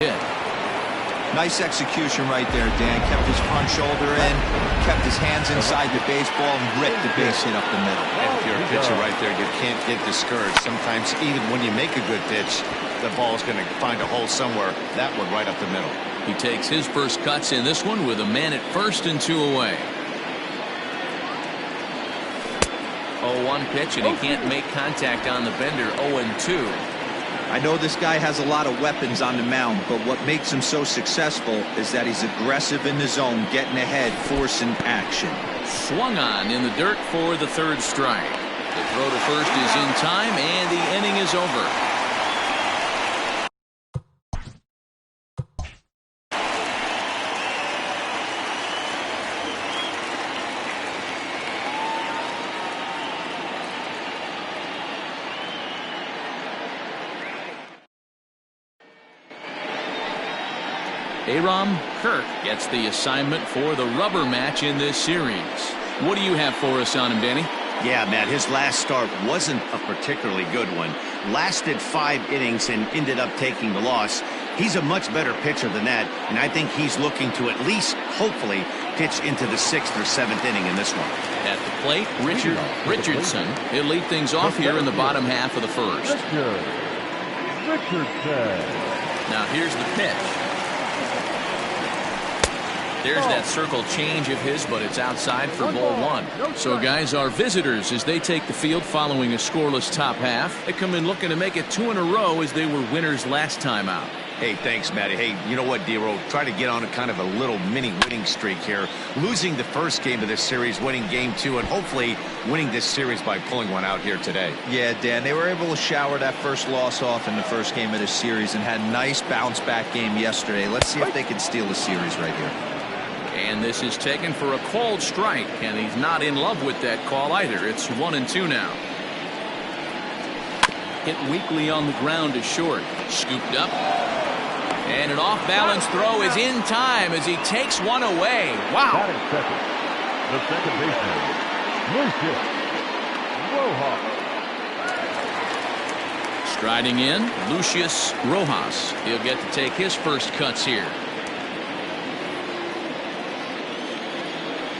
hit. Nice execution right there, Dan. Kept his front shoulder in, kept his hands inside the baseball, and ripped the base hit up the middle. And if you're a pitcher right there, you can't get discouraged. Sometimes even when you make a good pitch, the ball's going to find a hole somewhere. That one right up the middle. He takes his first cuts in this one with a man at first and 2 away. 0-1 pitch, and he can't make contact on the bender. 0-2. I know this guy has a lot of weapons on the mound, but what makes him so successful is that he's aggressive in the zone, getting ahead, forcing action. Swung on in the dirt for the 3rd strike. The throw to first is in time, and the inning is over. Aram Kirk gets the assignment for the rubber match in this series. What do you have for us on him, Danny? Yeah, Matt, his last start wasn't a particularly good one. Lasted 5 innings and ended up taking the loss. He's a much better pitcher than that, and I think he's looking to at least, hopefully, pitch into the 6th or 7th inning in this one. At the plate, Richard Richardson. He'll lead things off here in the bottom half of the 1st. Richardson. Now here's the pitch. There's that circle change of his, but it's outside for ball 1. So, guys, our visitors, as they take the field following a scoreless top half, they come in looking to make it 2 in a row as they were winners last time out. Hey, thanks, Matty. Hey, you know what, D-Row? Try to get on a kind of a little mini winning streak here. Losing the first game of this series, winning game 2, and hopefully winning this series by pulling one out here today. Yeah, Dan, they were able to shower that first loss off in the first game of this series and had a nice bounce-back game yesterday. Let's see if they can steal the series right here. And this is taken for a called strike, and he's not in love with that call either. It's 1-2 now. Hit weakly on the ground to short. Scooped up. And an off-balance throw is in time as he takes one away. Wow. Batting second, the second baseman, Lucius Rojas. Striding in, Lucius Rojas. He'll get to take his first cuts here.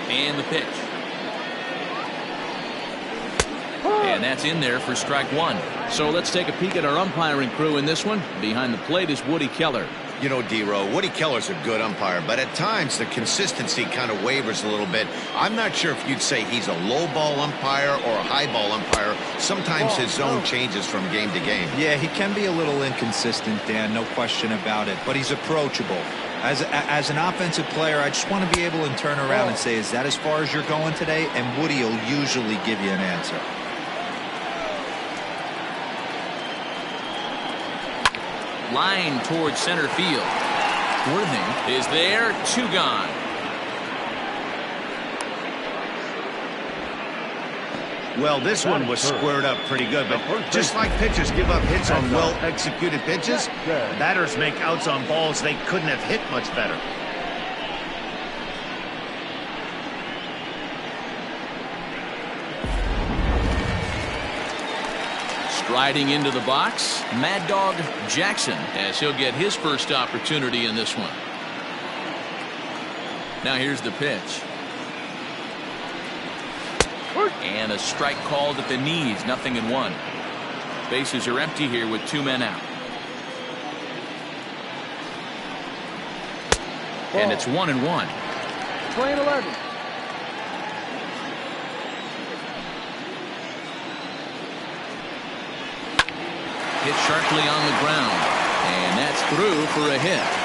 And the pitch. And that's in there for strike 1. So let's take a peek at our umpiring crew in this one. Behind the plate is Woody Keller. You know, D-Row, Woody Keller's a good umpire, but at times the consistency kind of wavers a little bit. I'm not sure if you'd say he's a low ball umpire or a high ball umpire. Sometimes his zone changes from game to game. Yeah, he can be a little inconsistent, Dan, no question about it, but he's approachable. As an offensive player, I just want to be able to turn around and say, is that as far as you're going today? And Woody will usually give you an answer. Line towards center field. Worthing is there. 2 gone. Well, this one was squared up pretty good, but just like pitchers give up hits on well-executed pitches, batters make outs on balls they couldn't have hit much better. Striding into the box, Mad Dog Jackson, as he'll get his first opportunity in this one. Now here's the pitch. And a strike called at the knees, 0-1. Bases are empty here with 2 men out. And it's 1-1. Playing 11. Hit sharply on the ground. And that's through for a hit.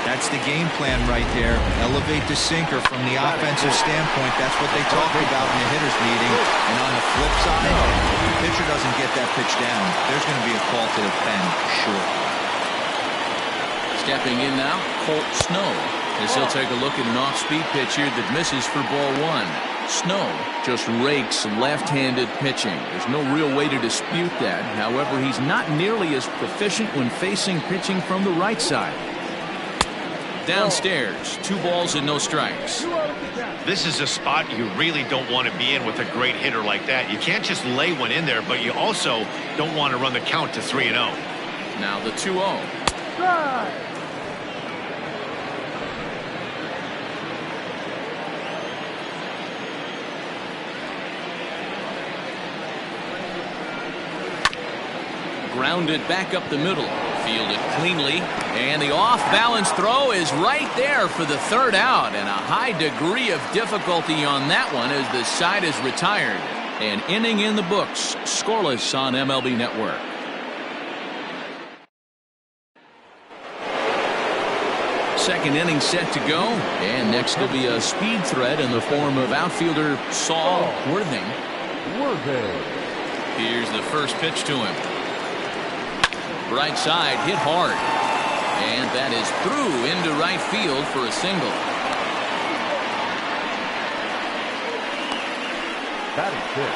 That's the game plan right there. Elevate the sinker from the offensive standpoint. That's what they talk about in the hitters meeting. And on the flip side, if the pitcher doesn't get that pitch down, there's going to be a call to the pen, sure. Stepping in now, Colt Snow, as he'll take a look at an off-speed pitch here that misses for ball 1. Snow just rakes left-handed pitching. There's no real way to dispute that. However, he's not nearly as proficient when facing pitching from the right side. Downstairs, 2 balls and no strikes. This is a spot you really don't want to be in with a great hitter like that. You can't just lay one in there, but you also don't want to run the count to 3-0. Now the 2-0. Grounded back up the middle. Fielded cleanly. And the off-balance throw is right there for the 3rd out. And a high degree of difficulty on that one as the side is retired. An inning in the books. Scoreless on MLB Network. Second inning set to go. And next will be a speed threat in the form of outfielder Saul Worthing. Here's the first pitch to him. Right side hit hard. And that is through into right field for a single. Batting fifth,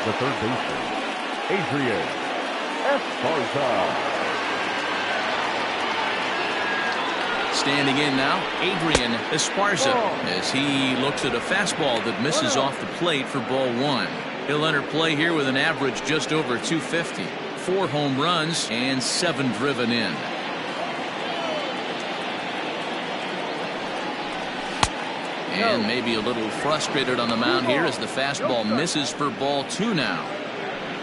the third baseman, Adrian Esparza. Standing in now, Adrian Esparza, as he looks at a fastball that misses off the plate for ball 1. He'll enter play here with an average just over 250. 4 home runs and 7 driven in. And maybe a little frustrated on the mound here as the fastball misses for ball 2 now.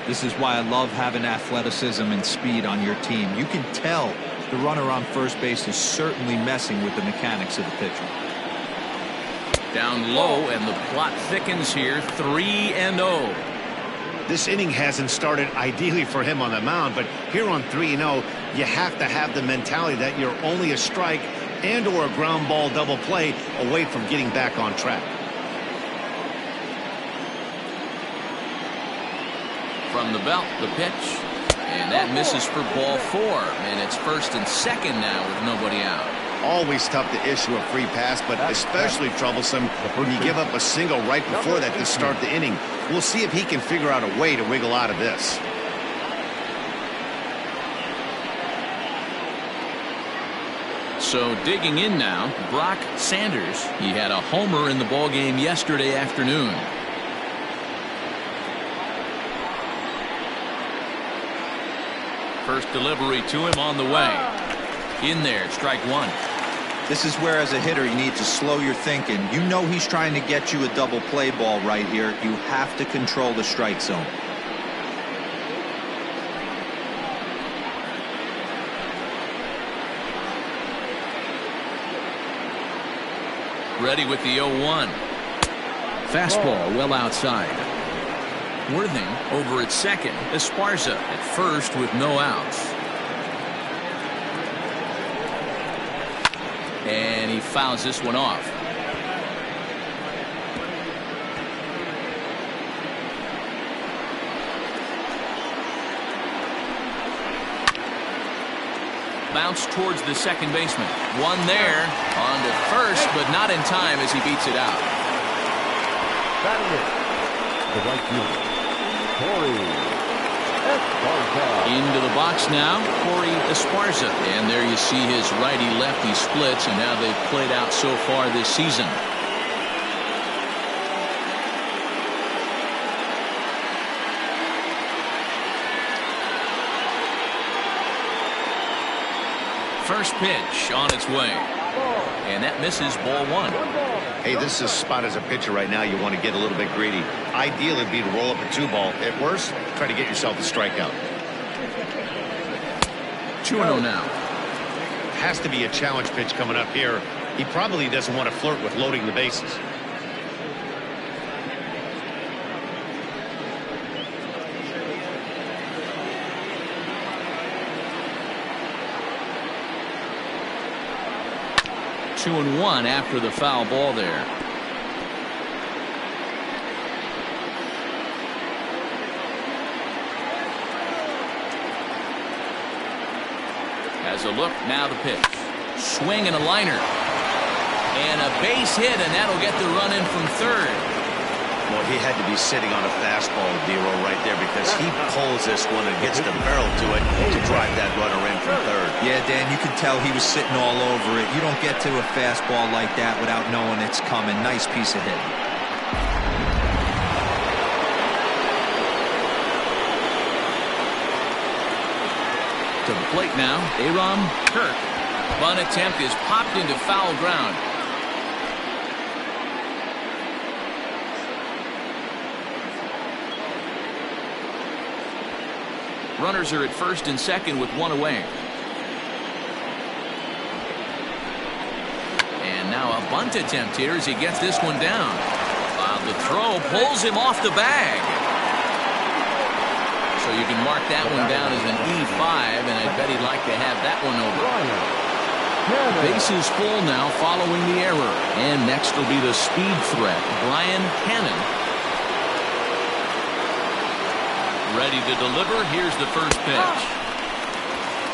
This is why I love having athleticism and speed on your team. You can tell the runner on first base is certainly messing with the mechanics of the pitcher. Down low, and the plot thickens here. 3-0. This inning hasn't started ideally for him on the mound, but here on 3-0, you have to have the mentality that you're only a strike and or a ground ball double play away from getting back on track. From the belt, the pitch. And that misses for ball 4. And it's 1st and 2nd now with nobody out. Always tough to issue a free pass, but especially troublesome when you give up a single right before that to start the inning. We'll see if he can figure out a way to wiggle out of this. So digging in now, Brock Sanders. He had a homer in the ballgame yesterday afternoon. First delivery to him on the way. In there, strike 1. This is where, as a hitter, you need to slow your thinking. You know he's trying to get you a double play ball right here. You have to control the strike zone. Ready with the 0-1. Fastball well outside. Worthing over at second. Esparza at first with no outs. And he fouls this one off. Bounce towards the second baseman. One there. On to first, but not in time as he beats it out. Batting it, the right fielder, Corey Esparza. Into the box now, Corey Esparza. And there you see his righty-lefty splits and how they've played out so far this season. First pitch on its way. And that misses ball 1. Hey, this is a spot as a pitcher right now you want to get a little bit greedy. Ideal would be to roll up a 2-ball. At worst, try to get yourself a strikeout. 2-0 now. Has to be a challenge pitch coming up here. He probably doesn't want to flirt with loading the bases. Two and one after the foul ball there. Has a look, now the pitch. Swing and a liner. And a base hit, and that'll get the run in from third. Well, he had to be sitting on a fastball, D-Roll, right there, because he pulls this one and gets the barrel to it to drive that runner in from third. Yeah, Dan, you could tell he was sitting all over it. You don't get to a fastball like that without knowing it's coming. Nice piece of hitting. To the plate now, Aram Kirk. Bunt attempt is popped into foul ground. Runners are at first and second with one away. And now a bunt attempt here as he gets this one down. The throw pulls him off the bag. So you can mark that one down as an E5, and I bet he'd like to have that one over. Base is full now following the error. And next will be the speed threat, Brian Hannon. Ready to deliver. Here's the first pitch.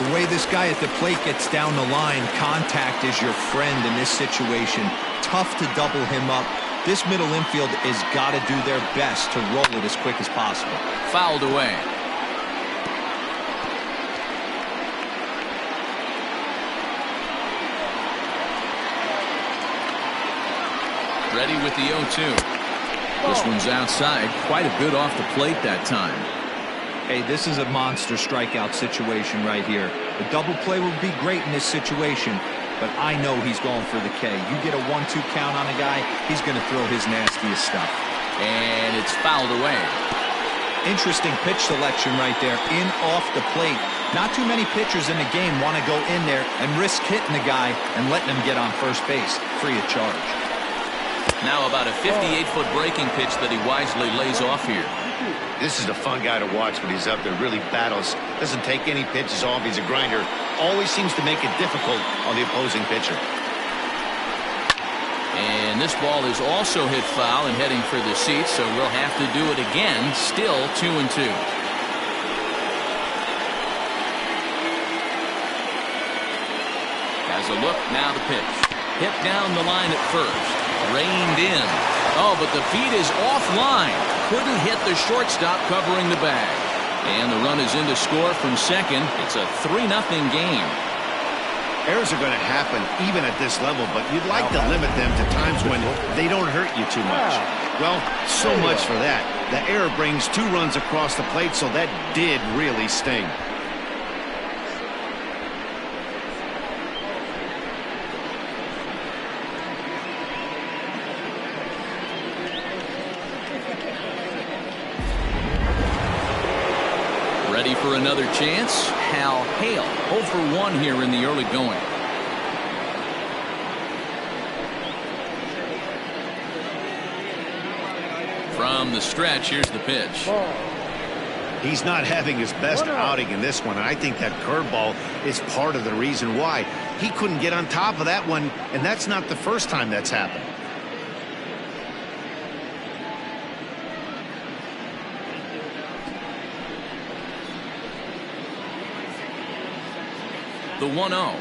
The way this guy at the plate gets down the line, contact is your friend in this situation. Tough to double him up. This middle infield has got to do their best to roll it as quick as possible. Fouled away. Ready with the 0-2. This one's outside. Quite a bit off the plate that time. Hey, this is a monster strikeout situation right here. The double play would be great in this situation, but I know he's going for the K. You get a 1-2 count on a guy, he's going to throw his nastiest stuff. And it's fouled away. Interesting pitch selection right there, in off the plate. Not too many pitchers in the game want to go in there and risk hitting the guy and letting him get on first base, free of charge. Now about a 58-foot breaking pitch that he wisely lays off here. This is a fun guy to watch when he's up there. Really battles. Doesn't take any pitches off. He's a grinder. Always seems to make it difficult on the opposing pitcher. And this ball is also hit foul and heading for the seats, so we'll have to do it again. Still 2-2. Has a look. Now the pitch. Hit down the line at first. Reined in. Oh, but the feed is offline. Couldn't hit the shortstop covering the bag. And the run is in to score from second. It's a 3-0 game. Errors are going to happen even at this level, but you'd like to limit them to times when they don't hurt you too much. Well, so much for that. The error brings 2 runs across the plate, so that did really sting. Ready for another chance? Hal Hale, 0 for 1 here in the early going. From the stretch, here's the pitch. He's not having his best outing in this one, and I think that curveball is part of the reason why. He couldn't get on top of that one, and that's not the first time that's happened. The 1-0.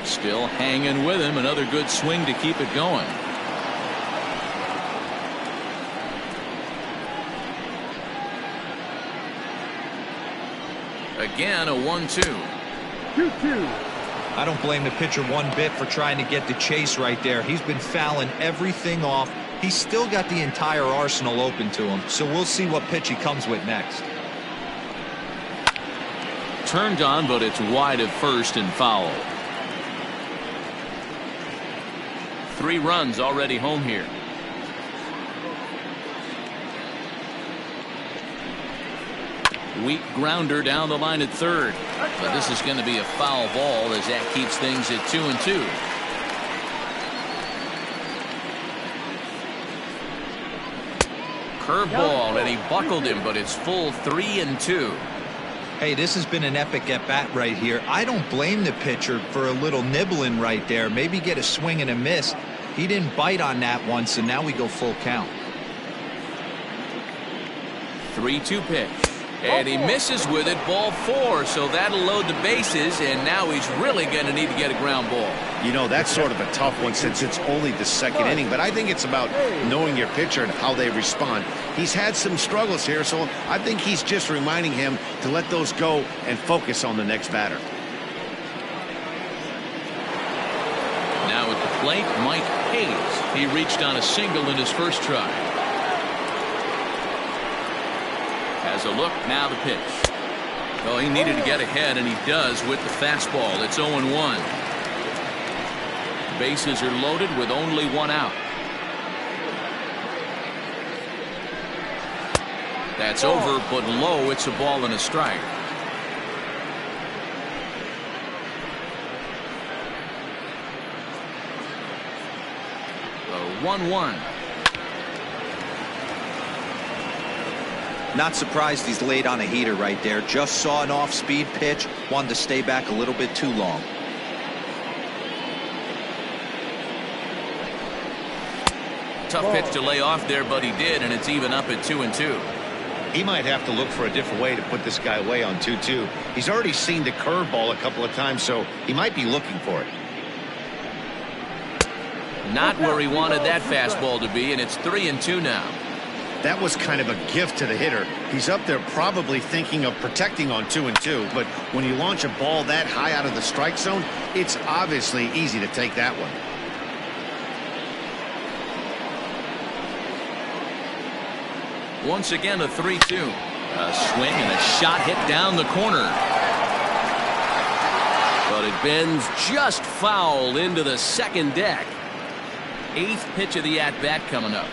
Still hanging with him. Another good swing to keep it going. Again, a 1-2. 2-2. I don't blame the pitcher one bit for trying to get the chase right there. He's been fouling everything off. He's still got the entire arsenal open to him, so we'll see what pitch he comes with next. Turned on, but it's wide at first and foul. 3 runs already home here. Weak grounder down the line at third. But this is going to be a foul ball as that keeps things at 2-2. Curveball, and he buckled him, but it's full 3-2. Hey, this has been an epic at-bat right here. I don't blame the pitcher for a little nibbling right there. Maybe get a swing and a miss. He didn't bite on that one, so now we go full count. 3-2 pitch. And he misses with it, ball 4, so that'll load the bases, and now he's really going to need to get a ground ball. You know, that's sort of a tough one since it's only the second inning, but I think it's about knowing your pitcher and how they respond. He's had some struggles here, so I think he's just reminding him to let those go and focus on the next batter. Now at the plate, Mike Hayes. He reached on a single in his first try. Has a look, now the pitch. Well, he needed to get ahead, and he does with the fastball. It's 0-1. Bases are loaded with only one out. That's over, but low. It's a ball and a strike. A 1-1. Not surprised he's laid on a heater right there. Just saw an off-speed pitch. Wanted to stay back a little bit too long. Tough pitch to lay off there, but he did, and it's even up at 2-2. He might have to look for a different way to put this guy away on 2-2. He's already seen the curveball a couple of times, so he might be looking for it. Not where he wanted that fastball to be, and it's 3-2 now. That was kind of a gift to the hitter. He's up there probably thinking of protecting on 2-2, but when you launch a ball that high out of the strike zone, it's obviously easy to take that one. Once again, a 3-2. A swing and a shot hit down the corner. But it bends just foul into the second deck. 8th pitch of the at-bat coming up.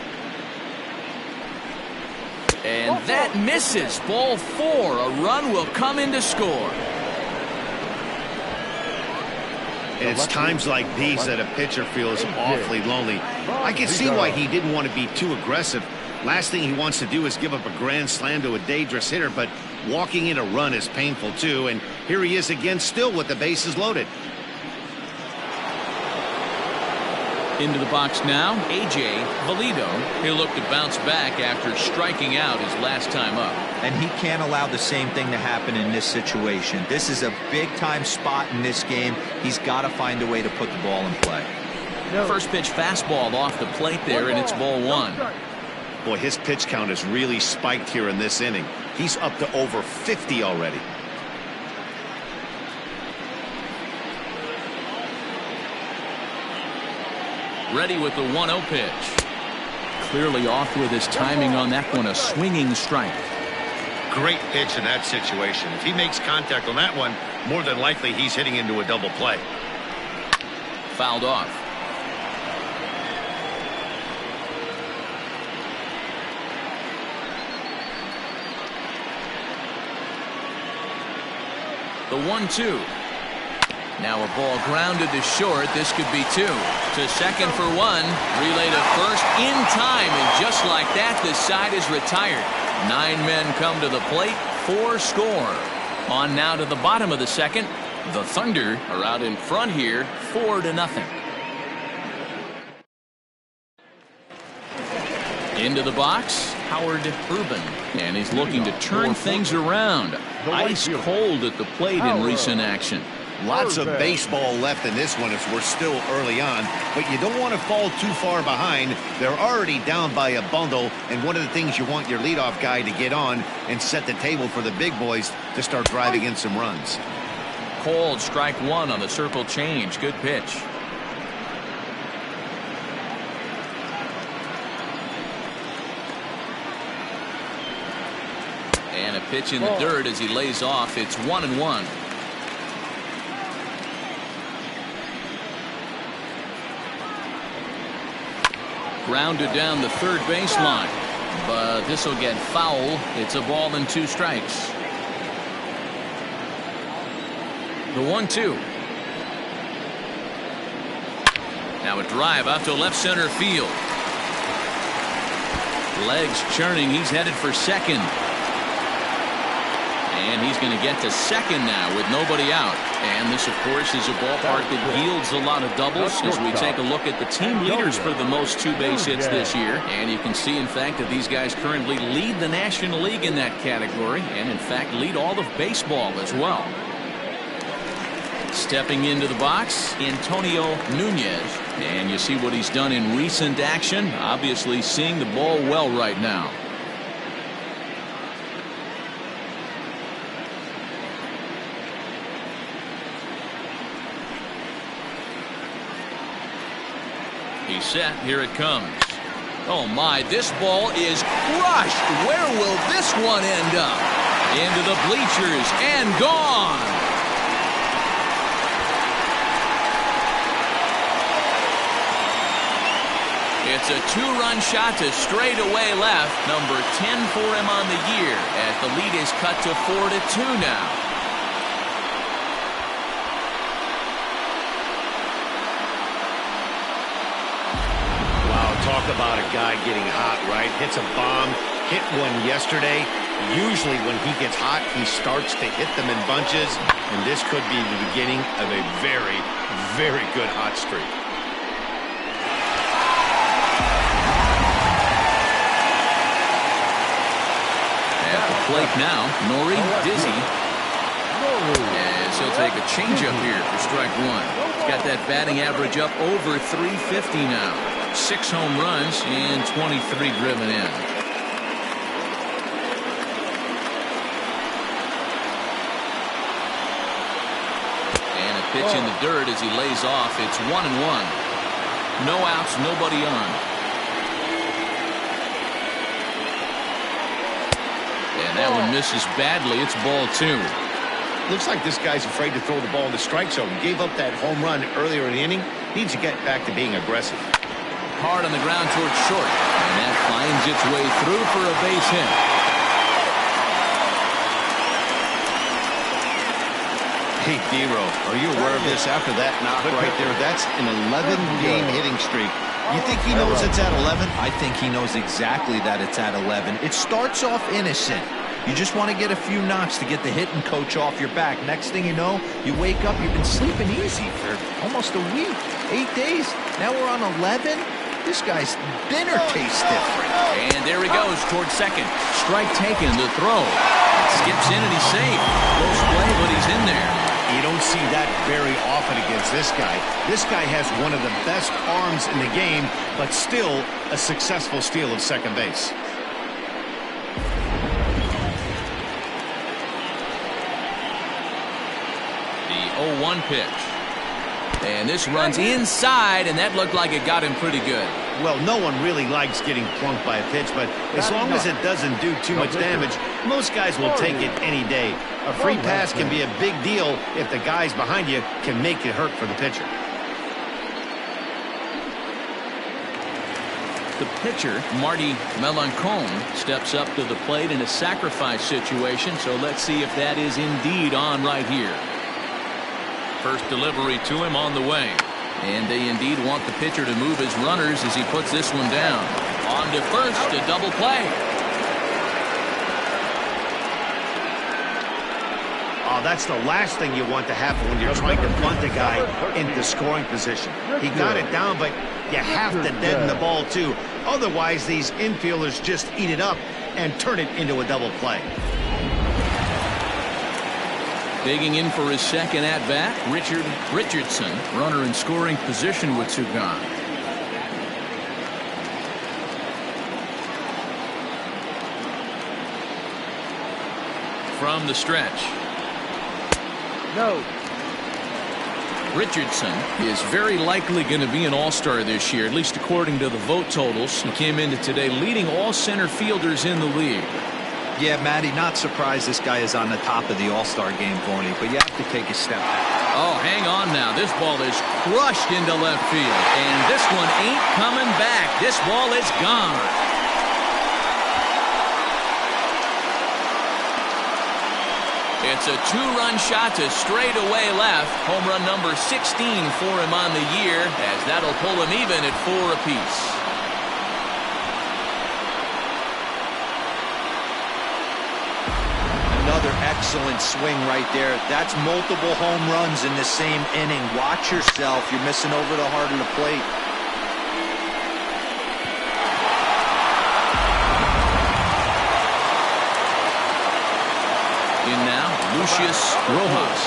And that misses. Ball 4. A run will come in to score. And it's times like these that a pitcher feels awfully lonely. I can see why he didn't want to be too aggressive. Last thing he wants to do is give up a grand slam to a dangerous hitter, but walking in a run is painful too. And here he is again, still with the bases loaded. Into the box now, A.J. Valido. He'll look to bounce back after striking out his last time up. And he can't allow the same thing to happen in this situation. This is a big-time spot in this game. He's got to find a way to put the ball in play. First pitch fastball off the plate there, and it's ball 1. Boy, his pitch count has really spiked here in this inning. He's up to over 50 already. Ready with the 1-0 pitch. Clearly off with his timing on that one. A swinging strike. Great pitch in that situation. If he makes contact on that one, more than likely he's hitting into a double play. Fouled off. The 1-2. Now a ball grounded to short. This could be 2. To second for 1. Relay to first in time. And just like that, this side is retired. 9 men come to the plate. 4 score. On now to the bottom of the second. The Thunder are out in front here. 4-0. Into the box, Howard Urban. And he's looking to turn things around. Ice cold at the plate in recent action. Lots of baseball left in this one as we're still early on, but you don't want to fall too far behind. They're already down by a bundle, and one of the things you want your leadoff guy to get on and set the table for the big boys to start driving in some runs. Cold, strike 1 on the circle change. Good pitch. And a pitch in the dirt as he lays off. It's 1-1. Grounded down the third baseline, but this will get foul. It's a ball and 2 strikes. The 1-2. Now a drive out to left center field. Legs churning. He's headed for second. And he's going to get to second now with nobody out. And this, of course, is a ballpark that yields a lot of doubles as we take a look at the team leaders for the most two-base hits this year. And you can see, in fact, that these guys currently lead the National League in that category and, in fact, lead all of baseball as well. Stepping into the box, Antonio Nunez. And you see what he's done in recent action. Obviously seeing the ball well right now. He's set. Here it comes. Oh my, this ball is crushed. Where will this one end up? Into the bleachers and gone. It's a two-run shot to straightaway left. Number 10 for him on the year as the lead is cut to 4-2 now. Talk about a guy getting hot, right? Hits a bomb, hit one yesterday. Usually when he gets hot, he starts to hit them in bunches, and this could be the beginning of a very, very good hot streak. At the plate now, Nori Dizzy. As he'll take a changeup here for strike one. He's got that batting average up over 350 now. 6 home runs and 23 driven in. And a pitch in the dirt as he lays off. It's 1-1. No outs, nobody on. And that one misses badly. It's ball 2. Looks like this guy's afraid to throw the ball in the strike zone. Gave up that home run earlier in the inning. Needs to get back to being aggressive. Hard on the ground towards short, and that finds its way through for a base hit. Hey, D-Row, are you aware of this after that knock right there? That's an 11-game hitting streak. You think he knows it's at 11? I think he knows exactly that it's at 11. It starts off innocent. You just want to get a few knocks to get the hitting coach off your back. Next thing you know, you wake up, you've been sleeping easy for almost a week, 8 days. Now we're on 11. This guy's dinner tastes different. And there he goes towards second. Strike taken, the throw. Skips in and he's safe. Close play, but he's in there. You don't see that very often against this guy. This guy has one of the best arms in the game, but still a successful steal of second base. The 0-1 pitch. And this runs inside, and that looked like it got him pretty good. Well, no one really likes getting plunked by a pitch, but as long as it doesn't do too much damage, most guys will take it any day. A free pass can be a big deal if the guys behind you can make it hurt for the pitcher. The pitcher, Marty Melancon, steps up to the plate in a sacrifice situation, so let's see if that is indeed on right here. First delivery to him on the way. And they indeed want the pitcher to move his runners as he puts this one down. On to first, a double play. Oh, that's the last thing you want to happen when you're trying to bunt a guy into scoring position. He got it down, but you have to deaden the ball too. Otherwise, these infielders just eat it up and turn it into a double play. Digging in for his second at-bat, Richard Richardson, runner in scoring position with two gone. From the stretch. No. Richardson is very likely going to be an all-star this year, at least according to the vote totals. He came into today leading all center fielders in the league. Yeah, Matty, not surprised this guy is on the top of the All-Star game, Vorney, but you have to take a step back. Oh, hang on now. This ball is crushed into left field, and this one ain't coming back. This ball is gone. It's a two-run shot to straightaway left. Home run number 16 for him on the year, as that'll pull him even at 4 apiece. Another excellent swing right there. That's multiple home runs in the same inning. Watch yourself. You're missing over the heart of the plate. In now, Lucius Rojas.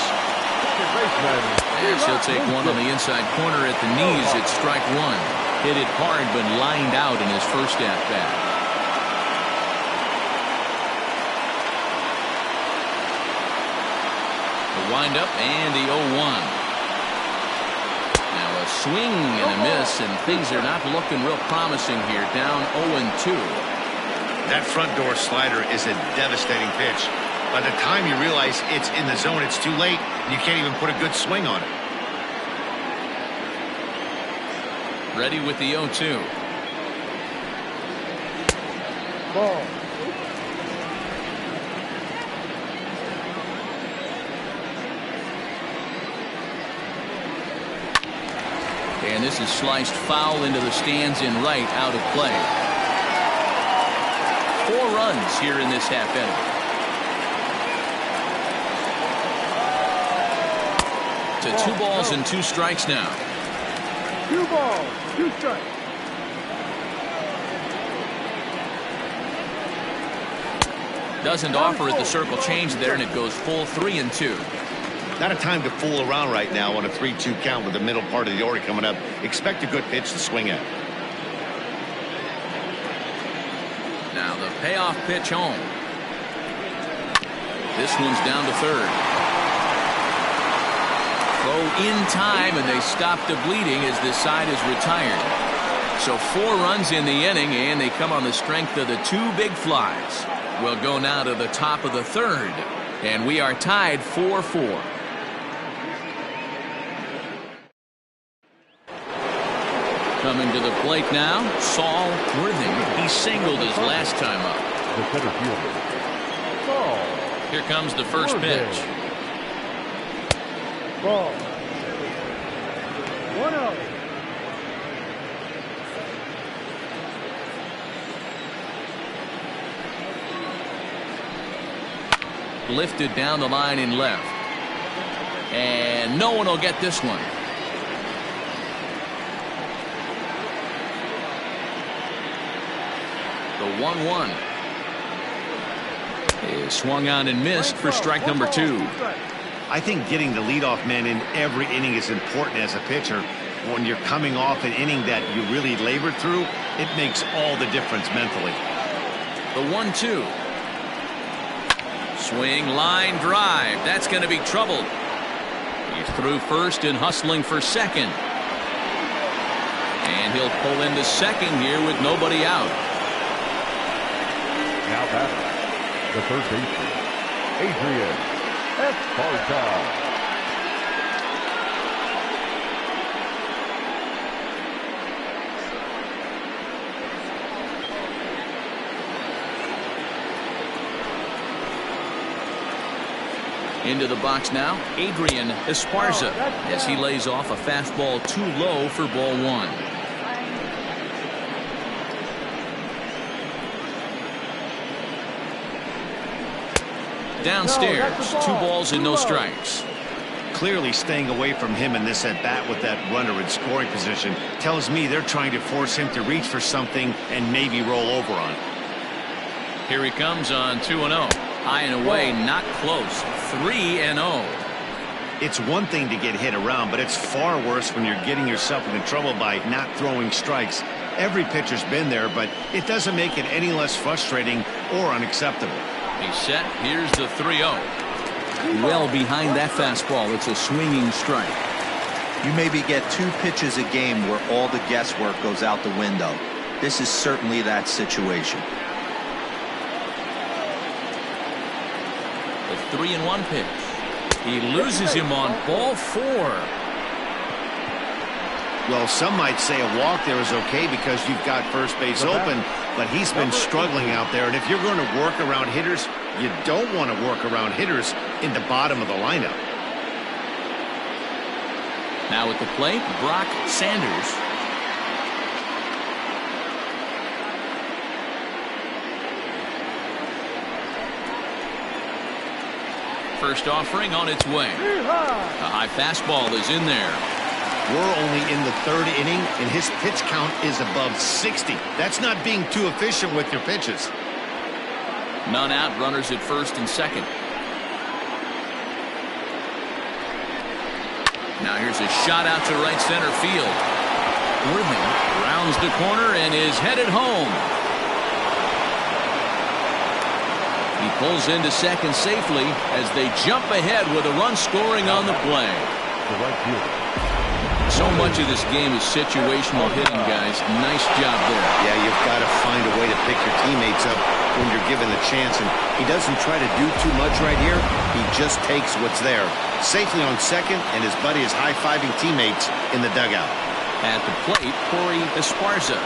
As he'll take one on the inside corner at the knees. It's strike one. Hit it hard, but lined out in his first at-bat. The windup and the 0-1. Now a swing and a miss, and things are not looking real promising here. Down 0-2. That front door slider is a devastating pitch. By the time you realize it's in the zone, it's too late, and you can't even put a good swing on it. Ready with the 0-2. Ball. And this is sliced foul into the stands in right, out of play. 4 runs here in this half inning. To 2 balls and 2 strikes now. 2 balls, 2 strikes. Doesn't offer at the circle change there, and it goes full 3-2. Not a time to fool around right now on a 3-2 count with the middle part of the order coming up. Expect a good pitch to swing at. Now the payoff pitch home. This one's down to third. Throw in time, and they stop the bleeding as this side is retired. So 4 runs in the inning, and they come on the strength of the 2 big flies. We'll go now to the top of the third, and we are tied 4-4. Coming to the plate now, Saul Worthing. He singled his last time up. The center fielder. Ball. Here comes the first pitch. Ball. 1-0. Lifted down the line in left. And no one will get this one. The 1-1 is swung on and missed for strike number 2. I think getting the leadoff man in every inning is important as a pitcher. When you're coming off an inning that you really labored through, it makes all the difference mentally. The 1-2. Swing, line drive. That's going to be trouble. He's through first and hustling for second. And he'll pull into second here with nobody out. Now batting, the third baseman, Adrian Esparza. Into the box now, Adrian Esparza, as he lays off a fastball too low for ball 1. Downstairs, 2 balls and no strikes. Clearly staying away from him in this at-bat with that runner in scoring position tells me they're trying to force him to reach for something and maybe roll over on it. Here he comes on 2-0. High and away, not close. 3-0. It's one thing to get hit around, but it's far worse when you're getting yourself into trouble by not throwing strikes. Every pitcher's been there, but it doesn't make it any less frustrating or unacceptable. He's set. Here's the 3-0. Well behind that fastball. It's a swinging strike. You maybe get 2 pitches a game where all the guesswork goes out the window. This is certainly that situation. The 3-1 pitch. He loses him on ball 4. Well, some might say a walk there is okay because you've got first base open, but he's been struggling out there. And if you're going to work around hitters, you don't want to work around hitters in the bottom of the lineup. Now at the plate, Brock Sanders. first offering on its way. A high fastball is in there. We're only in the third inning, and his pitch count is above 60. That's not being too efficient with your pitches. None out, runners at first and second. Now here's a shot out to right center field. Worthing rounds the corner and is headed home. He pulls into second safely as they jump ahead with a run scoring on the play. The right fielder. So much of this game is situational hitting, guys. Nice job there. Yeah, you've got to find a way to pick your teammates up when you're given the chance, and he doesn't try to do too much right here. He just takes what's there. Safely on second, and his buddy is high-fiving teammates in the dugout. At the plate, Corey Esparza.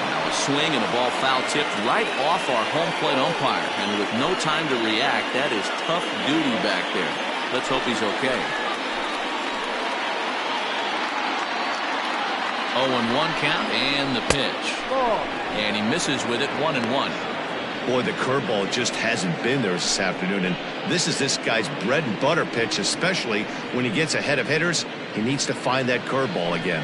Now a swing and a ball foul tipped right off our home plate umpire, and with no time to react, that is tough duty back there. Let's hope he's okay. 0-1 count and the pitch. And he misses with it, 1-1. Boy, the curveball just hasn't been there this afternoon, and this is this guy's bread and butter pitch, especially when he gets ahead of hitters. He needs to find that curveball again.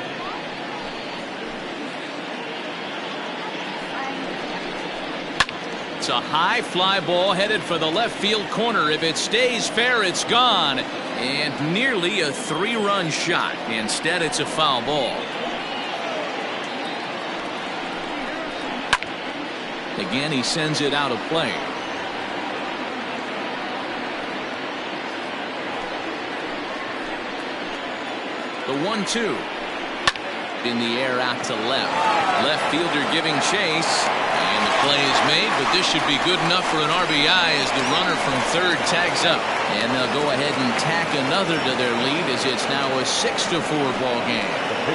It's a high fly ball headed for the left field corner. If it stays fair, it's gone. And nearly a 3-run shot. Instead, it's a foul ball. Again, he sends it out of play. The 1-2. In the air out to left. Left fielder giving chase. And the play is made, but this should be good enough for an RBI as the runner from third tags up. And they'll go ahead and tack another to their lead as it's now a 6-4 ball game.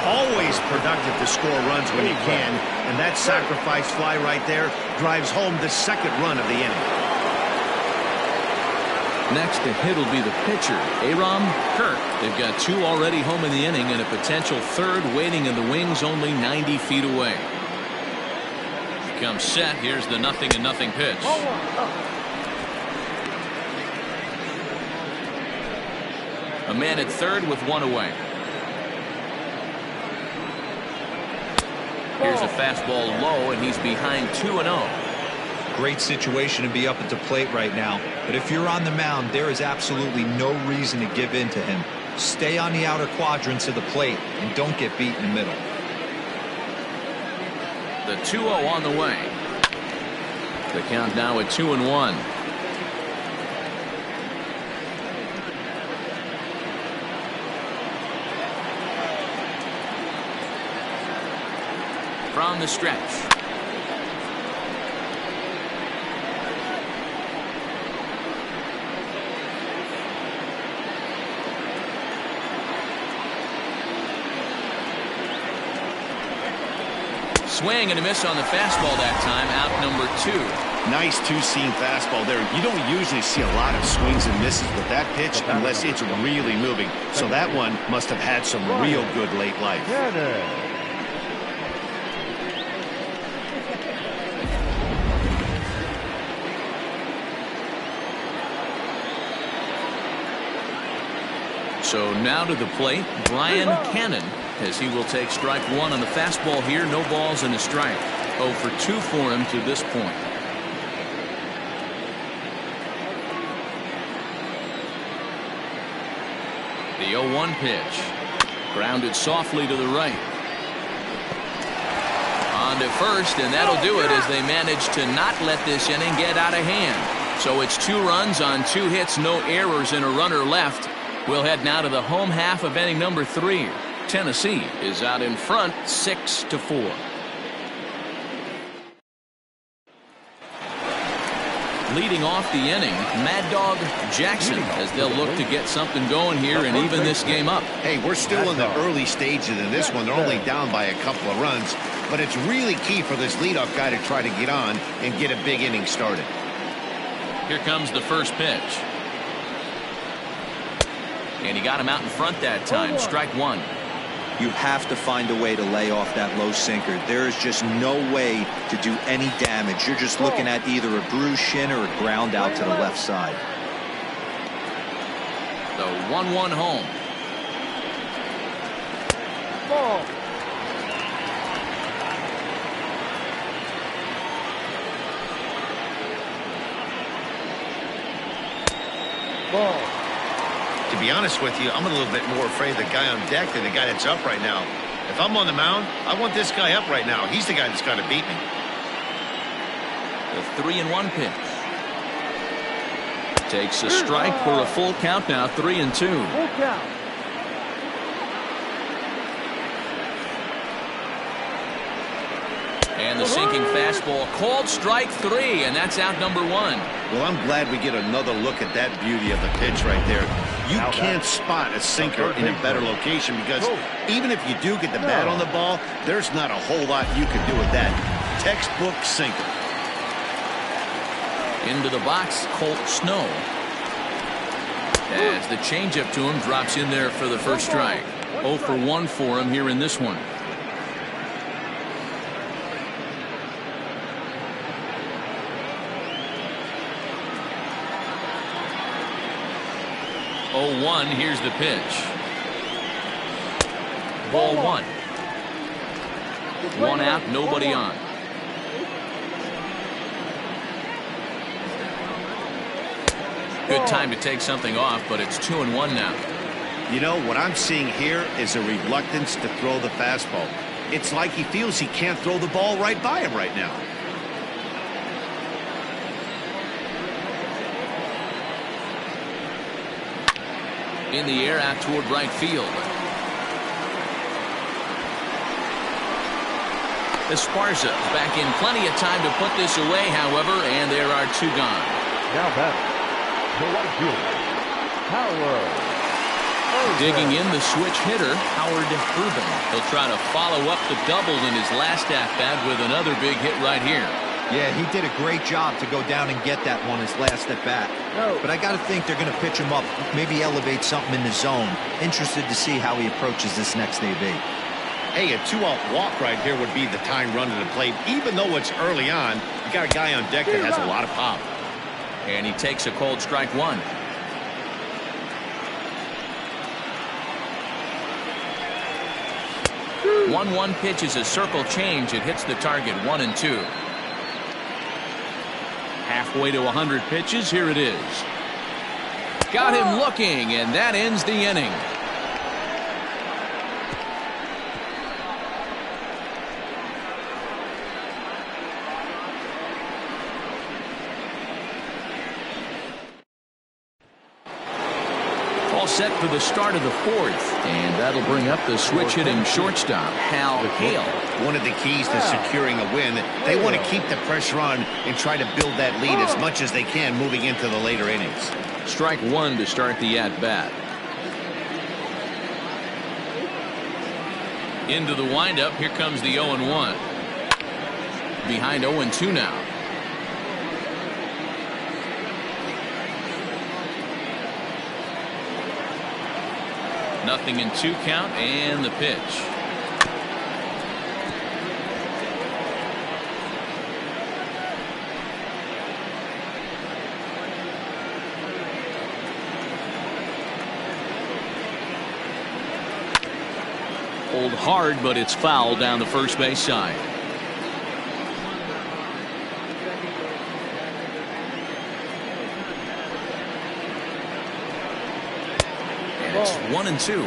Always productive to score runs when you can, and that sacrifice fly right there drives home the second run of the inning. Next to hit will be the pitcher, Aram Kirk. They've got 2 already home in the inning and a potential third waiting in the wings only 90 feet away. He comes set. Here's the 0-0 pitch. A man at third with 1 away. Here's a fastball low, and he's behind 2-0. Great situation to be up at the plate right now. But if you're on the mound, there is absolutely no reason to give in to him. Stay on the outer quadrants of the plate and don't get beat in the middle. The 2-0 on the way. The count now at 2-1. From the stretch. Swing and a miss on the fastball that time. Out number 2. Nice two-seam fastball there. You don't usually see a lot of swings and misses with that pitch unless it's really moving. So that one must have had some real good late life. So now to the plate, Brian Cannon, as he will take strike 1 on the fastball here. No balls and a strike. 0 for 2 for him to this point. The 0-1 pitch. Grounded softly to the right. On to first, and that'll do it as they manage to not let this inning get out of hand. So it's 2 runs on 2 hits, no errors, and a runner left. We'll head now to the home half of inning number 3. Tennessee is out in front 6-4. Leading off the inning, Mad Dog Jackson, as they'll look to get something going here and even this game up. Hey, we're still in the early stages of this one. They're only down by a couple of runs, but it's really key for this leadoff guy to try to get on and get a big inning started. Here comes the first pitch. And he got him out in front that time. Strike 1. You have to find a way to lay off that low sinker. There is just no way to do any damage. You're just looking at either a bruised shin or a ground out to the left side. The 1-1 home. Ball. Ball. To be honest with you, I'm a little bit more afraid of the guy on deck than the guy that's up right now. If I'm on the mound, I want this guy up right now. He's the guy that's got to beat me. The 3-1 pitch. Takes a strike for a full count now, 3-2. Full count. And the sinking fastball called strike 3, and that's out number 1. Well, I'm glad we get another look at that beauty of the pitch right there. You can't spot a sinker in a better location because even if you do get the bat on the ball, there's not a whole lot you can do with that. Textbook sinker. Into the box, Colt Snow. As the changeup to him drops in there for the first strike. 0 for 1 for him here in this one. Oh, 1, here's the pitch. Ball 1. 1 out, nobody on. Good time to take something off, but it's 2-1 now. You know, what I'm seeing here is a reluctance to throw the fastball. It's like he feels he can't throw the ball right by him right now. In the air out toward right field. Esparza back in plenty of time to put this away, however, and there are 2 gone. Now back. The right fielder, Howard. Digging in the switch hitter, Howard Urban. He'll try to follow up the double in his last at-bat with another big hit right here. Yeah, he did a great job to go down and get that one his last at bat. But I got to think they're going to pitch him up, maybe elevate something in the zone. Interested to see how he approaches this next AB. Hey, a 2-out walk right here would be the time run to the plate. Even though it's early on, you got a guy on deck that has a lot of pop. And he takes a cold strike 1. Two. 1-1 pitch is a circle change. It hits the target 1-2. Halfway to 100 pitches. Here it is. Got him looking, and that ends the inning. All set for the start of the 4th, and that'll bring up the switch-hitting shortstop, Hal Hale. One of the keys to securing a win, they want to keep the pressure on and try to build that lead as much as they can moving into the later innings. Strike 1 to start the at-bat. Into the windup, here comes the 0-1. Behind 0-2 now. Nothing in 2 count, and the pitch. Pulled hard, but it's foul down the first base side. It's 1-2.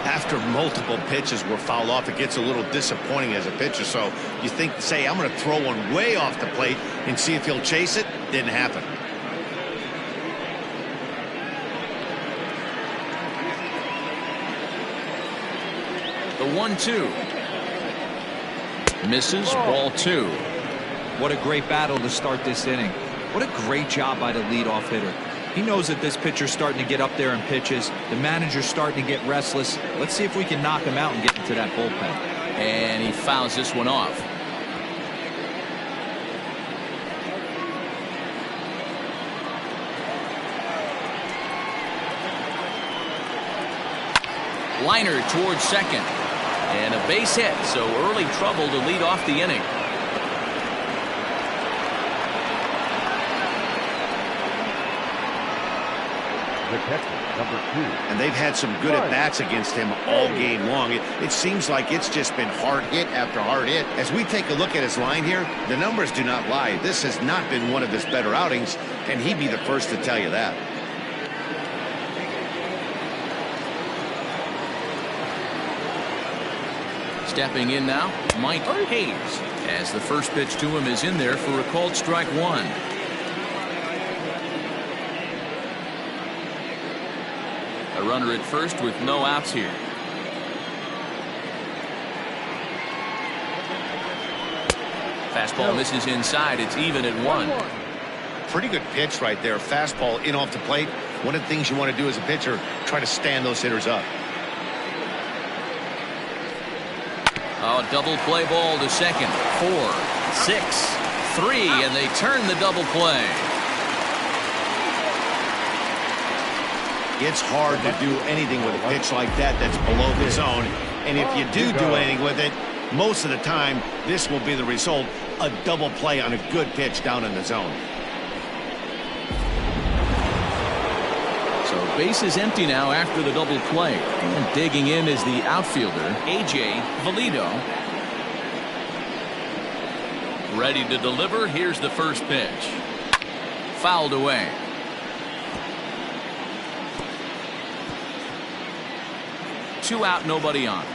After multiple pitches were fouled off, it gets a little disappointing as a pitcher. So you think, say, I'm going to throw one way off the plate and see if he'll chase it. Didn't happen. The 1-2. Misses, ball 2. What a great battle to start this inning. What a great job by the leadoff hitter. He knows that this pitcher's starting to get up there in pitches. The manager's starting to get restless. Let's see if we can knock him out and get into that bullpen. And he fouls this one off. Liner towards second. And a base hit, so early trouble to lead off the inning. protected, number 2. And they've had some good at-bats against him all game long. It seems like it's just been hard hit after hard hit. As we take a look at his line here, the numbers do not lie. This has not been one of his better outings, and he'd be the first to tell you that. Stepping in now, Mike Hayes, as the first pitch to him is in there for a called strike 1. A runner at first with no outs here. Fastball misses inside. It's even at 1. Pretty good pitch right there. Fastball in off the plate. One of the things you want to do as a pitcher, try to stand those hitters up. Oh, double play ball to second. 4, 6, 3, and they turn the double play. It's hard to do anything with a pitch like that that's below the zone. And if you do anything with it, most of the time, this will be the result. A double play on a good pitch down in the zone. So base is empty now after the double play. And digging in is the outfielder, A.J. Valido. Ready to deliver. Here's the first pitch. Fouled away. Two out, nobody on.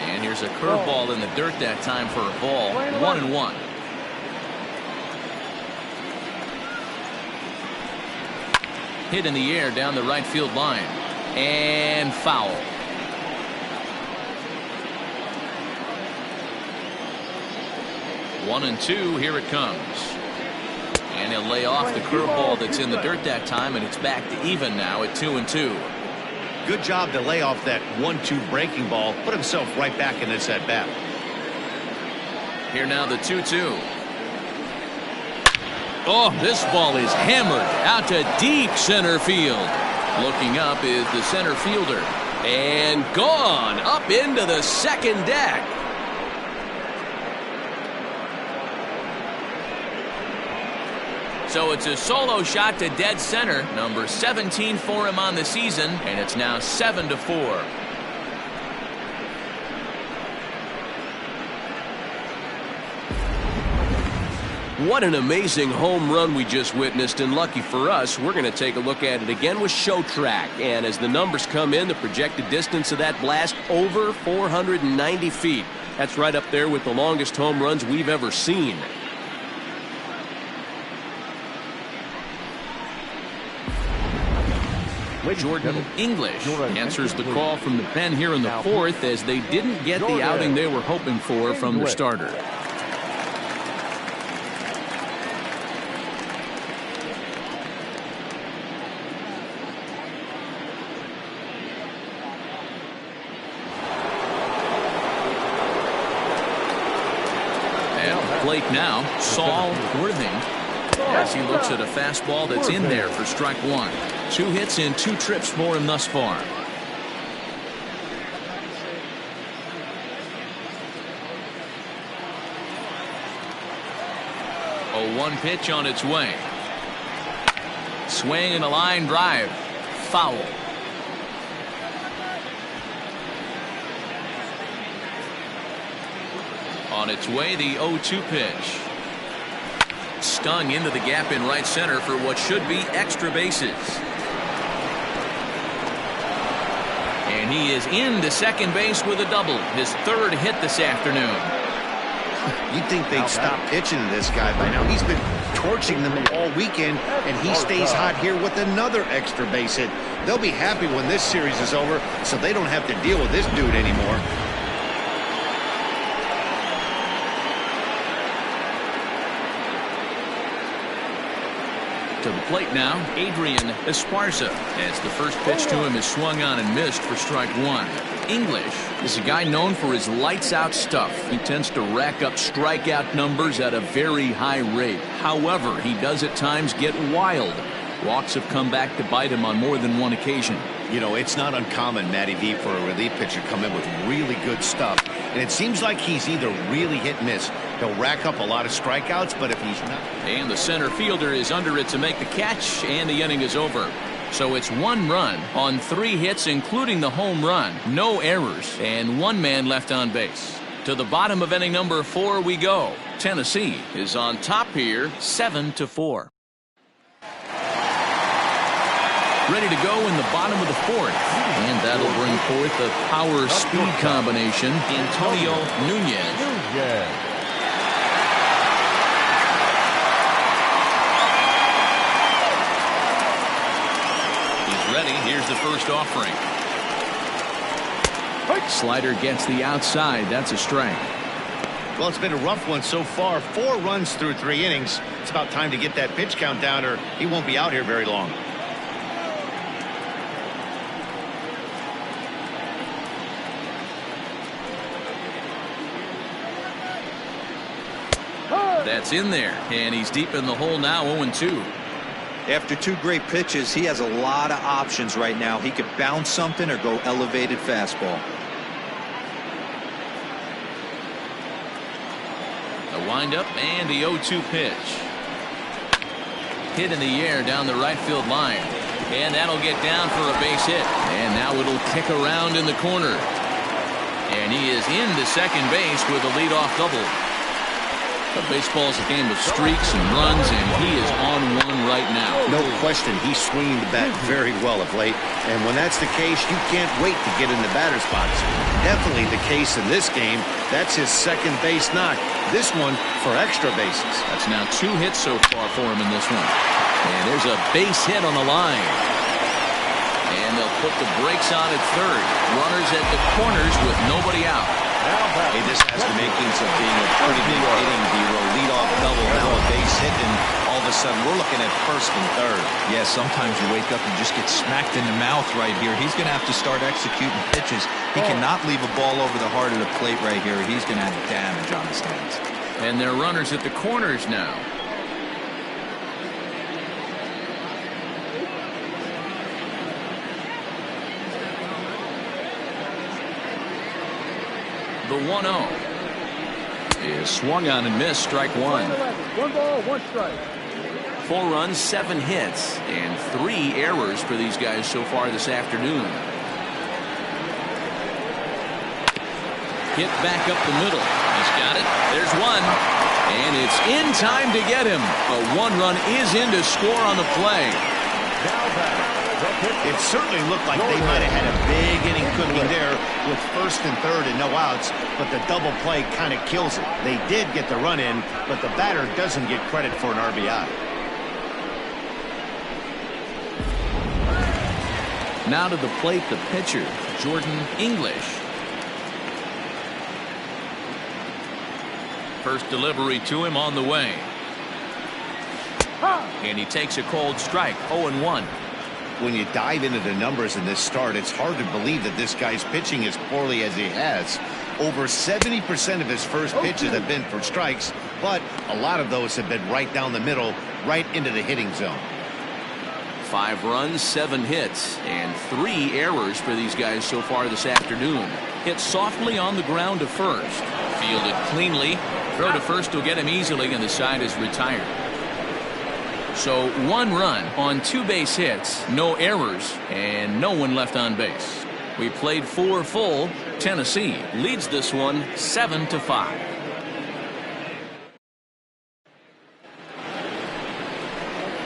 And here's a curveball in the dirt that time for a ball. 1-1. Hit in the air down the right field line. And foul. One and two, here it comes. And he'll lay off the curveball that's in the dirt that time, and it's back to even now at 2-2. Good job to lay off that 1-2 breaking ball. Put himself right back in this at bat. Here now the 2-2. Oh, this ball is hammered out to deep center field. Looking up is the center fielder. And gone up into the second deck. So it's a solo shot to dead center. Number 17 for him on the season. And it's now 7-4. What an amazing home run we just witnessed, and lucky for us, we're going to take a look at it again with ShowTrack. And as the numbers come in, the projected distance of that blast over 490 feet. That's right up there with the longest home runs we've ever seen. Jordan English answers the call from the pen here in the fourth, as they didn't get the outing they were hoping for from their starter. Plate now, Saul Worthing, as he looks at a fastball that's in there for strike 1. 2 hits in 2 trips for him thus far. A 1 pitch on its way. Swing and a line drive. Foul. On its way, the 0-2 pitch. Stung into the gap in right center for what should be extra bases. And he is into second base with a double. His 3rd hit this afternoon. You'd think they'd stop pitching to this guy by now. He's been torching them all weekend, and he stays hot here with another extra base hit. They'll be happy when this series is over, so they don't have to deal with this dude anymore. To the plate now, Adrian Esparza, as the first pitch to him is swung on and missed for strike 1. English is a guy known for his lights-out stuff. He tends to rack up strikeout numbers at a very high rate. However, he does at times get wild. Walks have come back to bite him on more than one occasion. You know, it's not uncommon, Matty V, for a relief pitcher to come in with really good stuff and it seems like he's either really hit and miss. He'll rack up a lot of strikeouts, but if he's not... And the center fielder is under it to make the catch, and the inning is over. So it's 1 run on 3 hits, including the home run, no errors, and 1 man left on base. To the bottom of inning number 4 we go. Tennessee is on top here, 7-4. Ready to go in the bottom of the 4th. And that'll bring forth the power-speed combination, Antonio Nunez. He's ready. Here's the first offering. Slider gets the outside. That's a strike. Well, it's been a rough one so far. 4 runs through 3 innings. It's about time to get that pitch count down, or he won't be out here very long. That's in there, and he's deep in the hole now, 0-2. After 2 great pitches, he has a lot of options right now. He could bounce something or go elevated fastball. A windup and the 0-2 pitch. Hit in the air down the right field line. And that'll get down for a base hit. And now it'll kick around in the corner. And he is into second base with a leadoff double. But baseball's a game of streaks and runs, and he is on one right now. No question, he's swinging the bat very well of late. And when that's the case, you can't wait to get in the batter's box. Definitely the case in this game. That's his second base knock. This one for extra bases. That's now 2 hits so far for him in this one. And there's a base hit on the line. And they'll put the brakes on at third. Runners at the corners with nobody out. Hey, this has the makings of being a pretty big inning. The leadoff double, now a base hit, and all of a sudden we're looking at first and third. Yeah, sometimes you wake up and just get smacked in the mouth right here. He's going to have to start executing pitches. He cannot leave a ball over the heart of the plate right here. He's going to have damage on his hands. And they're runners at the corners now. The 1-0 is swung on and missed, strike 1. 1 ball, 1 strike. 4 runs, 7 hits, and 3 errors for these guys so far this afternoon. Hit back up the middle. He's got it. There's one. And it's in time to get him. A 1 run is in to score on the play. It certainly looked like they might have had a big inning cooking there with first and third and no outs, but the double play kind of kills it. They did get the run in, but the batter doesn't get credit for an RBI. Now to the plate, the pitcher, Jordan English. First delivery to him on the way. And he takes a cold strike, 0-1. When you dive into the numbers in this start, it's hard to believe that this guy's pitching as poorly as he has. Over 70% of his first pitches have been for strikes, but a lot of those have been right down the middle, right into the hitting zone. 5 runs, 7 hits, and 3 errors for these guys so far this afternoon. Hit softly on the ground to first. Fielded cleanly. Throw to first will get him easily, and the side is retired. So 1 run on 2 base hits, no errors, and no one left on base. We played 4 full. Tennessee leads this one 7-5.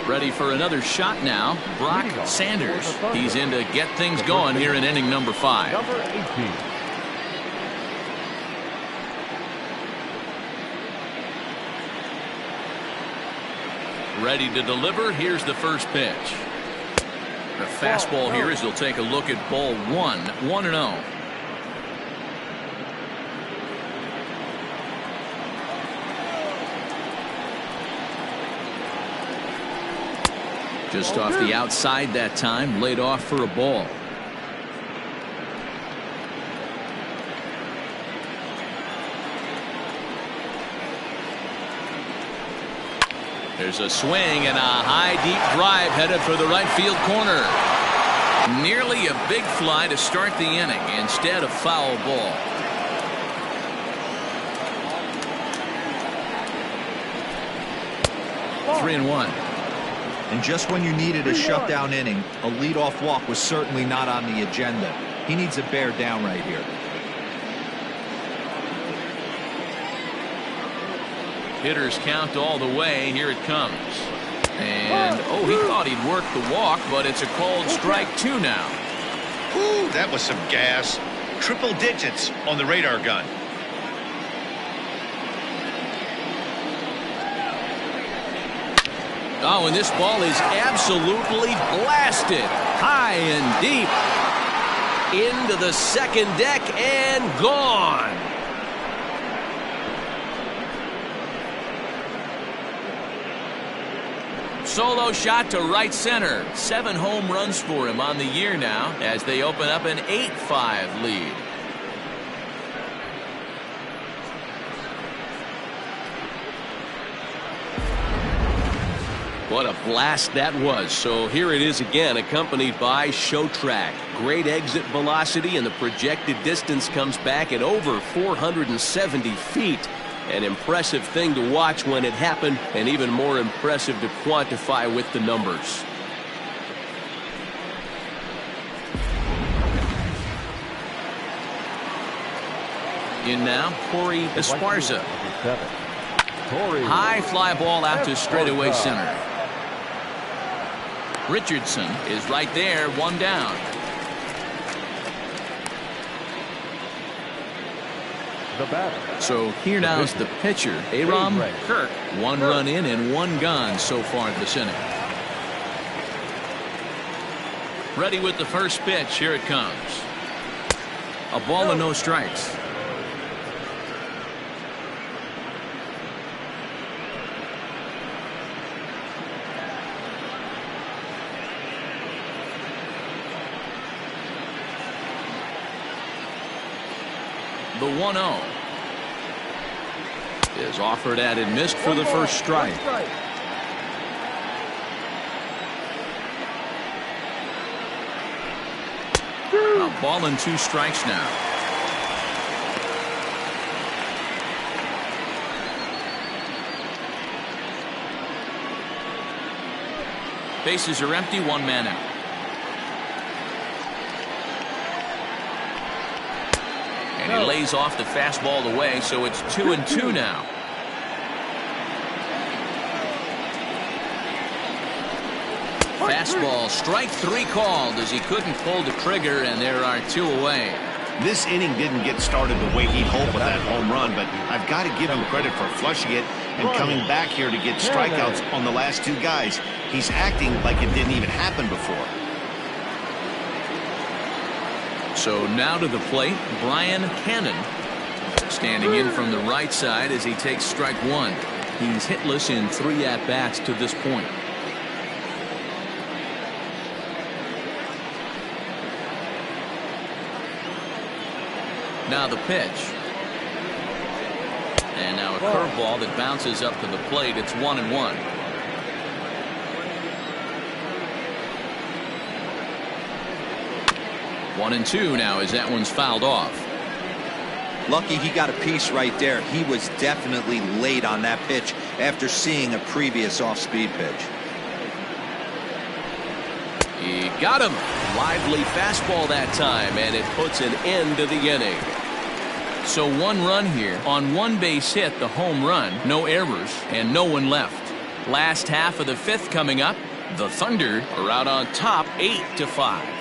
Ready for another shot now, Brock Sanders. He's in to get things going here in inning number 5. Number 18. Ready to deliver. Here's the first pitch. The fastball here as he'll take a look at ball 1, 1-0. Just off the outside that time, laid off for a ball. There's a swing and a high deep drive headed for the right field corner. Nearly a big fly to start the inning instead of foul ball. 3-1. And just when you needed a shutdown inning, a leadoff walk was certainly not on the agenda. He needs to bear down right here. Hitters count all the way. Here it comes. And, he thought he'd work the walk, but it's a called strike 2 now. Ooh, that was some gas. Triple digits on the radar gun. Oh, and this ball is absolutely blasted. High and deep. Into the second deck and gone. Solo shot to right center. 7 home runs for him on the year now as they open up an 8-5 lead. What a blast that was. So here it is again, accompanied by Show Track. Great exit velocity, and the projected distance comes back at over 470 feet. An impressive thing to watch when it happened, and even more impressive to quantify with the numbers. In now, Corey Esparza. High fly ball out to straightaway center. Richardson is right there, 1 down. So here now is the pitcher, Aram Kirk. 1 run in and 1 gone so far this inning. Ready with the first pitch. Here it comes. A ball and no strikes. The 1-0 is offered at and missed for the first strike. A ball and 2 strikes now. Bases are empty, 1 man out. And he lays off the fastball away, so it's 2-2 now. Fastball, strike 3 called as he couldn't pull the trigger, and there are 2 away. This inning didn't get started the way he'd hoped with that home run, but I've got to give him credit for flushing it and coming back here to get strikeouts on the last 2 guys. He's acting like it didn't even happen before. So now to the plate, Brian Cannon standing in from the right side as he takes strike 1. He's hitless in 3 at-bats to this point. Now the pitch. And now a curveball that bounces up to the plate. It's 1-1. One and 2 now as that one's fouled off. Lucky he got a piece right there. He was definitely late on that pitch after seeing a previous off-speed pitch. He got him. Lively fastball that time, and it puts an end to the inning. So 1 run here on 1 base hit, the home run, no errors, and no one left. Last half of the 5th coming up. The Thunder are out on top 8-5.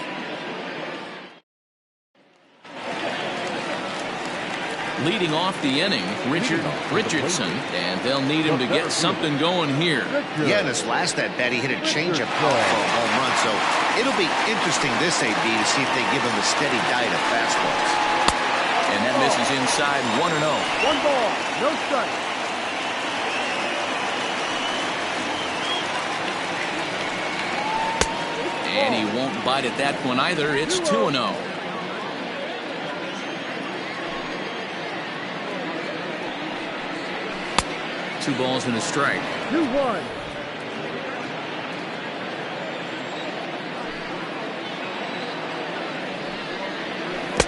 Leading off the inning, Richardson, and they'll need him to get something going here. Yeah, in his last at-bat, he hit a changeup for a home run, so it'll be interesting this AB to see if they give him a steady diet of fastballs. And that misses inside, 1-0. 1 ball, no strike. And he won't bite at that one either. It's 2-0. Two balls and a strike. 2-1.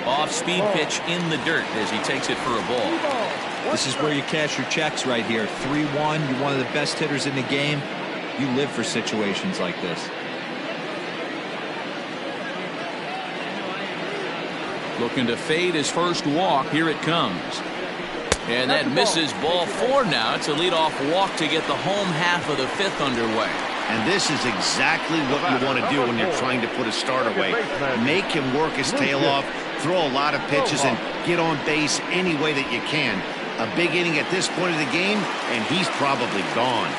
Off-speed pitch in the dirt as he takes it for a ball. This is where you cash your checks right here. 3-1. You're one of the best hitters in the game. You live for situations like this. Looking to fade his first walk. Here it comes. And that misses. Ball 4 now. It's a leadoff walk to get the home half of the 5th underway. And this is exactly what you want to do when you're trying to put a start away. Make him work his tail off, throw a lot of pitches, and get on base any way that you can. A big inning at this point of the game, and he's probably gone.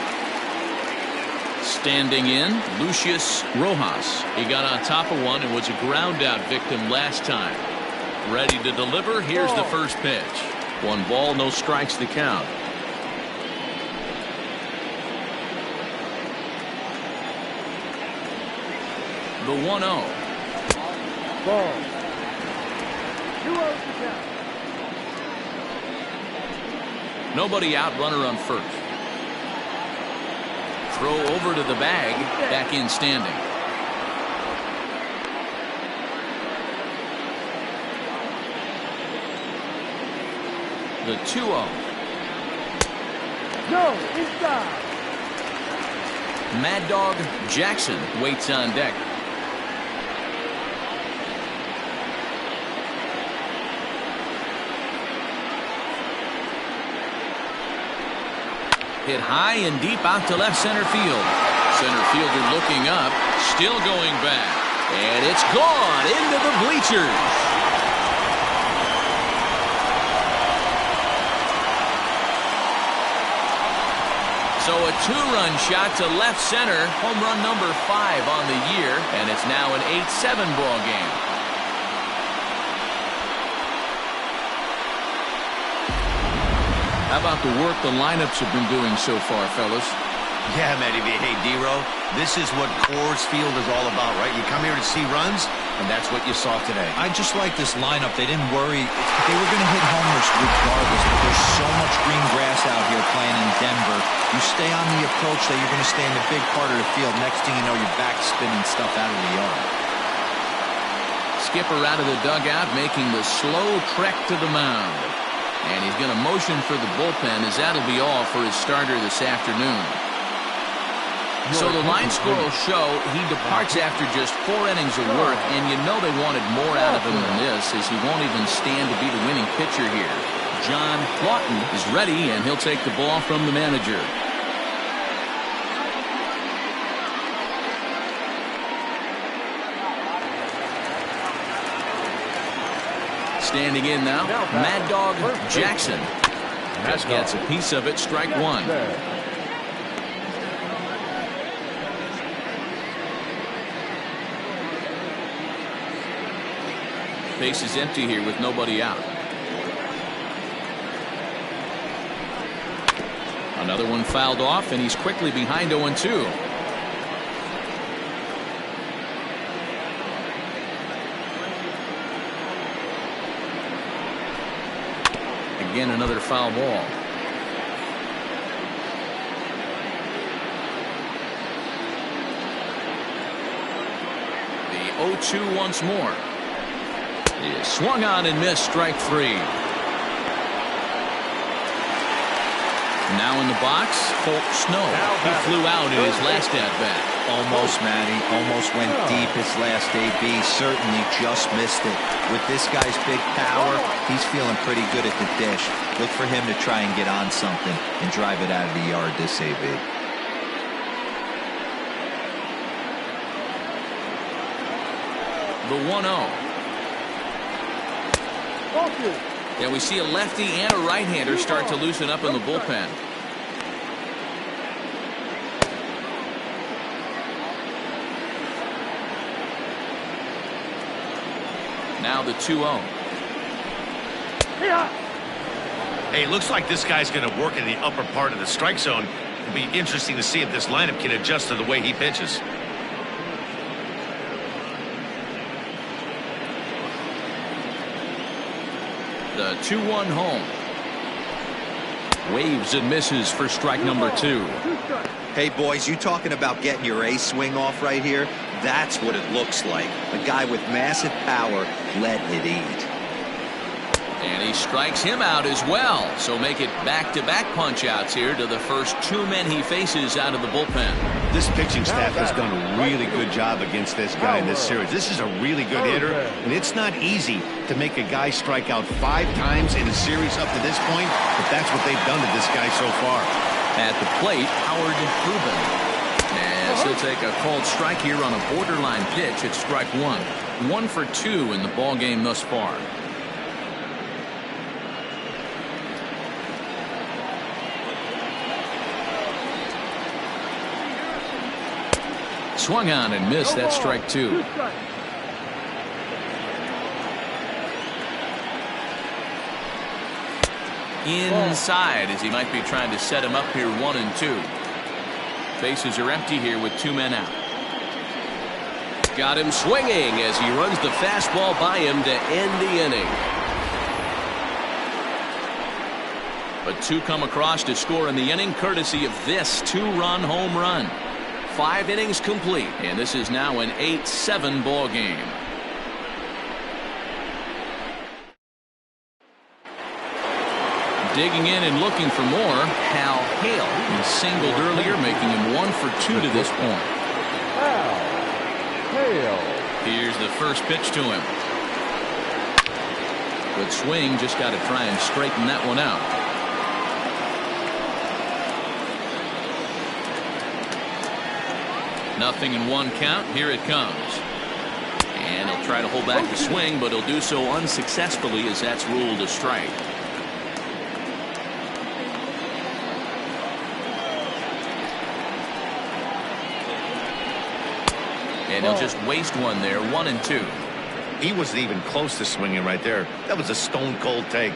Standing in, Lucius Rojas. He got on top of one and was a ground out victim last time. Ready to deliver. Here's the first pitch. 1 ball, no strikes to count. The 1-0. Ball. 2-0 to count. Nobody out, runner on first. Throw over to the bag, back in standing. The 2-0. No, inside. Mad Dog Jackson waits on deck. Hit high and deep out to left center field. Center fielder looking up, still going back. And it's gone into the bleachers. So a 2-run shot to left center, home run number 5 on the year, and it's now an 8-7 ball game. How about the work the lineups have been doing so far, fellas? Yeah, Matty B. Hey, D-Row, this is what Coors Field is all about, right? You come here to see runs, and that's what you saw today. I just like this lineup. They didn't worry. They were going to hit homers regardless, but there's so much green grass out here playing in Denver. You stay on the approach that you're going to stay in the big part of the field. Next thing you know, you're back spinning stuff out of the yard. Skipper out of the dugout, making the slow trek to the mound. And he's going to motion for the bullpen, as that'll be all for his starter this afternoon. So the line score will show he departs after just 4 innings of work, and you know they wanted more out of him than this, as he won't even stand to be the winning pitcher here. John Lawton is ready, and he'll take the ball from the manager. Standing in now, Mad Dog Jackson. Just gets a piece of it, strike 1. Base is empty here with nobody out. Another one fouled off, and he's quickly behind 0-2. Again, another foul ball. The 0-2 once more. He swung on and missed, strike 3. Now in the box, Colt Snow. He flew out in his last at-bat. Almost, Matty. Almost went deep his last AB. Certainly just missed it. With this guy's big power, he's feeling pretty good at the dish. Look for him to try and get on something and drive it out of the yard this AB. The 1-0. And we see a lefty and a right-hander start to loosen up in the bullpen. Now the 2-0. Hey, looks like this guy's going to work in the upper part of the strike zone. It'll be interesting to see if this lineup can adjust to the way he pitches. The 2-1 home. Waves and misses for strike number 2. Hey, boys, you talking about getting your ace swing off right here? That's what it looks like. A guy with massive power letting it eat. And he strikes him out as well. So make it back-to-back punch-outs here to the first 2 men he faces out of the bullpen. This pitching staff has done a really good job against this guy in this series. This is a really good hitter, and it's not easy to make a guy strike out 5 times in a series up to this point, but that's what they've done to this guy so far. At the plate, Howard Ruben. And he'll take a called strike here on a borderline pitch at strike 1. 1 for 2 in the ball game thus far. Swung on and missed. That's strike 2. Inside, as he might be trying to set him up here 1-2. Bases are empty here with 2 men out. Got him swinging as he runs the fastball by him to end the inning. But 2 come across to score in the inning courtesy of this 2-run home run. 5 innings complete, and this is now an 8-7 ball game. Digging in and looking for more, Hal Hale. He singled earlier, making him 1 for 2 to this point. Here's the first pitch to him. Good swing, just got to try and straighten that one out. Nothing in 1 count. Here it comes. And he'll try to hold back the swing, but he'll do so unsuccessfully as that's ruled a strike. And he'll just waste one there, 1-2. He wasn't even close to swinging right there. That was a stone cold take.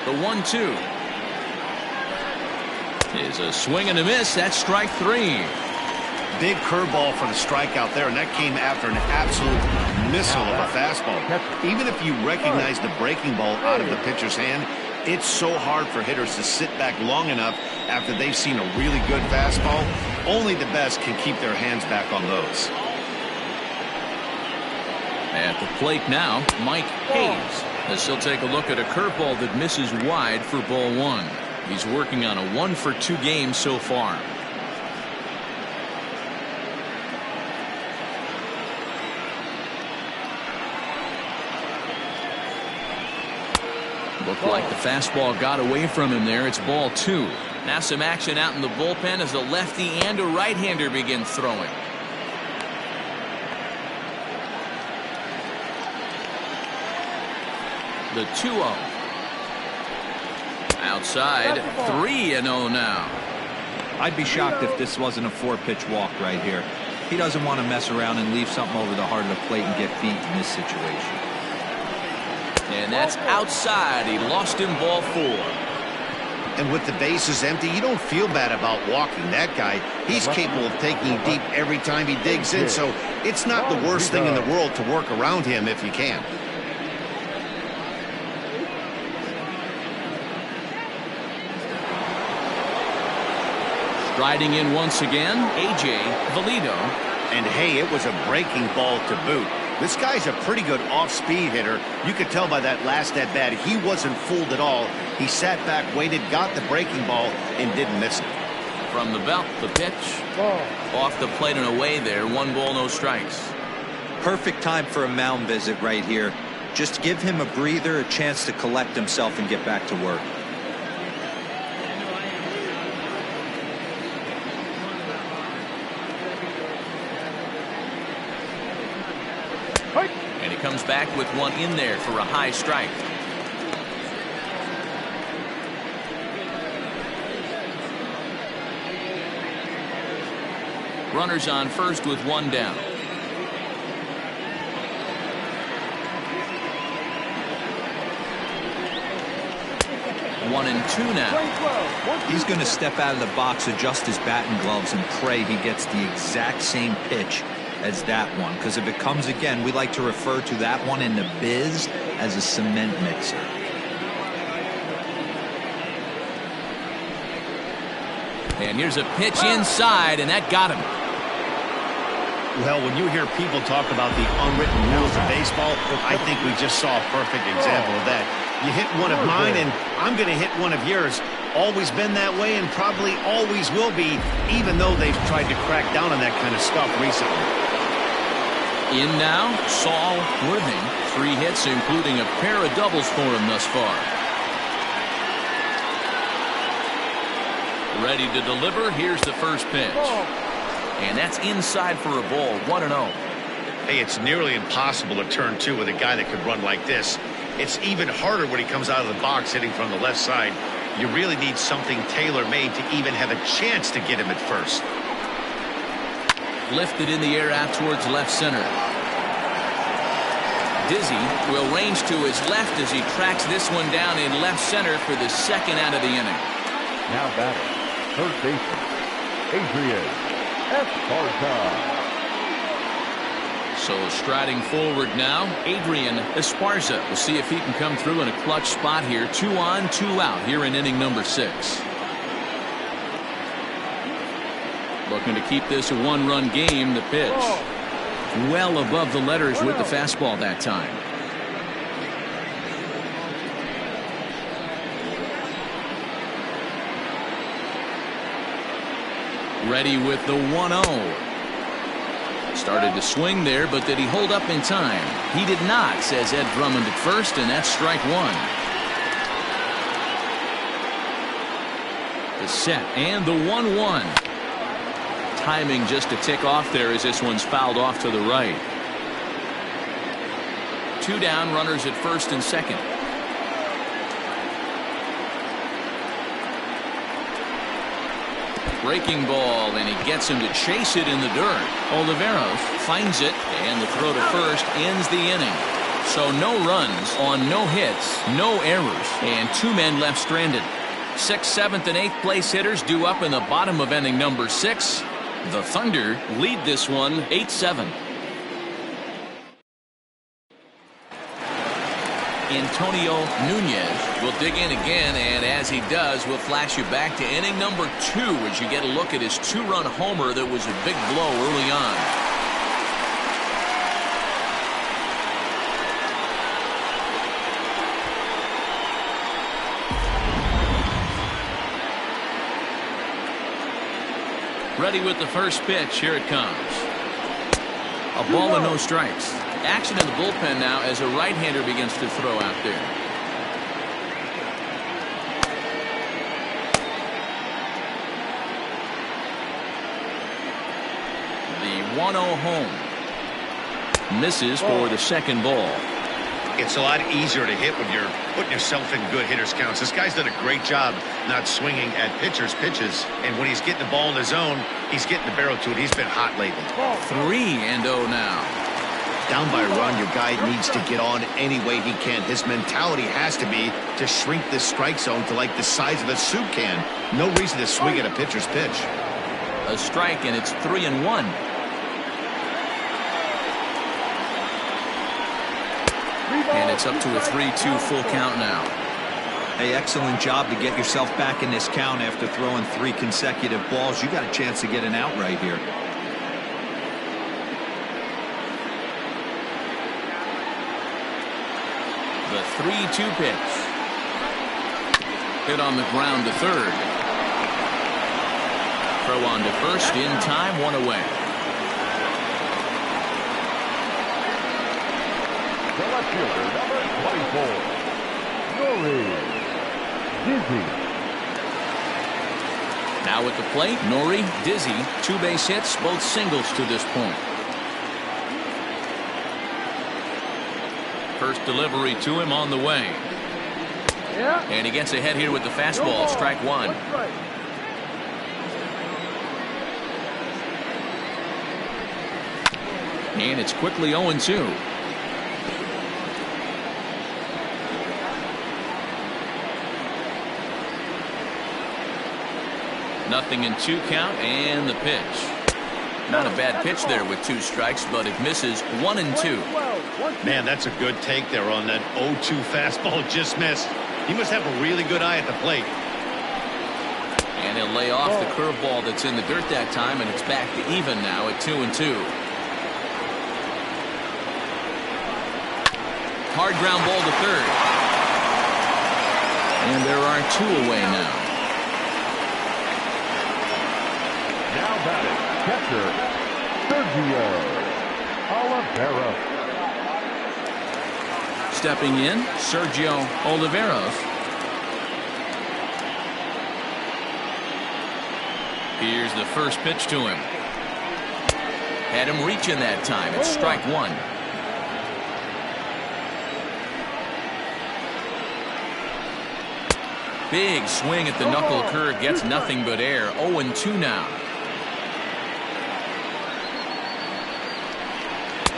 The 1-2 is a swing and a miss. That's strike 3. Big curveball for the strikeout there, and that came after an absolute missile of a fastball. Even if you recognize the breaking ball out of the pitcher's hand, it's so hard for hitters to sit back long enough after they've seen a really good fastball. Only the best can keep their hands back on those. At the plate now, Mike Hayes, as he'll take a look at a curveball that misses wide for ball 1. He's working on a 1 for 2 game so far. Looked like the fastball got away from him there. It's ball 2. Now some action out in the bullpen as a lefty and a right-hander begin throwing. The 2-0. Outside, 3-0 now. I'd be shocked if this wasn't a 4-pitch walk right here. He doesn't want to mess around and leave something over the heart of the plate and get beat in this situation. And that's outside. He lost him ball 4. And with the bases empty, you don't feel bad about walking that guy. He's capable of taking deep every time he digs in, so it's not the worst thing in the world to work around him if you can. Striding in once again, A.J. Valido. And hey, it was a breaking ball to boot. This guy's a pretty good off-speed hitter. You could tell by that last at-bat he wasn't fooled at all. He sat back, waited, got the breaking ball, and didn't miss it. From the belt, the pitch. Off the plate and away there. 1 ball, no strikes. Perfect time for a mound visit right here. Just give him a breather, a chance to collect himself and get back to work. And he comes back with one in there for a high strike. Runners on first with 1 down. One and 2 now. He's going to step out of the box, adjust his bat and gloves, and pray he gets the exact same pitch as that one, because if it comes again, we like to refer to that one in the biz as a cement mixer. And here's a pitch inside, and that got him. Well, when you hear people talk about the unwritten rules of baseball, I think we just saw a perfect example of that. You hit one of mine, and I'm going to hit one of yours. Always been that way and probably always will be, even though they've tried to crack down on that kind of stuff recently. In now, Saul Worthing. 3 hits, including a pair of doubles for him thus far. Ready to deliver. Here's the first pitch. And that's inside for a ball. 1-0. Hey, it's nearly impossible to turn 2 with a guy that could run like this. It's even harder when he comes out of the box hitting from the left side. You really need something tailor-made to even have a chance to get him at first. Lifted in the air out towards left center. Dizzy will range to his left as he tracks this one down in left center for the second out of the inning. Now batting, third baseman, Adrian Esparza. So striding forward now, Adrian Esparza. We'll see if he can come through in a clutch spot here. 2 on, 2 out here in inning number 6. Looking to keep this a 1-run game. The pitch. Well above the letters with the fastball that time. Ready with the 1-0. Started to swing there, but did he hold up in time? He did not, says Ed Drummond at first, and that's strike 1. The set and the 1-1. Timing just a tick off there as this one's fouled off to the right. 2 down, runners at first and second. Breaking ball, and he gets him to chase it in the dirt. Oliveros finds it, and the throw to first ends the inning. So no runs on no hits, no errors, and 2 men left stranded. 6th, 7th, and 8th place hitters due up in the bottom of inning number 6. The Thunder lead this one 8-7. Antonio Nunez will dig in again, and as he does, we'll flash you back to inning number 2 as you get a look at his 2-run homer that was a big blow early on. Ready with the first pitch. Here it comes. A ball and no strikes. Action in the bullpen now as a right-hander begins to throw out there. The 1-0 home. Misses for the second ball. It's a lot easier to hit when you're putting yourself in good hitters counts. This guy's done a great job not swinging at pitchers' pitches. And when he's getting the ball in the zone, he's getting the barrel to it. He's been hot lately. 3-0 now. Down by a run, your guy needs to get on any way he can. His mentality has to be to shrink this strike zone to like the size of a soup can. No reason to swing at a pitcher's pitch. A strike, and it's 3-1. And it's up to a 3-2 full count now. Hey, excellent job to get yourself back in this count after throwing 3 consecutive balls. You got a chance to get an out right here. The 3-2 pitch. Hit on the ground to third. Throw on to first in time, 1 away. The left fielder, number 24, Nori Dizzy. Now at the plate, Nori Dizzy. 2 base hits, both singles to this point. First delivery to him on the way. And he gets ahead here with the fastball. Strike 1. And it's quickly 0-2. Nothing in 2 count, and the pitch. Not a bad pitch there with 2 strikes, but it misses 1-2. Man, that's a good take there on that 0-2 fastball. Just missed. He must have a really good eye at the plate. And he'll lay off the curveball that's in the dirt that time, and it's back to even now at 2-2. Hard ground ball to third. And there are 2 away now. Now batting, catcher, Sergio Oliveros. Stepping in, Sergio Oliveros. Here's the first pitch to him. Had him reaching that time. It's strike 1. Big swing at the knuckle curve. Gets nothing but air. 0-2 now.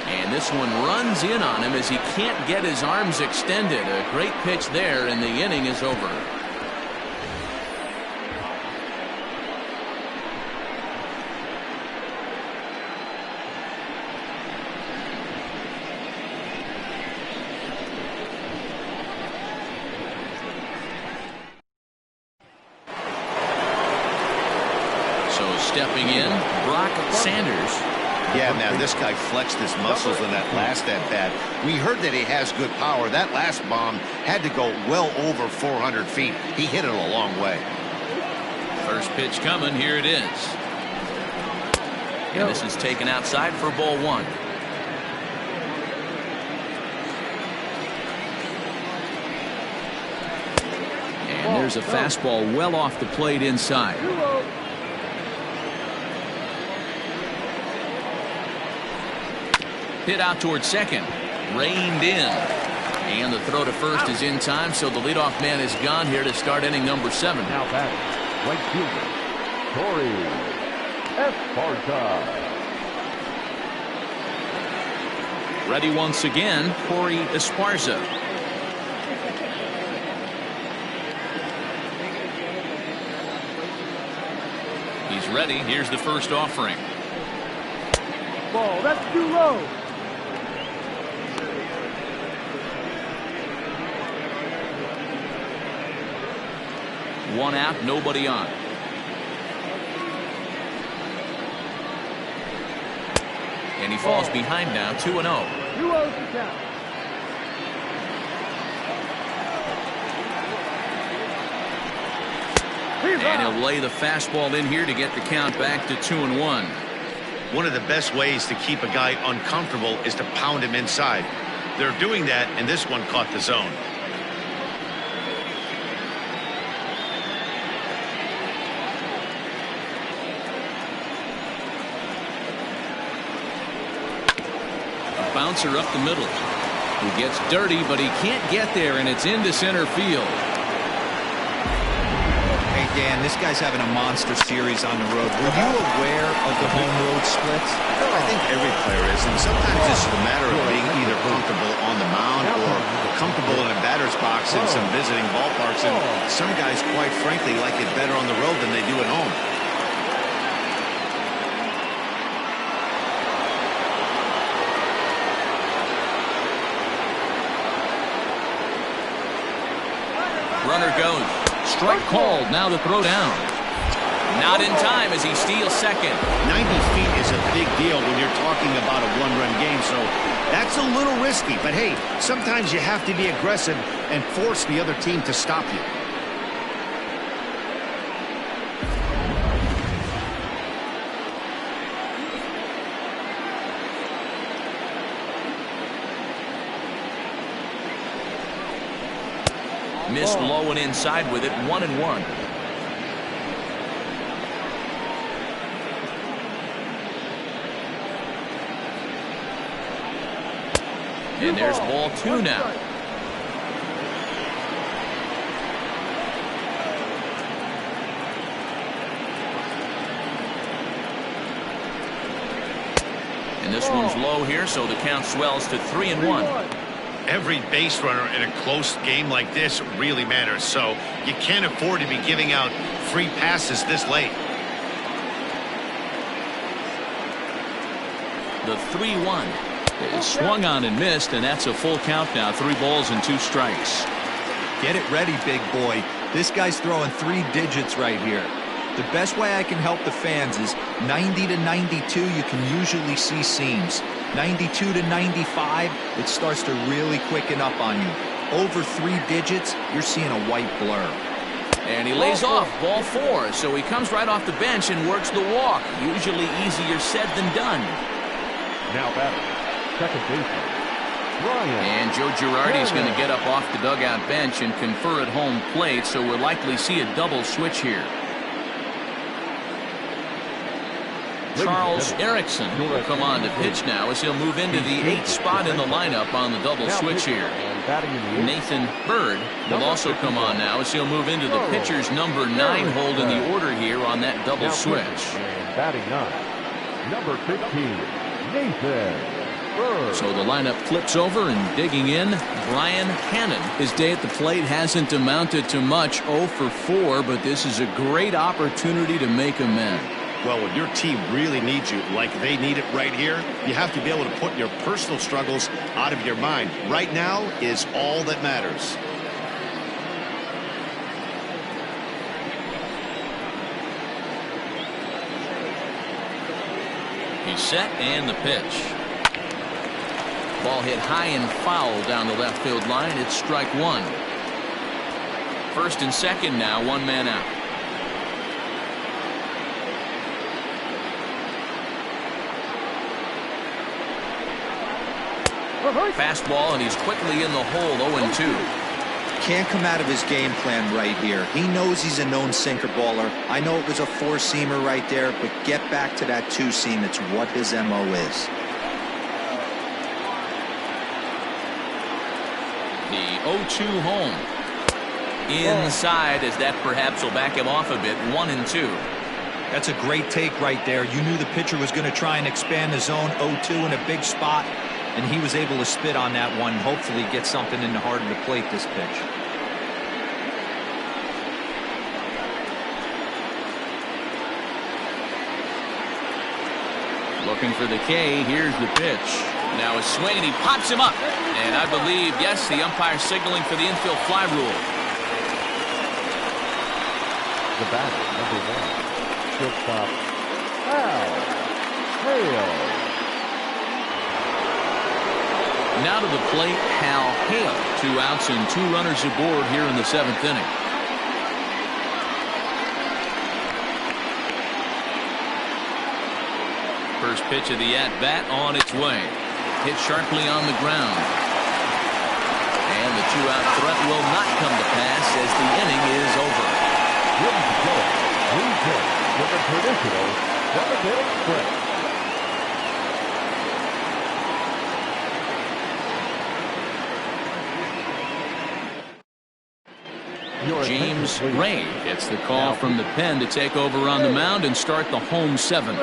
And this one runs in on him as he can't get his arms extended. A great pitch there, and the inning is over. So stepping in, Brock Sanders. Yeah, man, this guy flexed his muscles in that last at-bat. We heard that he has good power. That last bomb had to go well over 400 feet. He hit it a long way. First pitch coming. Here it is. And this is taken outside for ball 1. And there's a fastball well off the plate inside. Hit out towards second. Reined in. And the throw to first is in time, so the leadoff man is gone here to start inning number 7. Now batting, right fielder, Torrey Esparza. Ready once again, Torrey Esparza. He's ready. Here's the first offering. Ball, that's too low. One out, nobody on. And he falls behind now, 2-0. 2-0 to count. And he'll lay the fastball in here to get the count back to 2-1. One of the best ways to keep a guy uncomfortable is to pound him inside. They're doing that, and this one caught the zone. A bouncer up the middle. He gets dirty, but he can't get there, and it's into center field. Hey, Dan, this guy's having a monster series on the road. Were you aware of the home road splits? I think every player is, and sometimes it's a matter of being either comfortable on the mound or comfortable in a batter's box in some visiting ballparks. And some guys, quite frankly, like it better on the road than they do at home. Runner goes. Strike called. Now the throw down. Not in time as he steals second. 90 feet is a big deal when you're talking about a one-run game, so that's a little risky. But hey, sometimes you have to be aggressive and force the other team to stop you. Missed low and inside with it. 1-1. And there's ball 2 now. And this one's low here, so the count swells to 3-1. Every base runner in a close game like this really matters, so you can't afford to be giving out free passes this late. The 3-1 is swung on and missed, and that's a full count now. 3 balls and 2 strikes. Get it ready, big boy. This guy's throwing 3 digits right here. The best way I can help the fans is 90 to 92, you can usually see seams. 92 to 95, it starts to really quicken up on you. over 3 digits, you're seeing a white blur. And he lays off ball 4, so he comes right off the bench and works the walk. Usually easier said than done. Now batting, second baseman, Brian. And Joe Girardi's going to get up off the dugout bench and confer at home plate, so we'll likely see a double switch here. Charles Erickson will come on to pitch now as he'll move into the 8th spot in the lineup on the double switch here. Nathan Bird will also come on now as he'll move into the pitcher's number 9 hold in the order here on that double switch. And batting 9, number 15, Nathan Bird. So the lineup flips over, and digging in, Brian Hannon. His day at the plate hasn't amounted to much, 0 for 4, but this is a great opportunity to make amends. Well, when your team really needs you, like they need it right here, you have to be able to put your personal struggles out of your mind. Right now is all that matters. He's set, and the pitch. Ball hit high and foul down the left field line. It's strike 1. First and second now, 1 man out. Fastball, and he's quickly in the hole, 0-2. Can't come out of his game plan right here. He knows he's a known sinker baller. I know it was a 4-seamer right there, but get back to that 2-seam. It's what his MO is. The 0-2 home. Inside, as that perhaps will back him off a bit, 1-2. That's a great take right there. You knew the pitcher was going to try and expand the zone. 0-2 in a big spot. And he was able to spit on that one, hopefully get something in the heart of the plate this pitch. Looking for the K, here's the pitch. Now a swing, and he pops him up. And I believe, yes, the umpire signaling for the infield fly rule. The batter, number 1, shortstop, Al Hale. Now to the plate, Hal Hale. 2 outs and 2 runners aboard here in the 7th inning. First pitch of the at-bat on its way. Hit sharply on the ground. And the 2-out threat will not come to pass as the inning is over. Ready to go. 3-10 with a traditional 7-inning stretch. James Ray gets the call from the pen to take over on the mound and start the home 7th.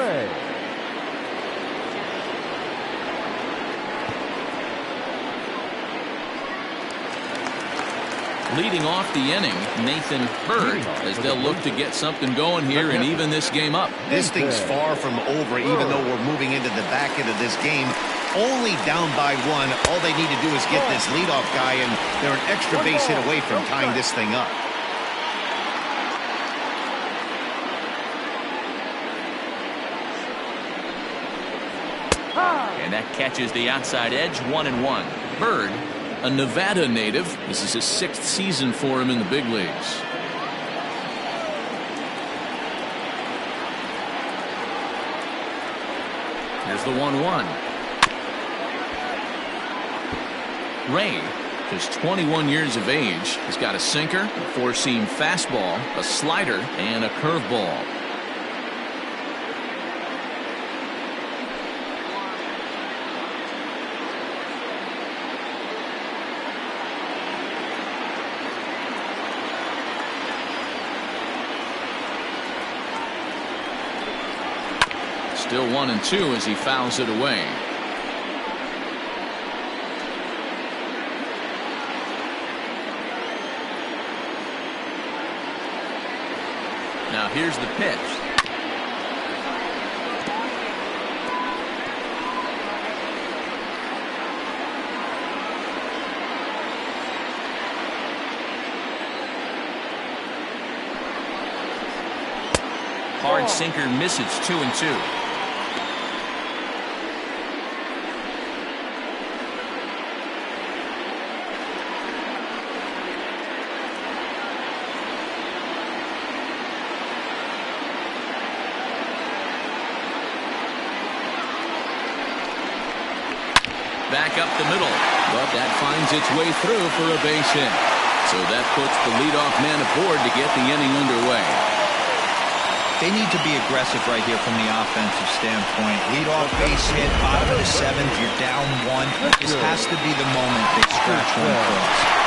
Leading off the inning, Nathan Bird, as they'll look to get something going here and even this game up. This thing's far from over, even though we're moving into the back end of this game. Only down by 1. All they need to do is get this leadoff guy, and they're an extra base hit away from tying this thing up. And that catches the outside edge, 1-1. Bird, a Nevada native. This is his 6th season for him in the big leagues. Here's the 1-1. Ray, just 21 years of age, has got a sinker, a 4-seam fastball, a slider, and a curveball. Still 1-2 as he fouls it away. Now here's the pitch. Hard sinker misses, 2-2. back up the middle, but that finds its way through for a base hit. So that puts the leadoff man aboard to get the inning underway. They need to be aggressive right here from the offensive standpoint. Leadoff base hit, bottom of the seventh, you're down one. This has to be the moment they scratch one across.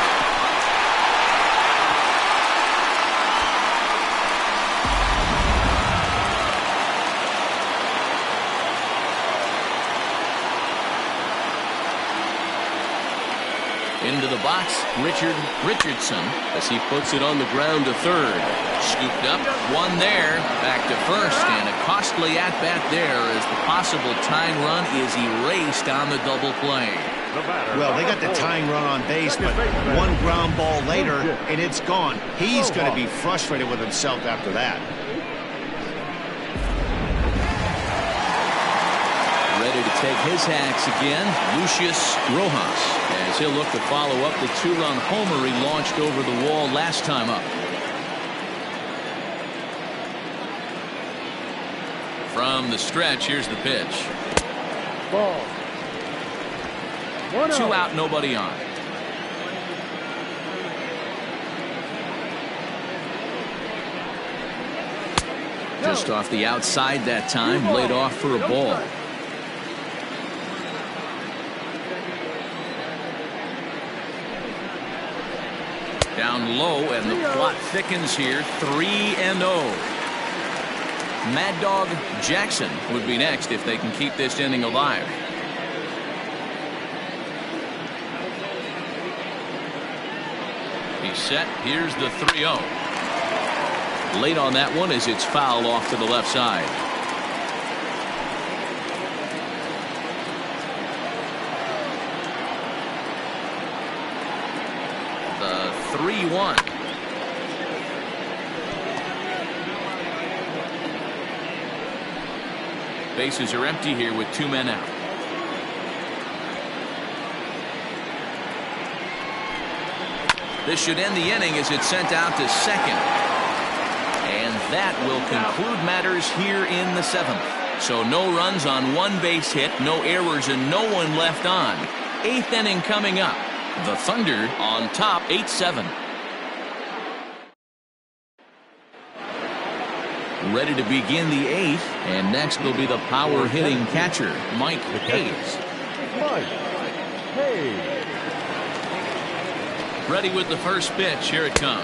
Into the box, Richardson, as he puts it on the ground to third. Scooped up, one there, back to first, and a costly at-bat there as the possible tying run is erased on the double play. Well, they got the tying run on base, but one ground ball later, and it's gone. He's going to be frustrated with himself after that. Ready to take his hacks again, Lucius Rojas, as he'll look to follow up the two-run homer he launched over the wall last time up. From the stretch, here's the pitch. Ball. 2 out, nobody on. Just off the outside that time, laid off for a ball. Down low, and the plot thickens here. 3-0. Mad Dog Jackson would be next if they can keep this inning alive. He's set. Here's the 3-0. Late on that one as it's fouled off to the left side. The 3-1. Bases are empty here with 2 men out. This should end the inning as it's sent out to second. And that will conclude matters here in the 7th. So no runs on 1 base hit, no errors, and no one left on. 8th inning coming up. The Thunder on top 8-7. Ready to begin the 8th, and next will be the power hitting catcher, Mike Hayes. Mike Hayes. Ready with the first pitch. Here it comes.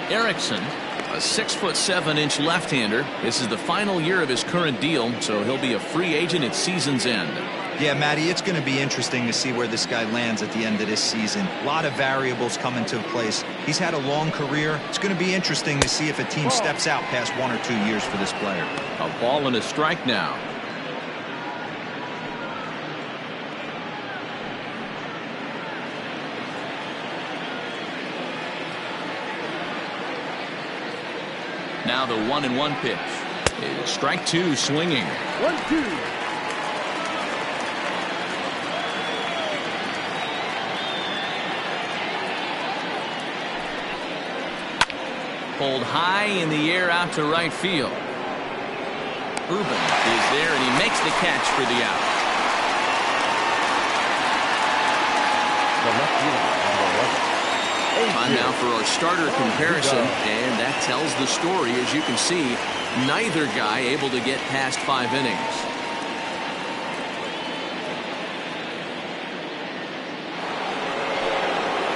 Erickson, a 6'7" left-hander. This is the final year of his current deal, so he'll be a free agent at season's end. Yeah, Matty, it's going to be interesting to see where this guy lands at the end of this season. A lot of variables come into place. He's had a long career. It's going to be interesting to see if a team steps out past 1 or 2 years for this player. A ball and a strike now. Now the 1-1 pitch. It's strike 2 swinging. 1-2. Pulled high in the air out to right field. Urban is there, and he makes the catch for the out. Time now for our starter comparison, and that tells the story. As you can see, neither guy able to get past 5 innings.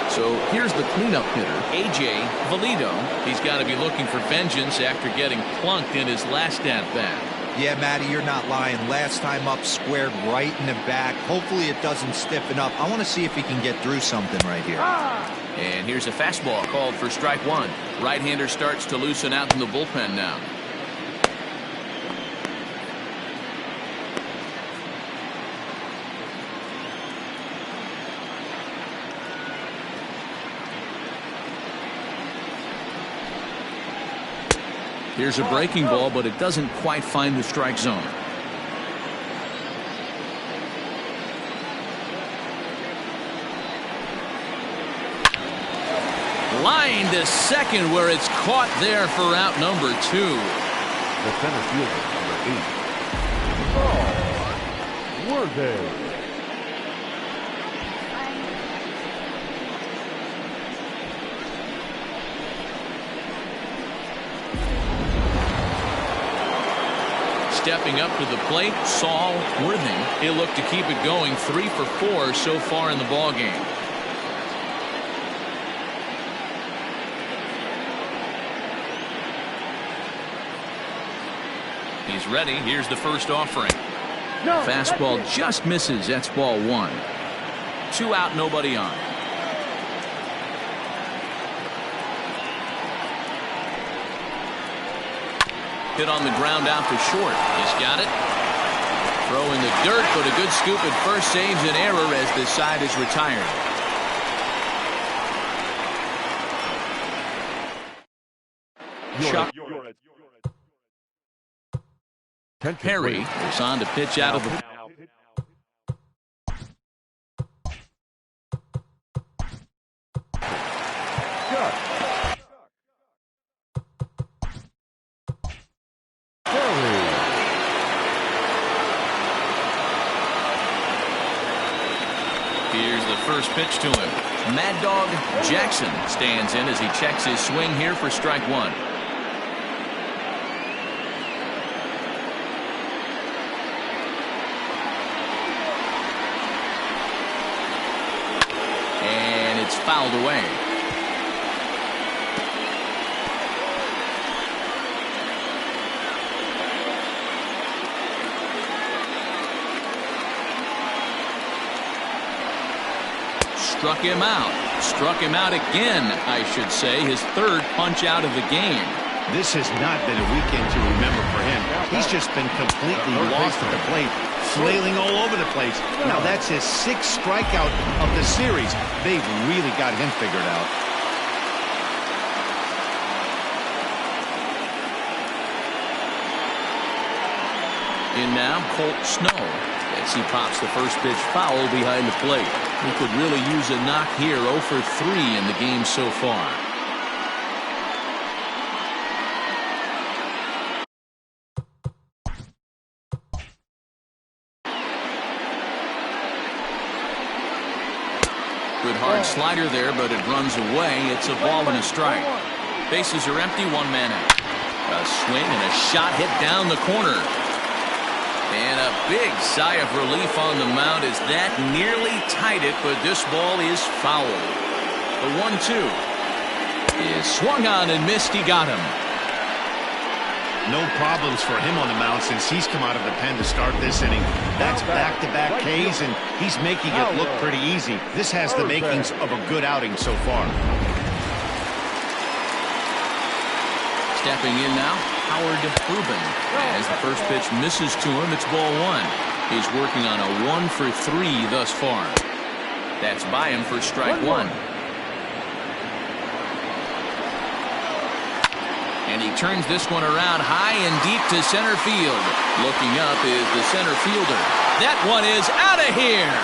So here's the cleanup hitter, A.J. Valido. He's got to be looking for vengeance after getting plunked in his last at-bat. Yeah, Matty, you're not lying. Last time up, squared right in the back. Hopefully it doesn't stiffen up. I want to see if he can get through something right here. And here's a fastball called for strike 1. Right-hander starts to loosen out in the bullpen now. Here's a breaking ball, but it doesn't quite find the strike zone. Line to second, where it's caught there for out number 2. The center fielder, number 8. Oh, Worthy. Stepping up to the plate, Saul Worthing. He'll look to keep it going. 3 for 4 so far in the ball game. He's ready. Here's the first offering. Fastball just misses. That's ball 1. 2 out, nobody on. Hit on the ground out to short. He's got it. Throw in the dirt, but a good scoop at first saves an error as this side is retired. Chuck Perry is on to pitch out of the... Here's the first pitch to him. Mad Dog Jackson stands in as he checks his swing here for strike 1. And it's fouled away. Struck him out. Struck him out again, I should say. His 3rd punch out of the game. This has not been a weekend to remember for him. He's just been completely lost at the plate, flailing all over the place. Now that's his 6th strikeout of the series. They've really got him figured out. In now, Colt Snow. As he pops the first pitch foul behind the plate. He could really use a knock here. 0 for 3 in the game so far. Good hard slider there, but it runs away. It's a ball and a strike. Bases are empty, 1 man out. A swing and a shot hit down the corner. And a big sigh of relief on the mound as that nearly tied it, but this ball is foul. The 1-2 is swung on and missed. He got him. No problems for him on the mound since he's come out of the pen to start this inning. That's back-to-back Ks, and he's making it look pretty easy. This has the makings of a good outing so far. Stepping in now, Howard Rubin. As the first pitch misses to him, it's ball 1. He's working on a 1 for 3 thus far. That's by him for strike 1. And he turns this one around high and deep to center field. Looking up is the center fielder. That one is out of here.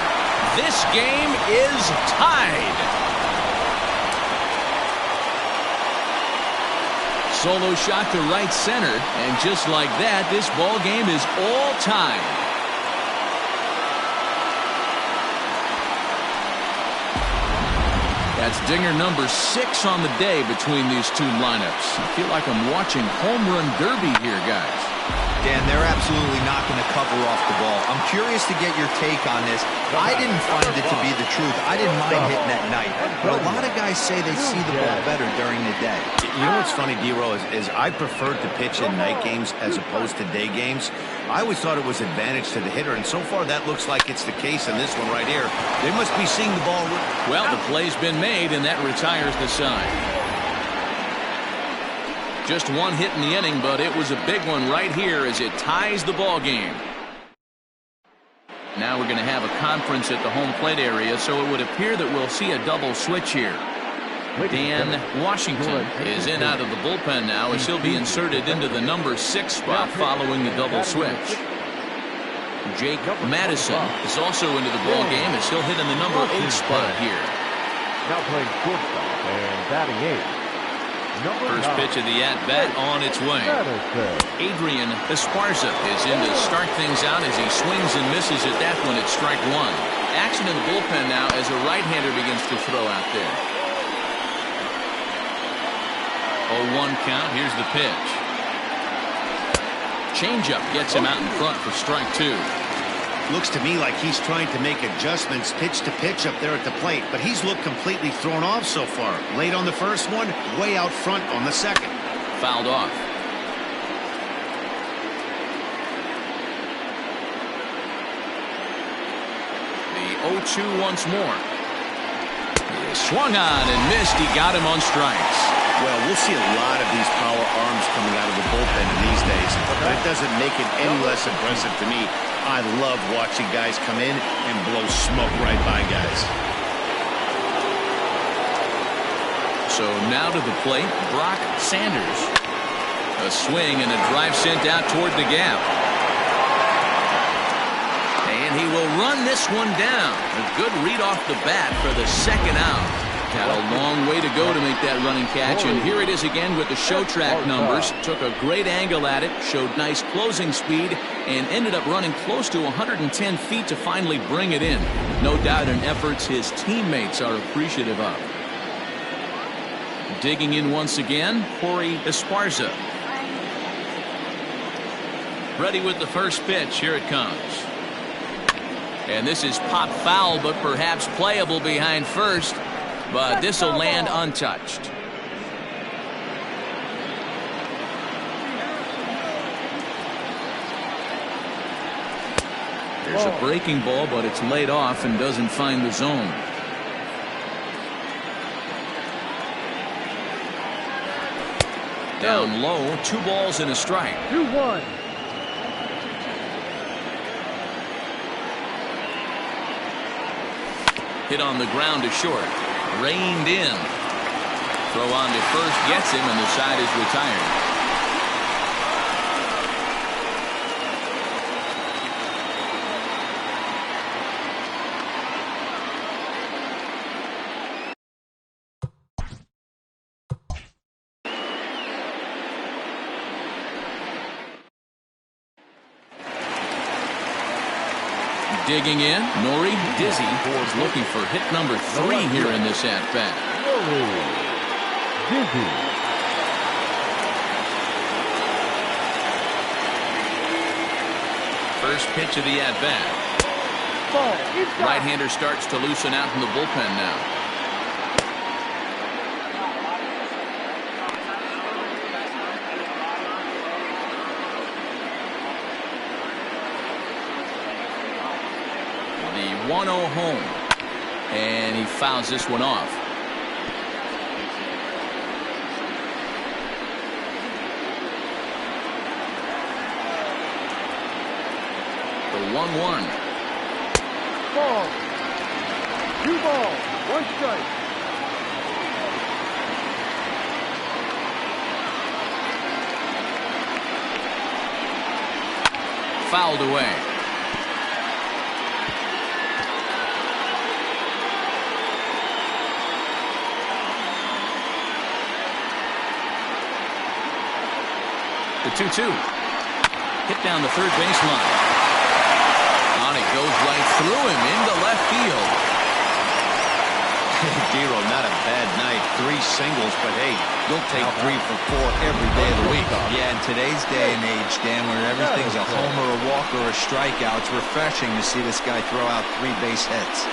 This game is tied. Solo shot to right center, and just like that, this ball game is all tied. That's dinger number 6 on the day between these two lineups. I feel like I'm watching home run derby here, guys. Dan, they're absolutely not going to cover off the ball. I'm curious to get your take on this. I didn't find it to be the truth. I didn't mind hitting at night. But a lot of guys say they see the ball better during the day. You know what's funny, D-Row, is I preferred to pitch in night games as opposed to day games. I always thought it was advantage to the hitter, and so far that looks like it's the case in this one right here. They must be seeing the ball. Well, the play's been made, and that retires the side. Just 1 hit in the inning, but it was a big one right here as it ties the ball game. Now we're going to have a conference at the home plate area, so it would appear that we'll see a double switch here. Dan Washington is in out of the bullpen now as he'll be inserted into the number 6 spot following the double switch. Jake Madison is also into the ball game as he'll hit in the number 8 spot here. Now playing shortstop and batting 8. First pitch of the at-bat on its way. Adrian Esparza is in to start things out as he swings and misses at that one at strike 1. Action in the bullpen now as a right-hander begins to throw out there. 0-1 count. Here's the pitch. Changeup gets him out in front for strike 2. Looks to me like he's trying to make adjustments pitch to pitch up there at the plate, but he's looked completely thrown off so far. Late on the first one, way out front on the second. Fouled off. The 0-2 once more. He swung on and missed. He got him on strikes. Well, we'll see a lot of these power arms coming out of the bullpen in these days, but it doesn't make it any less impressive to me. I love watching guys come in and blow smoke right by guys. So now to the plate, Brock Sanders. A swing and a drive sent out toward the gap. And he will run this one down. A good read off the bat for the second out. Had a long way to go to make that running catch, and here it is again with the show track numbers. Took a great angle at it, showed nice closing speed, and ended up running close to 110 feet to finally bring it in. No doubt in efforts his teammates are appreciative of. Digging in once again, Jorge Esparza. Ready with the first pitch. Here it comes. And this is pop foul, but perhaps playable behind first. But this will land untouched. There's a breaking ball, but it's laid off and doesn't find the zone. Down low, 2 balls and a strike. 2-1. Hit on the ground to short. Reined in. Throw on to first gets him, and the side is retired. Digging in, Nori Dizzy is looking for hit number 3 here in this at-bat. Dizzy. First pitch of the at-bat. Right-hander starts to loosen out in the bullpen now. The 1-0 home, and he fouls this one off. The 1-1. Ball. 2 balls, 1 strike. Fouled away. The 2-2. Hit down the third baseline. On it goes right through him into left field. Dero, not a bad night. 3 singles, but hey, you'll take 3 for 4 every day of the week. Yeah, in today's day and age, Dan, where everything's a homer, a walk, or a strikeout, it's refreshing to see this guy throw out 3 base hits.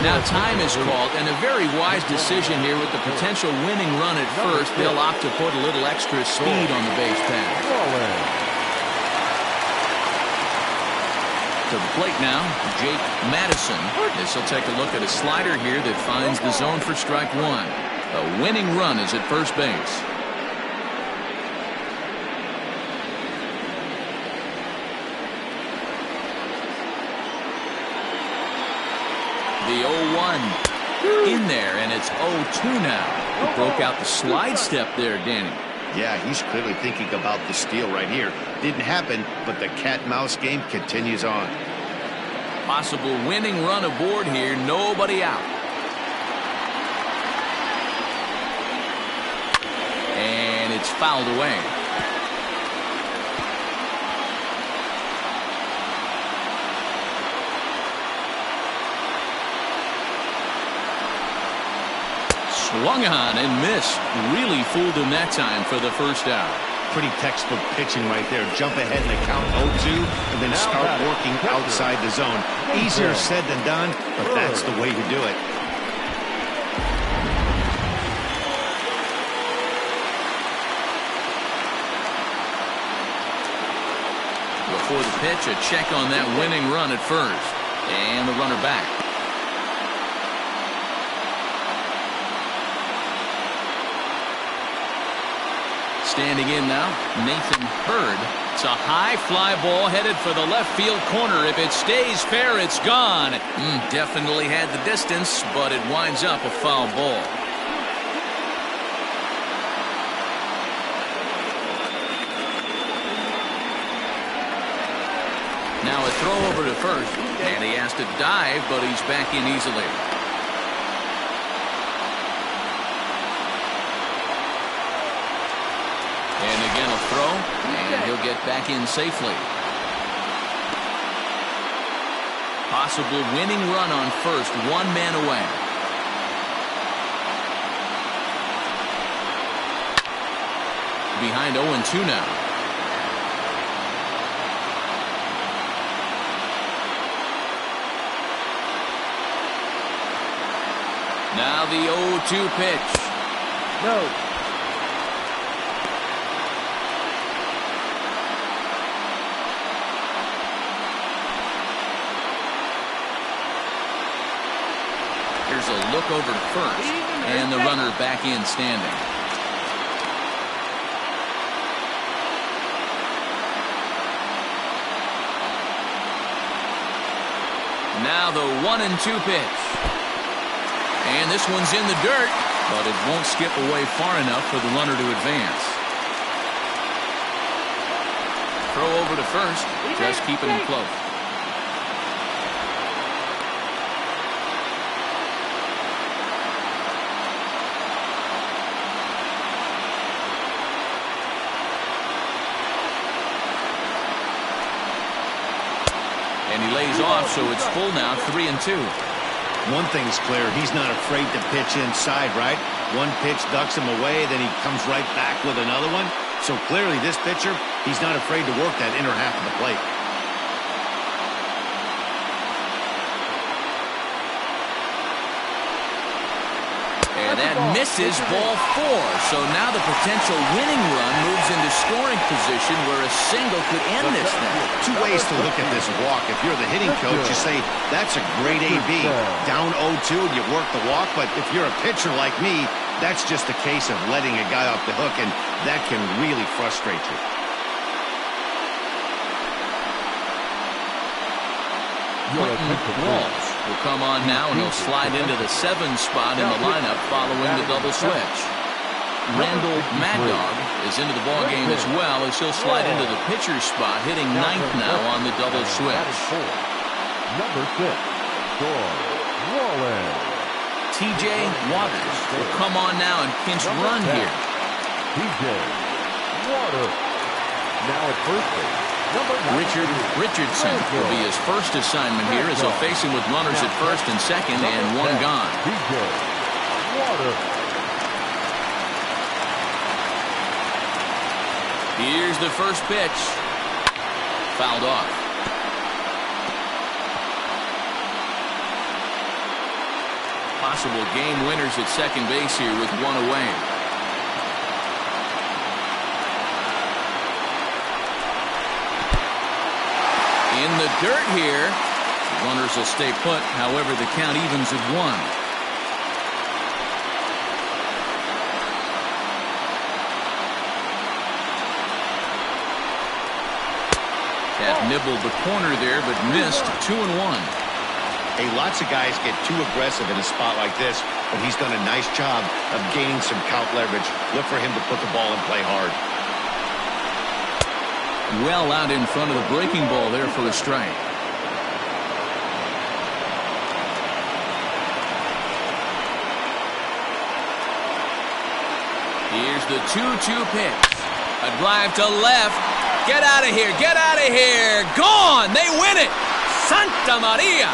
Now time is called, and a very wise decision here with the potential winning run at first. They'll opt to put a little extra speed on the base path. To the plate now, Jake Madison. This will take a look at a slider here that finds the zone for strike 1. A winning run is at first base. The 0-1 in there, and it's 0-2 now. He broke out the slide step there, Danny. Yeah, he's clearly thinking about the steal right here. Didn't happen, but the cat-mouse game continues on. Possible winning run aboard here, nobody out. And it's fouled away. Swung on and missed. Really fooled him that time for the first out. pretty textbook pitching right there. Jump ahead in the count 0-2 and then start working outside the zone. Easier said than done, but that's the way to do it. Before the pitch, a check on that winning run at first. And the runner back. Standing in now, Nathan Hurd. It's a high fly ball headed for the left field corner. If it stays fair, it's gone. Definitely had the distance, but it winds up a foul ball. Now a throw over to first, and he has to dive, but he's back in easily. And again a throw, and he'll get back in safely. Possible winning run on first, one man away. Behind 0-2 now. Now the 0-2 pitch. No. Here's a look over to first, and the runner back in standing. Now the 1-2 pitch. And this one's in the dirt, but it won't skip away far enough for the runner to advance. Throw over to first, just keeping him close. And he lays off, so it's full now, 3-2. One thing's clear, he's not afraid to pitch inside, right? One pitch ducks him away, then he comes right back with another one. So clearly this pitcher, he's not afraid to work that inner half of the plate. And that misses ball 4. So now the potential winning run moves into scoring position where a single could end this thing. Two ways to look at this walk. If you're the hitting coach, you say, that's a great AB. Down 0-2, you work the walk. But if you're a pitcher like me, that's just a case of letting a guy off the hook, and that can really frustrate you. Quentin Walls will come on now, and he'll slide into the 7 spot in the lineup following the double switch. Randall Mad Dog is into the ballgame as well, as he'll slide into the pitcher's spot, hitting 9th now on the double switch. Number 6, George Wallace. TJ Waters will come on now and pinch run here. TJ Waters. Now at first base. Richard Richardson will be his first assignment here, as he'll face him with runners at first and second, and one gone. TJ Waters. Here's the first pitch. Fouled off. Possible game winners at second base here with one away. In the dirt here. Runners will stay put. However, the count evens at 1. That nibbled the corner there, but missed. 2-1. Hey, lots of guys get too aggressive in a spot like this, but he's done a nice job of gaining some count leverage. Look for him to put the ball in play hard. Well out in front of the breaking ball there for a strike. Here's the 2-2 pitch. A drive to left. Get out of here. Get out of here. Gone. They win it. Santa Maria.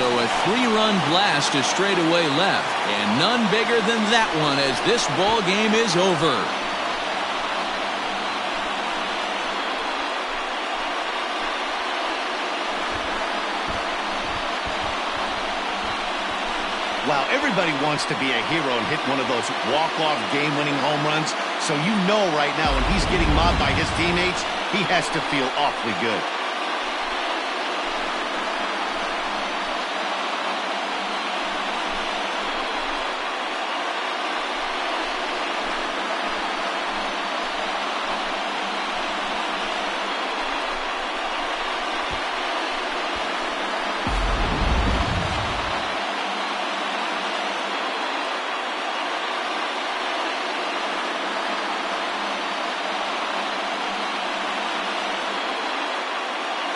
a 3-run blast to straightaway left, and none bigger than that one as this ball game is over. Wow, everybody wants to be a hero and hit one of those walk-off game-winning home runs. So you know right now when he's getting mobbed by his teammates, he has to feel awfully good.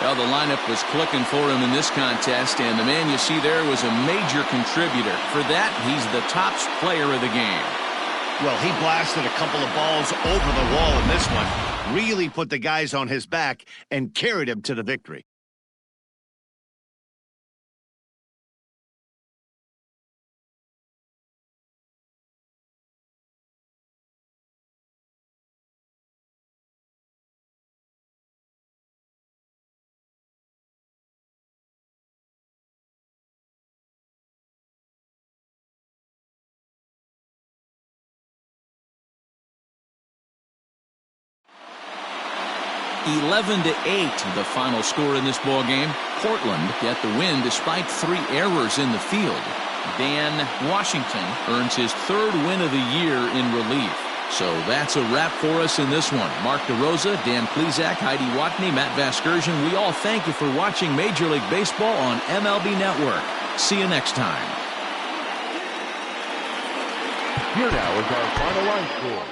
Well, the lineup was clicking for him in this contest, and the man you see there was a major contributor. For that, he's the top player of the game. Well, he blasted a couple of balls over the wall in this one. Really put the guys on his back and carried him to the victory. (11-8), the final score in this ball game. Portland get the win despite 3 errors in the field. Dan Washington earns his 3rd win of the year in relief. So that's a wrap for us in this one. Mark DeRosa, Dan Plesac, Heidi Watney, Matt Vasgersian, we all thank you for watching Major League Baseball on MLB Network. See you next time. Here now is our final line score.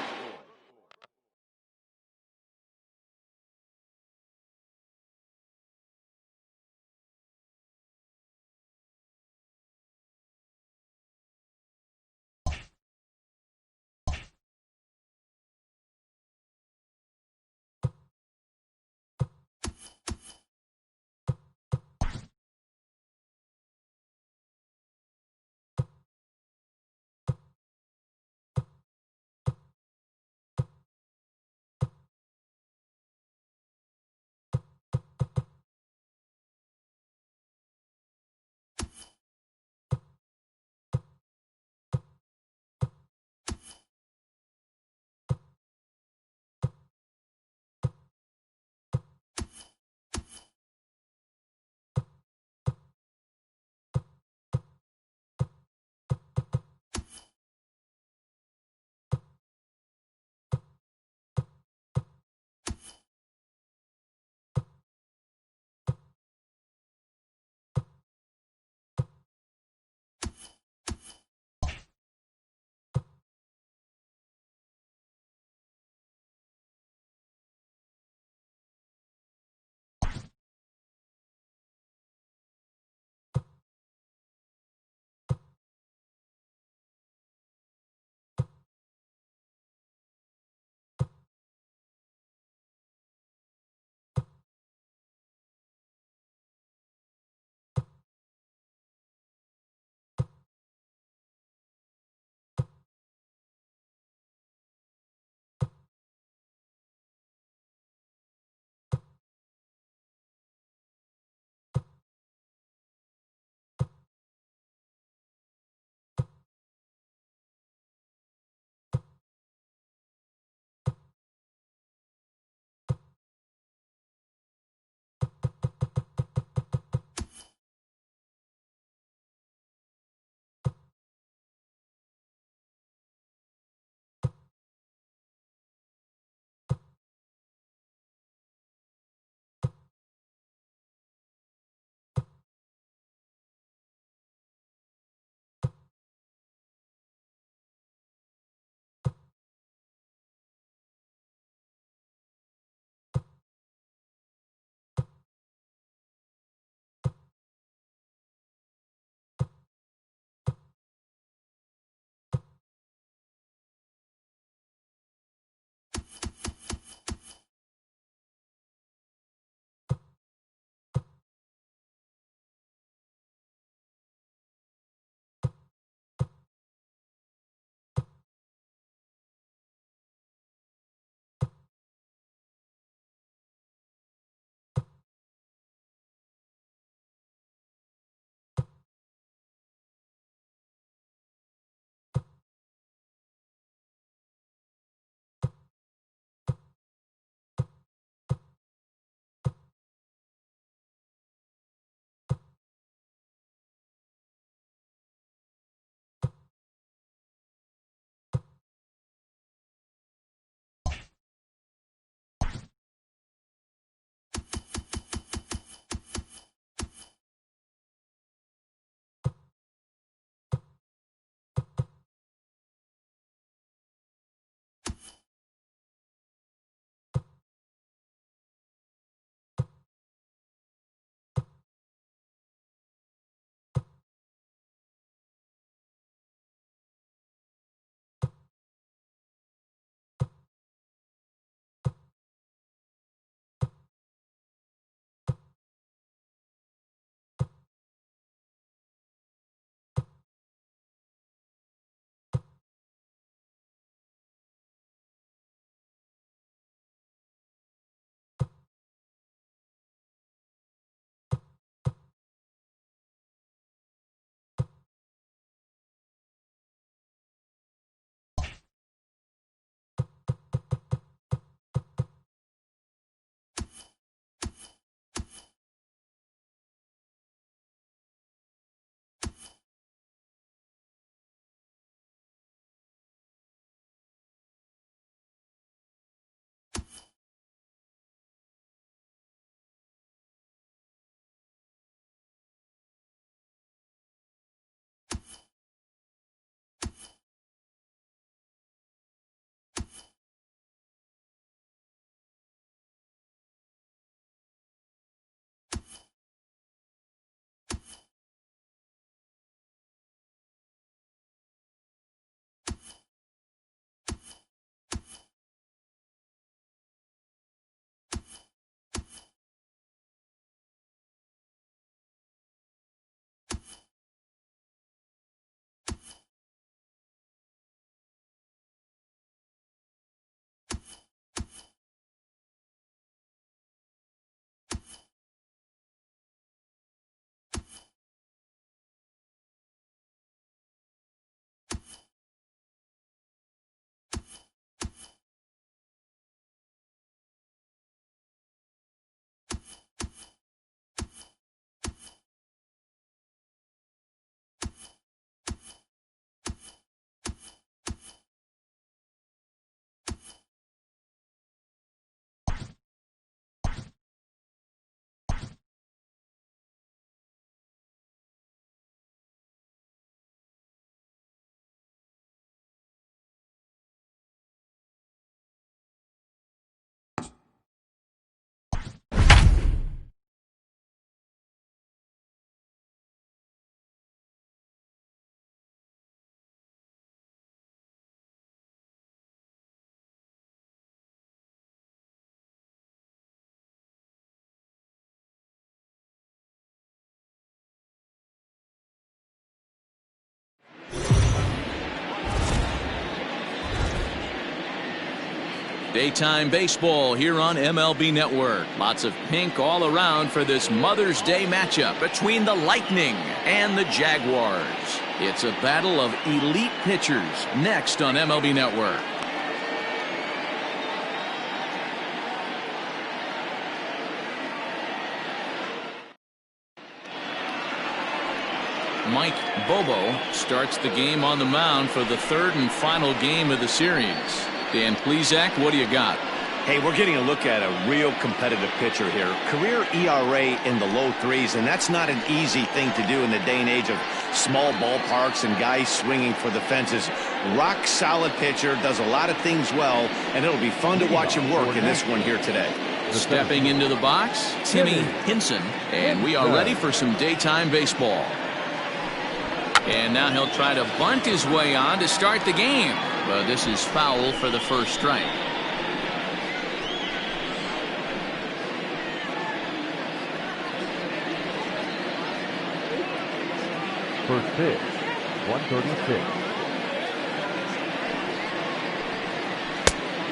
Daytime baseball here on MLB Network. Lots of pink all around for this Mother's Day matchup between the Lightning and the Jaguars. It's a battle of elite pitchers next on MLB Network. Mike Bobo starts the game on the mound for the third and final game of the series. Dan Plesac, what do you got? Hey, we're getting a look at a real competitive pitcher here. Career ERA in the low threes, and that's not an easy thing to do in the day and age of small ballparks and guys swinging for the fences. Rock solid pitcher, does a lot of things well, and it'll be fun to watch him work in this one here today. Stepping into the box, Timmy Hinson, and we are ready for some daytime baseball. And now he'll try to bunt his way on to start the game. But this is foul for the first strike. First pitch, 136.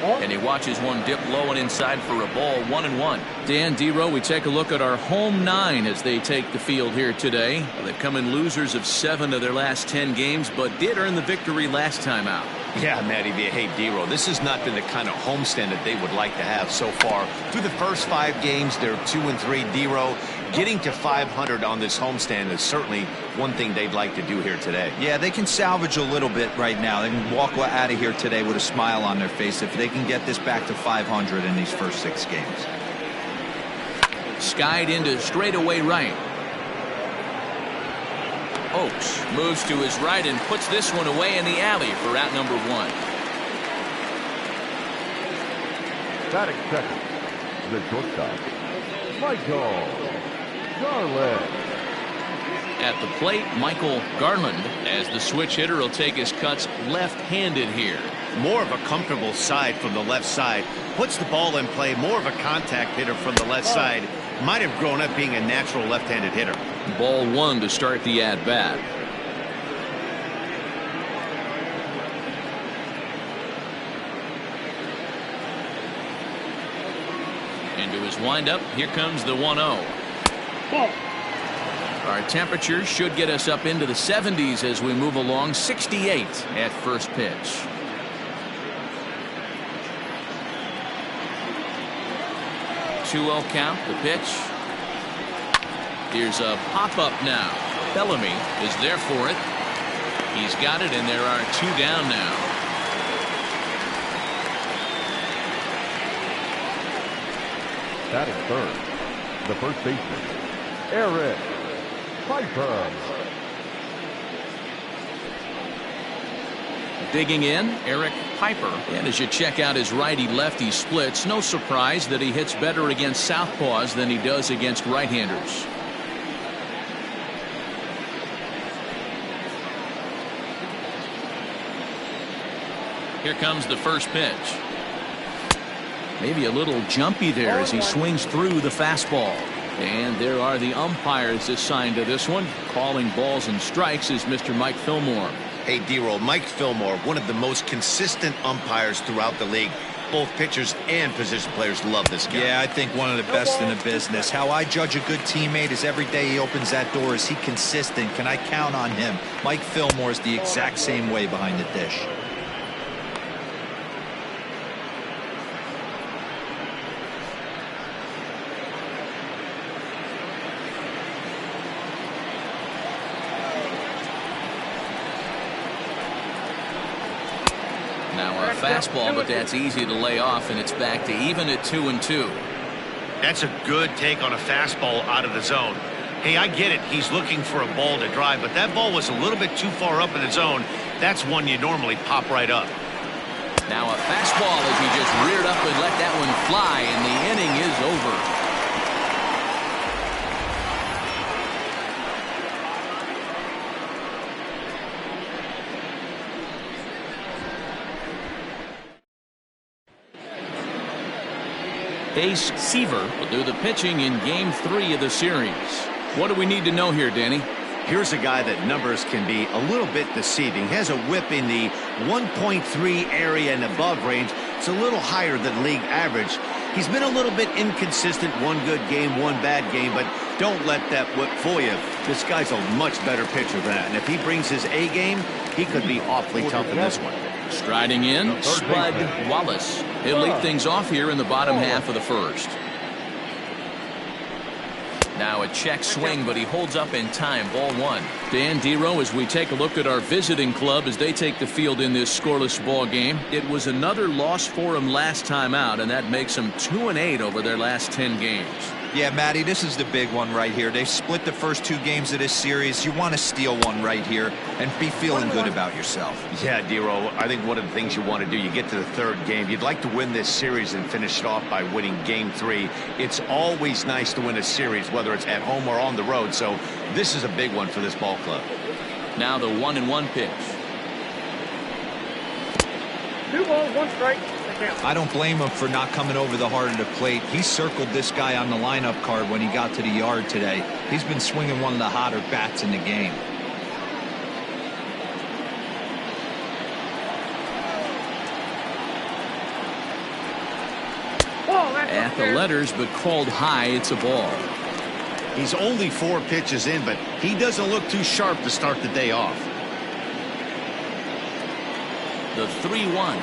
And he watches one dip low and inside for a ball, 1-1. Dan Dero, we take a look at our home 9 as they take the field here today. They've come in losers of 7 of their last 10 games, but did earn the victory last time out. Yeah, Matty V. Hey, Dero, this has not been the kind of homestand that they would like to have so far. Through the first 5 games, they're 2-3. Dero, getting to 500 on this homestand is certainly one thing they'd like to do here today. Yeah, they can salvage a little bit right now. They can walk out of here today with a smile on their face if they can get this back to 500 in these first 6 games. Skied into straightaway right. Oaks moves to his right and puts this one away in the alley for out number 1. Batting second, the shortstop, Michael Garland. At the plate, Michael Garland, as the switch hitter, will take his cuts left-handed here. More of a comfortable side from the left side. Puts the ball in play. More of a contact hitter from the left side. Might have grown up being a natural left-handed hitter. Ball 1 to start the at-bat. Into his windup, here comes the 1-0. Our temperature should get us up into the 70s as we move along. 68 at first pitch. Two-0 count, the pitch. Here's a pop-up now. Bellamy is there for it. He's got it, and there are 2 down now. Batting third, the first baseman, Eric Piper. Digging in, Eric Piper. And as you check out his righty-lefty splits, no surprise that he hits better against southpaws than he does against right-handers. Here comes the first pitch. Maybe a little jumpy there as he swings through the fastball. And there are the umpires assigned to this one. Calling balls and strikes is Mr. Mike Fillmore. Hey, D-Roll, Mike Fillmore, one of the most consistent umpires throughout the league. Both pitchers and position players love this guy. Yeah, I think one of the best in the business. How I judge a good teammate is every day he opens that door. Is he consistent? Can I count on him? Mike Fillmore is the exact same way behind the dish. Now a fastball, but that's easy to lay off, and it's back to even at 2-2. That's a good take on a fastball out of the zone. Hey, I get it. He's looking for a ball to drive, but that ball was a little bit too far up in the zone. That's one you normally pop right up. Now a fastball as he just reared up and let that one fly, and the inning is over. Seaver will do the pitching in Game 3 of the series. What do we need to know here, Danny? Here's a guy that numbers can be a little bit deceiving. He has a whip in the 1.3 area and above range. It's a little higher than league average. He's been a little bit inconsistent. One good game, one bad game, but don't let that whip fool you. This guy's a much better pitcher than that, and if he brings his A game, he could be awfully tough in this one. Striding in, Spud Wallace. He'll lead things off here in the bottom half of the first. Now a check swing, but he holds up in time. Ball one. Dan Dero, as we take a look at our visiting club as they take the field in this scoreless ball game. It was another loss for them last time out, and that makes them 2-8 over their last 10 games. Yeah, Matty, this is the big one right here. They've split the first 2 games of this series. You want to steal one right here and be feeling good about yourself. Yeah, Dero, I think one of the things you want to do, you get to the 3rd game, you'd like to win this series and finish it off by winning game 3. It's always nice to win a series, whether it's at home or on the road, so this is a big one for this ball club. Now the 1-1 pitch. 2 balls, 1 strike. I don't blame him for not coming over the heart of the plate. He circled this guy on the lineup card when he got to the yard today. He's been swinging one of the hotter bats in the game. At the letters, but called high. It's a ball. He's only 4 pitches in, but he doesn't look too sharp to start the day off. The 3-1.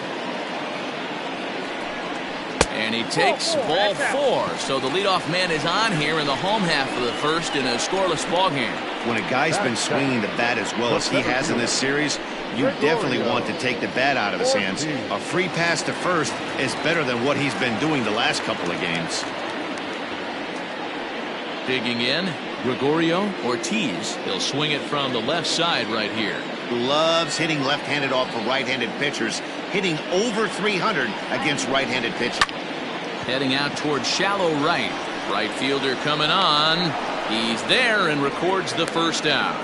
And he takes ball 4. So the leadoff man is on here in the home half of the first in a scoreless ball game. When a guy's been swinging the bat as well as he has in this series, you definitely want to take the bat out of his hands. A free pass to first is better than what he's been doing the last couple of games. Digging in, Gregorio Ortiz. He'll swing it from the left side right here. Loves hitting left-handed off of right-handed pitchers, hitting over 300 against right-handed pitchers. Heading out towards shallow right. Right fielder coming on. He's there and records the first out.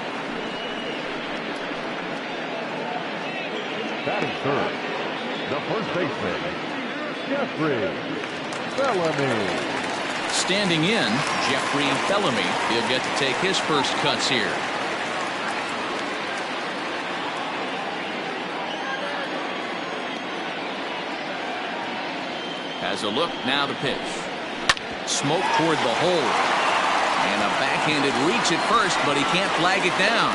Batting third, the first baseman, Jeffrey Bellamy. Standing in, Jeffrey Bellamy. He'll get to take his first cuts here. Has a look, now the pitch. Smoke toward the hole. And a backhanded reach at first, but he can't flag it down.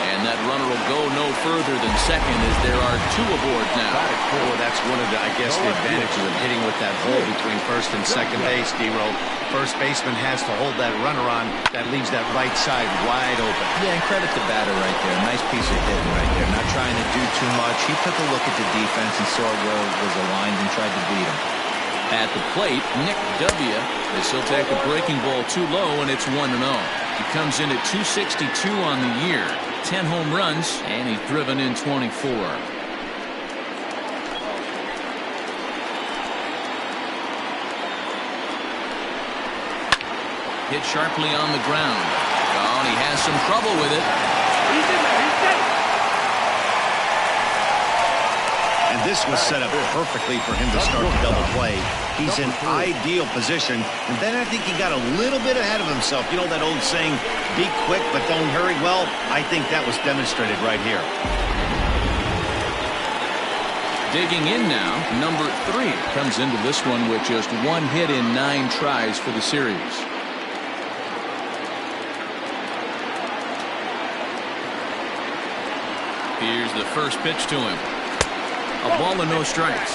And that runner will go no further than second as there are 2 aboard now. Oh, that's one of the, I guess, the advantages of hitting with that hole between first and second base, Dero. First baseman has to hold that runner on. That leaves that right side wide open. Yeah, and credit the batter right there. Nice piece of hitting right there. Not trying to do too much. He took a look at the defense and saw where it was aligned and tried to beat him. At the plate, Nick W. As he'll take a breaking ball too low, and it's 1-0. He comes in at 262 on the year. 10 home runs, and he's driven in 24. Hit sharply on the ground. Oh, and he has some trouble with it. He's in there. He's safe. And this was set up perfectly for him to start the double play. He's in ideal position. And then I think he got a little bit ahead of himself. You know that old saying, be quick but don't hurry? Well, I think that was demonstrated right here. Digging in now, number 3 comes into this one with just 1 hit in 9 tries for the series. Here's the first pitch to him. A ball and no strikes.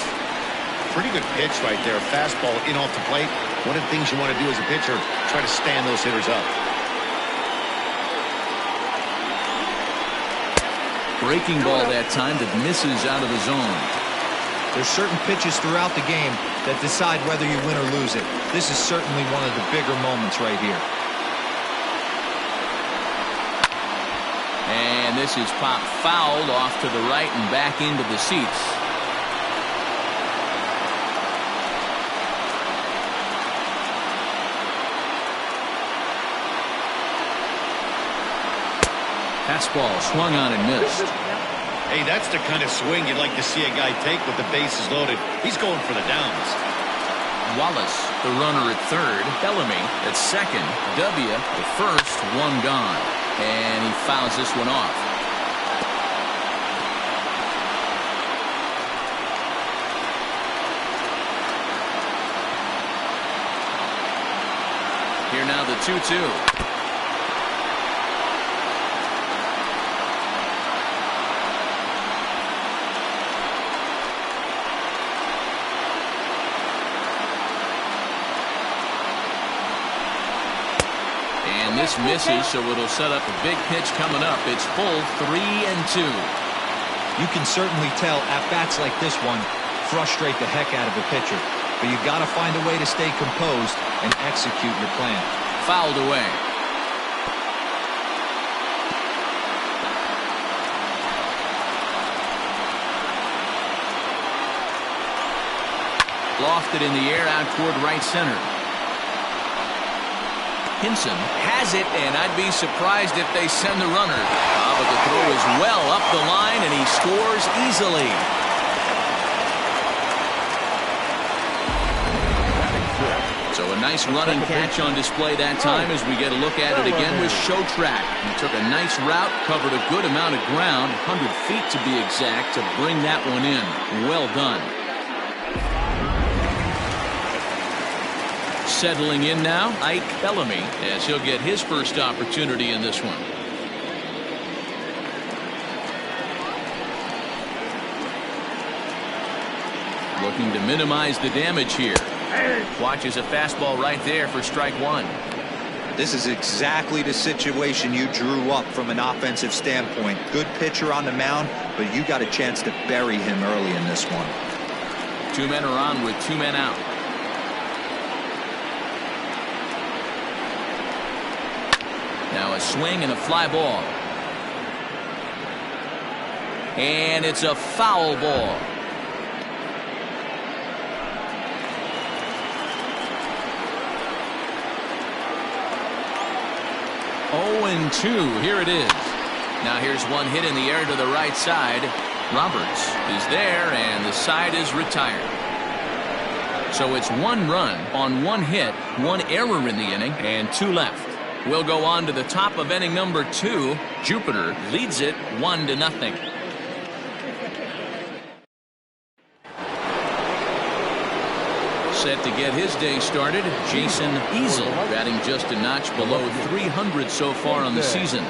Pretty good pitch right there. Fastball in off the plate. One of the things you want to do as a pitcher, try to stand those hitters up. Breaking ball that time that misses out of the zone. There's certain pitches throughout the game that decide whether you win or lose it. This is certainly one of the bigger moments right here. And this is popped fouled off to the right and back into the seats. Fastball swung on and missed. Hey, that's the kind of swing you'd like to see a guy take with the bases loaded. He's going for the downs. Wallace, the runner at third. Bellamy at second. W, the first, 1 gone. And he fouls this one off. Here now the 2-2. And this misses, so it'll set up a big pitch coming up. It's full 3-2. You can certainly tell at-bats like this one frustrate the heck out of a pitcher. But you've got to find a way to stay composed and execute your plan. Fouled away. Lofted in the air out toward right center. Hinson has it, and I'd be surprised if they send the runner. But the throw is well up the line, and he scores easily. So a nice running catch on display that time as we get a look at it again with Showtrack. He took a nice route, covered a good amount of ground, 100 feet to be exact, to bring that one in. Well done. Settling in now, Ike Bellamy, as he'll get his first opportunity in this one. Looking to minimize the damage here. Watches a fastball right there for strike one. This is exactly the situation you drew up from an offensive standpoint. Good pitcher on the mound, but you got a chance to bury him early in this one. 2 men are on with 2 men out. Now a swing and a fly ball. And it's a foul ball. Oh, and 2. Here it is. Now here's one hit in the air to the right side. Roberts is there, and the side is retired. So it's 1 run on 1 hit, 1 error in the inning, and 2 left. We'll go on to the top of inning number 2. Jupiter leads it 1-0. Set to get his day started, Jason Easel, batting just a notch below 300 so far on the season.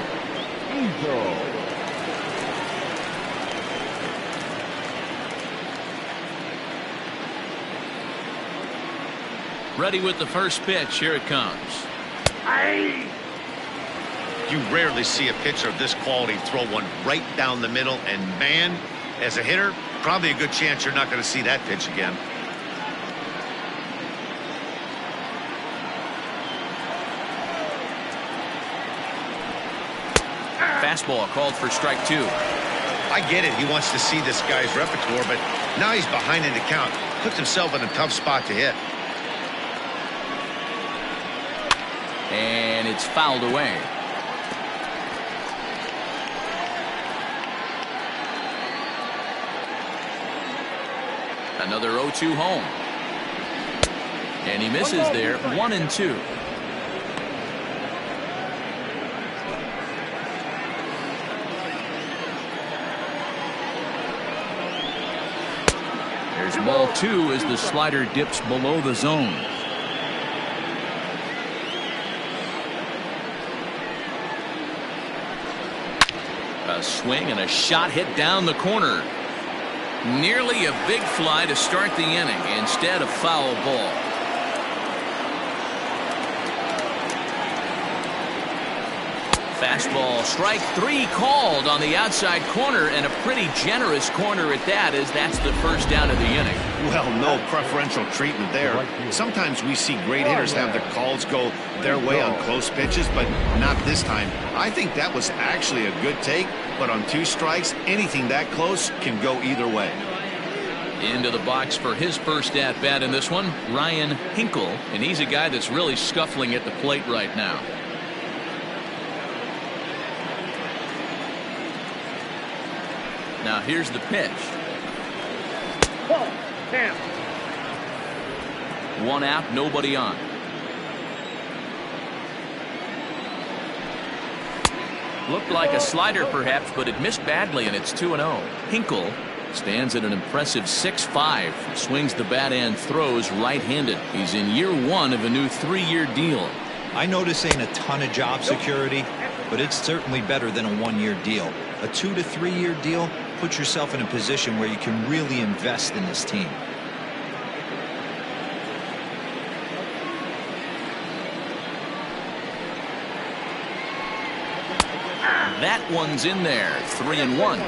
Ready with the first pitch. Here it comes. You rarely see a pitcher of this quality throw one right down the middle, and man, as a hitter, probably a good chance you're not going to see that pitch again. Fastball called for strike 2. I get it. He wants to see this guy's repertoire, but now he's behind in the count. Puts himself in a tough spot to hit. And it's fouled away. Another 0-2 home. And he misses there. 1-2. There's ball 2 as the slider dips below the zone. A swing and a shot hit down the corner. Nearly a big fly to start the inning. Instead, a foul ball. Fastball, strike 3 called on the outside corner, and a pretty generous corner at that, as that's the first down of the inning. Well, no preferential treatment there. Sometimes we see great hitters have their calls go their way on close pitches, but not this time. I think that was actually a good take, but on 2 strikes, anything that close can go either way. Into the box for his first at-bat in this one, Ryan Hinkle, and he's a guy that's really scuffling at the plate right now. Now here's the pitch. 1 out, nobody on. Looked like a slider perhaps, but it missed badly, and it's 2-0. Hinkle stands at an impressive 6'5". Swings the bat and throws right-handed. He's in year 1 of a new 3-year deal. I know this ain't a ton of job security, but it's certainly better than a 1-year deal. A 2 to 3 year deal puts yourself in a position where you can really invest in this team. That one's in there. 3-1.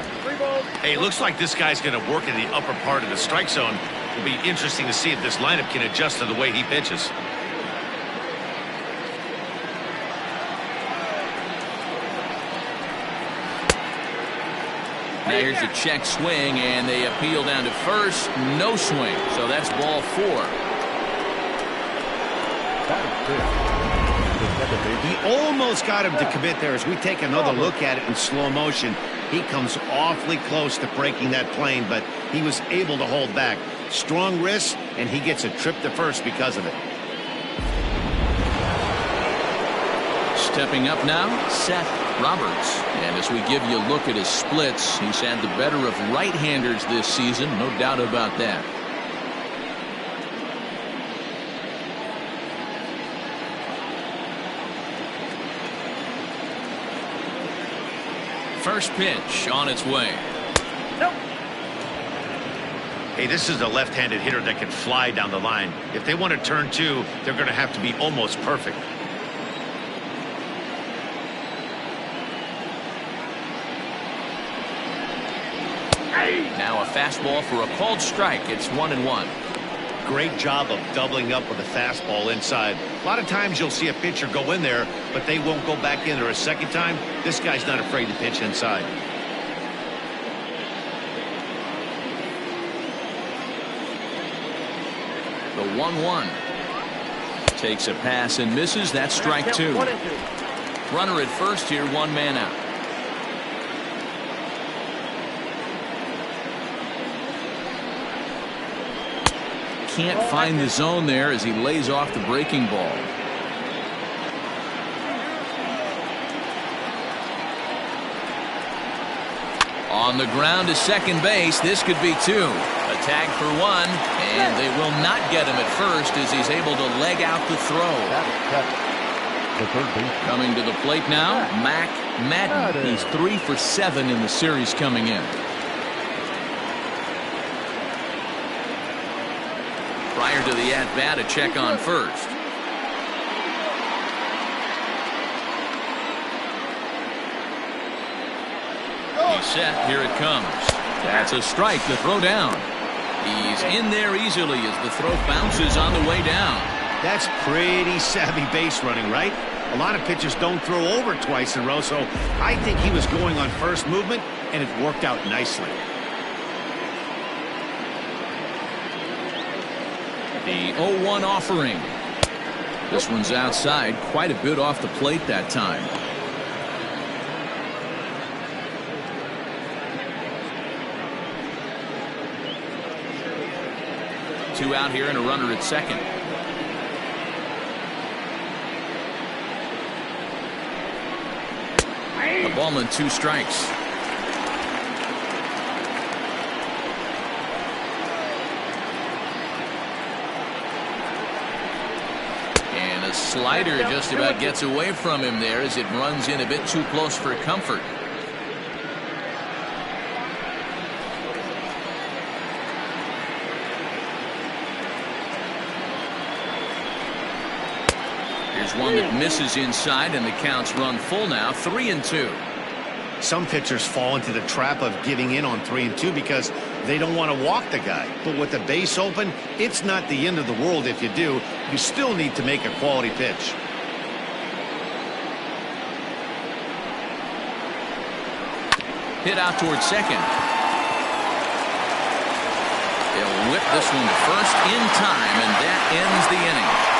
Hey, looks like this guy's going to work in the upper part of the strike zone. It'll be interesting to see if this lineup can adjust to the way he pitches. Now here's a check swing, and they appeal down to first. No swing, so that's ball 4. He almost got him to commit there. As we take another look at it in slow motion, he comes awfully close to breaking that plane, but he was able to hold back. Strong wrist, and he gets a trip to first because of it. Stepping up now, Seth Roberts. And as we give you a look at his splits, he's had the better of right-handers this season, no doubt about that. First pitch on its way. Hey, this is a left-handed hitter that can fly down the line. If they want to turn 2, they're going to have to be almost perfect. Now a fastball for a called strike. It's 1-1. Great job of doubling up with a fastball inside. A lot of times you'll see a pitcher go in there, but they won't go back in there a second time. This guy's not afraid to pitch inside. The 1-1. Takes a pass and misses. That's strike 2. Runner at first here, 1 man out. Can't find the zone there as he lays off the breaking ball. On the ground to second base. This could be 2. A tag for 1, and they will not get him at first as he's able to leg out the throw. Coming to the plate now, Mac Madden. He's 3 for 7 in the series coming in. Prior to the at-bat, a check on first. He's set. Here it comes. That's a strike to throw down. He's in there easily as the throw bounces on the way down. That's pretty savvy base running, right? A lot of pitchers don't throw over twice in a row, so I think he was going on first movement, and it worked out nicely. The 0-1 offering. This one's outside, quite a bit off the plate that time. Two out here and a runner at second. A ball and 2 strikes. And a slider just about gets away from him there as it runs in a bit too close for comfort. Here's one that misses inside, and the count's run full now, 3-2. Some pitchers fall into the trap of giving in on 3-2 because they don't want to walk the guy. But with the base open, it's not the end of the world if you do. You still need to make a quality pitch. Hit out towards second. They'll whip this one to first in time, and that ends the inning.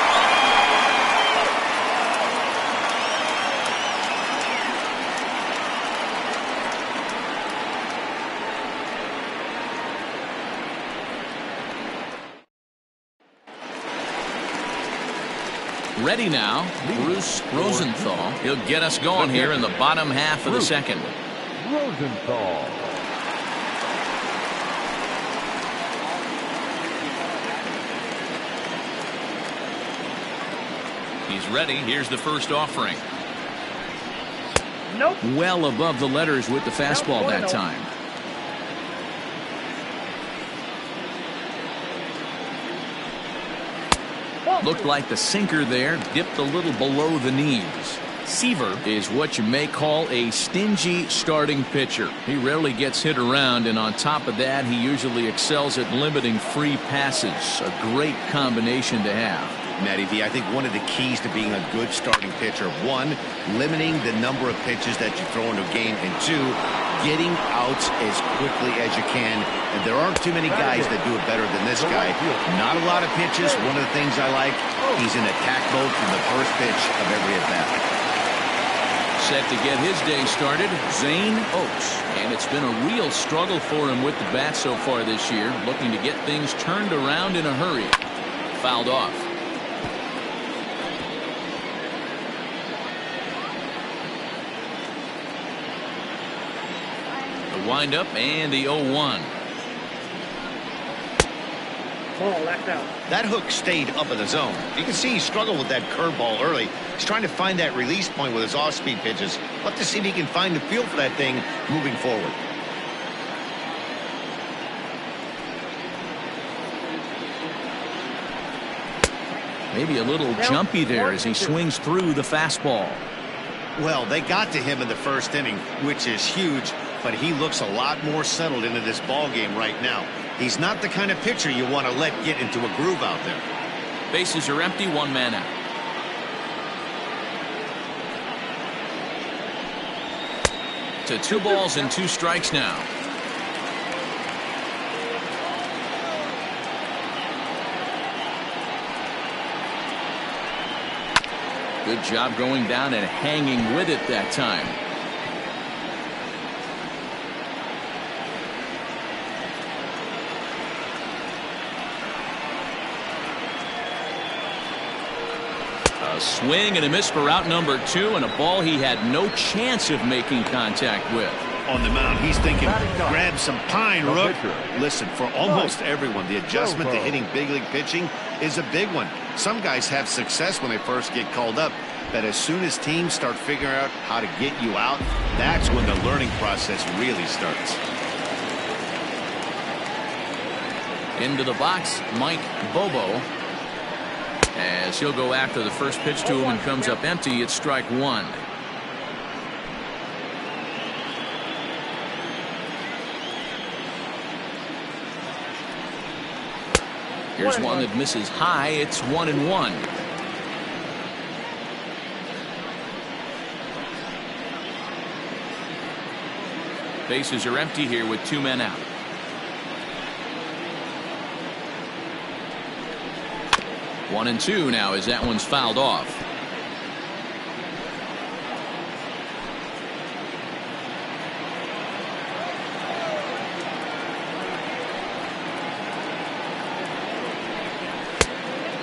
Ready now, Bruce Rosenthal. He'll get us going here in the bottom half of the second. Rosenthal. He's ready. Here's the first offering. Nope. Well above the letters with the fastball that time. Looked like the sinker there dipped a little below the knees. Seaver is what you may call a stingy starting pitcher. He rarely gets hit around, and on top of that, he usually excels at limiting free passes. A great combination to have. Matty V, I think one of the keys to being a good starting pitcher, one, limiting the number of pitches that you throw into a game, and two, getting outs as quickly as you can. And there aren't too many guys that do it better than this guy. Not a lot of pitches. One of the things I like, he's in attack mode from the first pitch of every at-bat. Set to get his day started, Zane Oakes. And it's been a real struggle for him with the bat so far this year, looking to get things turned around in a hurry. Fouled off. The windup and the 0-1. Ball left out. That hook stayed up in the zone. You can see he struggled with that curveball early. He's trying to find that release point with his off-speed pitches. Love to see if he can find the feel for that thing moving forward. Maybe a little jumpy there as he swings through the fastball. Well, they got to him in the first inning, which is huge, but he looks a lot more settled into this ball game right now. He's not the kind of pitcher you want to let get into a groove out there. Bases are empty, one man out. To 2 balls and 2 strikes now. Good job going down and hanging with it that time. A swing and a miss for out number 2, and a ball he had no chance of making contact with. On the mound, he's thinking, grab some pine, Rook. Listen, for almost everyone, the adjustment to hitting big league pitching is a big one. Some guys have success when they first get called up, but as soon as teams start figuring out how to get you out, that's when the learning process really starts. Into the box, Mike Bobo. As he'll go after the first pitch to him and comes up empty, it's strike 1. Here's one that misses high. It's 1-1. Bases are empty here with 2 men out. One and 2 now as that one's fouled off.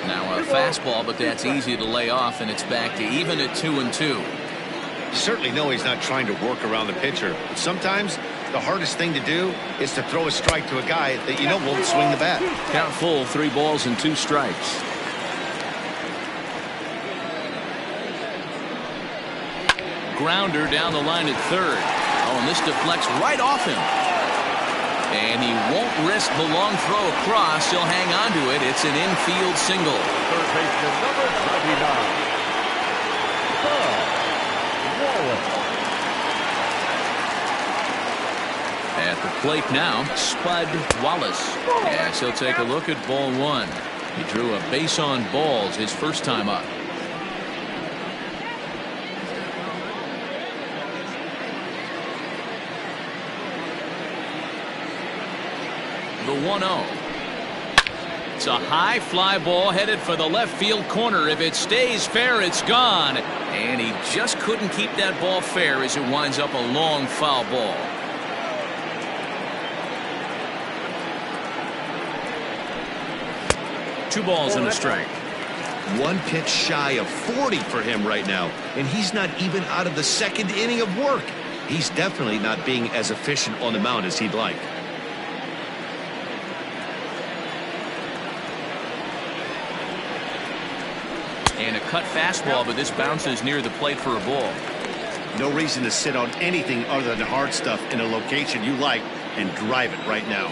Now a fastball, but that's easy to lay off, and it's back to even at 2-2. You certainly know he's not trying to work around the pitcher, but sometimes the hardest thing to do is to throw a strike to a guy that you know won't swing the bat. Count full, 3 balls and 2 strikes. Grounder down the line at third. Oh, and this deflects right off him. And he won't risk the long throw across. He'll hang on to it. It's an infield single. Third baseman number 99. At the plate now, Spud Wallace. Yes, he'll take a look at ball 1. He drew a base on balls his first time up. The 1-0. It's a high fly ball headed for the left field corner. If it stays fair, it's gone. And he just couldn't keep that ball fair as it winds up a long foul ball. Two balls and a strike. One pitch shy of 40 for him right now, and he's not even out of the second inning of work. He's definitely not being as efficient on the mound as he'd like. And a cut fastball, but this bounces near the plate for a ball. No reason to sit on anything other than hard stuff in a location you like and drive it right now.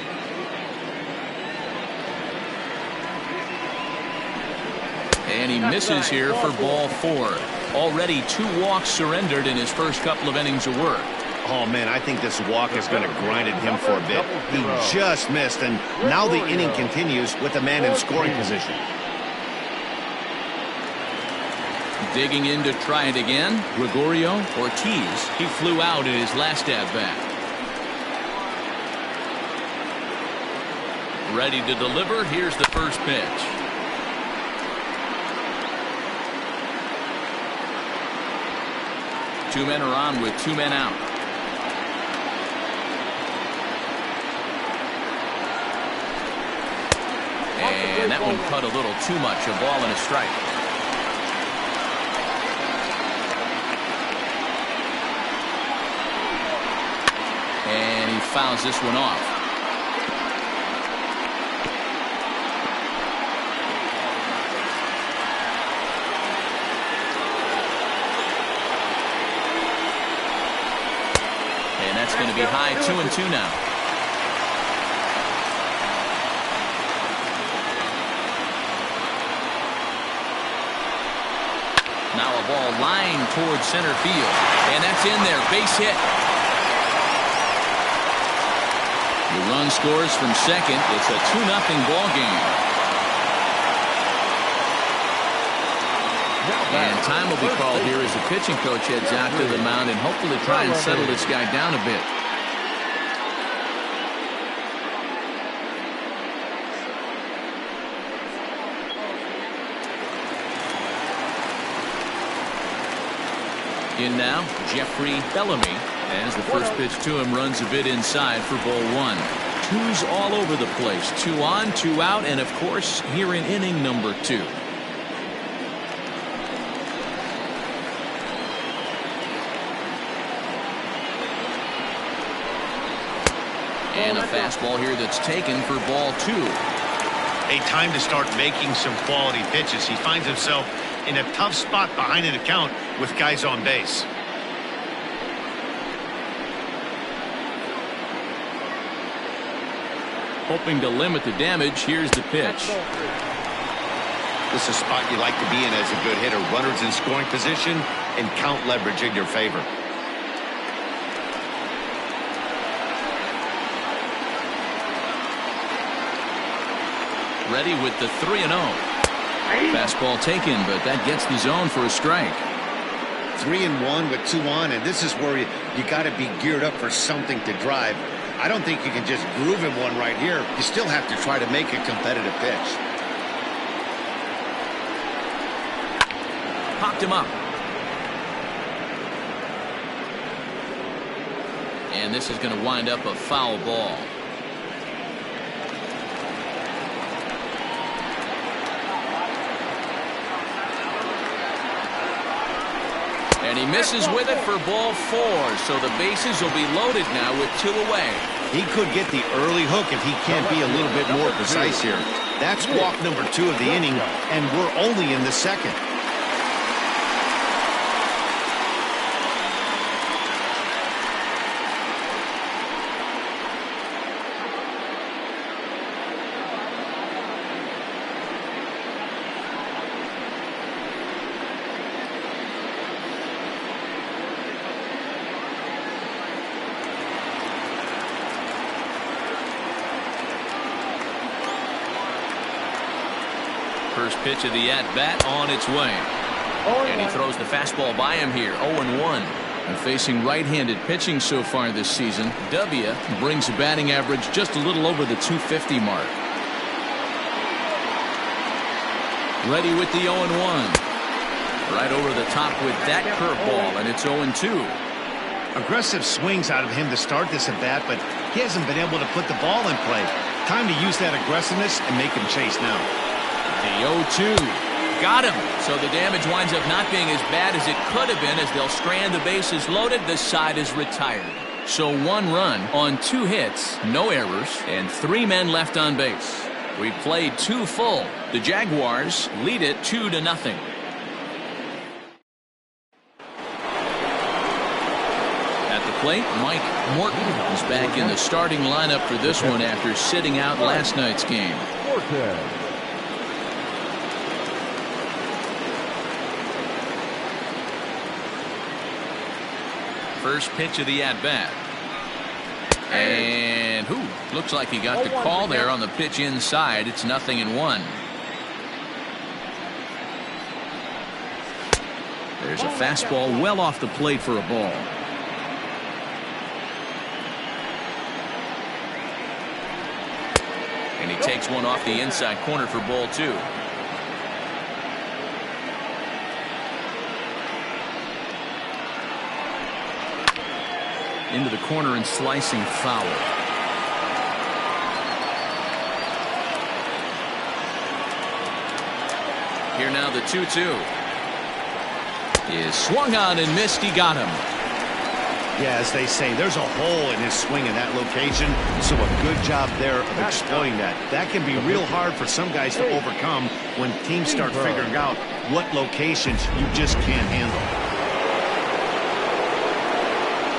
And he misses here for ball 4. Already 2 walks surrendered in his first couple of innings of work. Oh, man, I think this walk is going to grind at him for a bit. He just missed, and now the inning continues with a man in scoring position. Digging in to try it again, Gregorio Ortiz. He flew out in his last at-bat. Ready to deliver. Here's the first pitch. Two men are on with 2 men out. And that one cut a little too much. A ball and a strike. And he fouls this one off. And that's going to be high. 2-2 now. Now a ball lined towards center field. And that's in there. Base hit. The run scores from second. It's a 2-0 ball game. And time will be called here as the pitching coach heads out to the mound and hopefully try and settle this guy down a bit. In now, Jeffrey Bellamy, as the first pitch to him runs a bit inside for ball 1. 2's all over the place. 2 on, 2 out, and of course here in inning number 2. And a fastball here that's taken for ball 2. A time to start making some quality pitches. He finds himself in a tough spot behind an account with guys on base. Hoping to limit the damage. Here's the pitch. This is a spot you like to be in as a good hitter. Runners in scoring position and count leverage in your favor. Ready with the 3-0. Fastball taken, but that gets the zone for a strike. 3-1 with 2 on, and this is where you got to be geared up for something to drive. I don't think you can just groove him one right here. You still have to try to make a competitive pitch. Popped him up. And this is going to wind up a foul ball. And he misses with it for ball 4. So the bases will be loaded now with 2 away. He could get the early hook if he can't be a little bit more precise here. That's walk number 2 of the inning, and we're only in the second. First pitch of the at-bat on its way. And he throws the fastball by him here. 0-1. And facing right-handed pitching so far this season, W brings a batting average just a little over the 250 mark. Ready with the 0-1. Right over the top with that curveball, and it's 0-2. Aggressive swings out of him to start this at bat, but he hasn't been able to put the ball in play. Time to use that aggressiveness and make him chase now. The 0-2. Got him. So the damage winds up not being as bad as it could have been as they'll strand the bases loaded. The side is retired. So 1 run on 2 hits, no errors, and 3 men left on base. We played 2 full. The Jaguars lead it 2-0. At the plate, Mike Morton is back in the starting lineup for this one after sitting out last night's game. First pitch of the at-bat. And looks like he got the call there on the pitch inside. It's 0-1. There's a fastball well off the plate for a ball. And he takes one off the inside corner for ball 2. Into the corner and slicing foul. Here now the 2-2 is swung on and missed. He got him. Yeah, as they say, there's a hole in his swing in that location, so a good job there of exploiting that. That can be real hard for some guys to overcome when teams start figuring out what locations you just can't handle.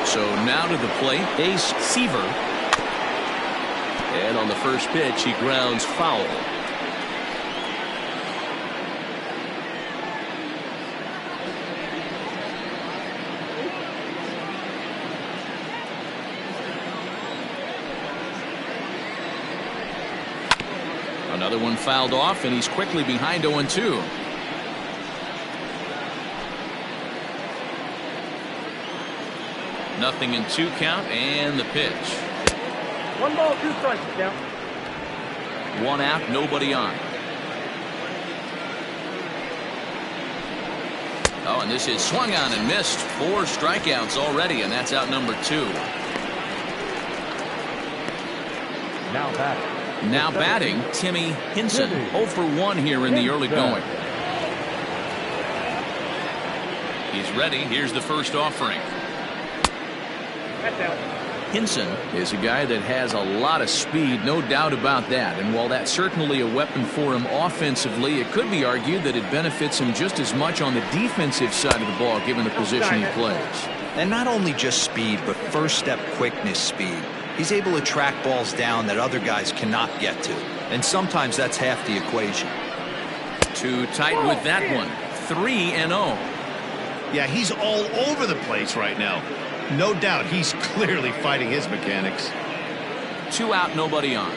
So now to the plate, Ace Seaver. And on the first pitch, he grounds foul. Another one fouled off, and he's quickly behind 0-2. Nothing in 2 count, and the pitch. 1 ball, 2 strikes count. 1 out, nobody on. Oh, and this is swung on and missed. 4 strikeouts already, and that's out number 2. Now batting, Timmy Hinson. 0 for 1 here in the early going. He's ready. Here's the first offering. Hinson is a guy that has a lot of speed, no doubt about that. And while that's certainly a weapon for him offensively, it could be argued that it benefits him just as much on the defensive side of the ball, given the position he plays. And not only just speed, but first step quickness speed. He's able to track balls down that other guys cannot get to. And sometimes that's half the equation. Too tight with that one. 3-0. Yeah, he's all over the place right now. No doubt he's clearly fighting his mechanics. 2 out, nobody on.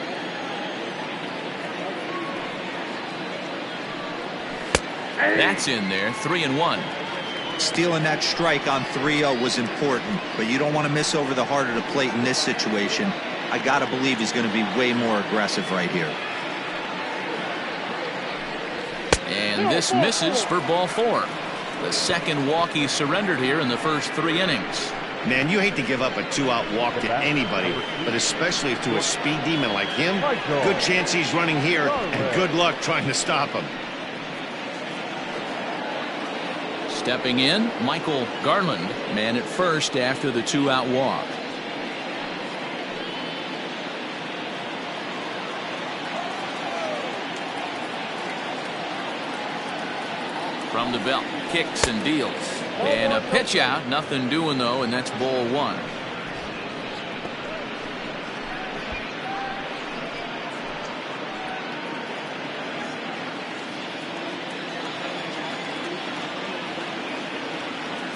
That's in there. 3-1. Stealing that strike on 3-0 was important, but you don't want to miss over the heart of the plate in this situation. I got to believe he's going to be way more aggressive right here. And this misses for ball 4. The second walk he surrendered here in the first 3 innings. Man, you hate to give up a 2-out walk to anybody, but especially to a speed demon like him. Good chance he's running here, and good luck trying to stop him. Stepping in, Michael Garland, man at first after the 2-out walk. From the belt, kicks and deals. And a pitch out, nothing doing though, and that's ball 1.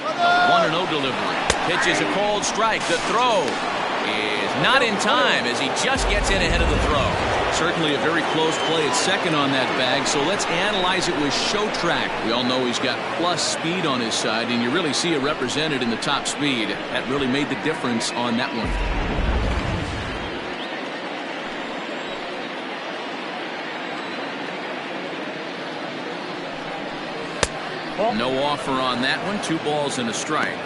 A 1-0 delivery. Pitch is a called strike. The throw is not in time as he just gets in ahead of the throw. Certainly a very close play at second on that bag, so let's analyze it with Show Track. We all know he's got plus speed on his side, and you really see it represented in the top speed. That really made the difference on that one. No offer on that one. 2 balls and a strike.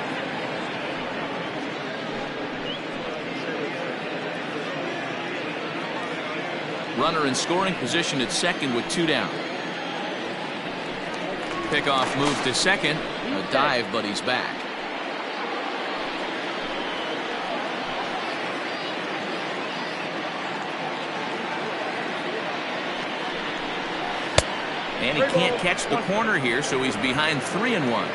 Runner in scoring position at second with 2 down. Pickoff move to second. A dive, but he's back. And he can't catch the corner here, so he's behind 3-1.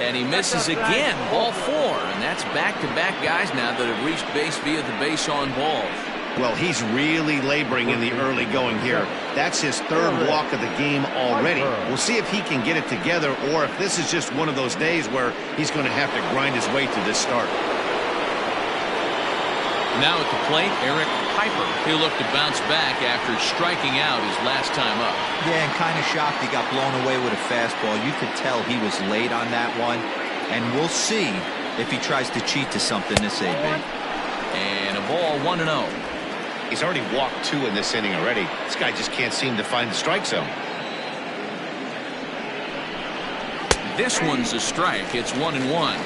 And he misses again. Ball 4. And that's back-to-back guys now that have reached base via the base on balls. Well, he's really laboring in the early going here. That's his third walk of the game already. We'll see if he can get it together or if this is just one of those days where he's going to have to grind his way to this start. Now at the plate, Eric Piper. He'll look to bounce back after striking out his last time up. Yeah, and kind of shocked he got blown away with a fastball. You could tell he was late on that one. And we'll see if he tries to cheat to something this AB. And a ball 1-0. He's already walked 2 in this inning already. This guy just can't seem to find the strike zone. This one's a strike. It's 1-1.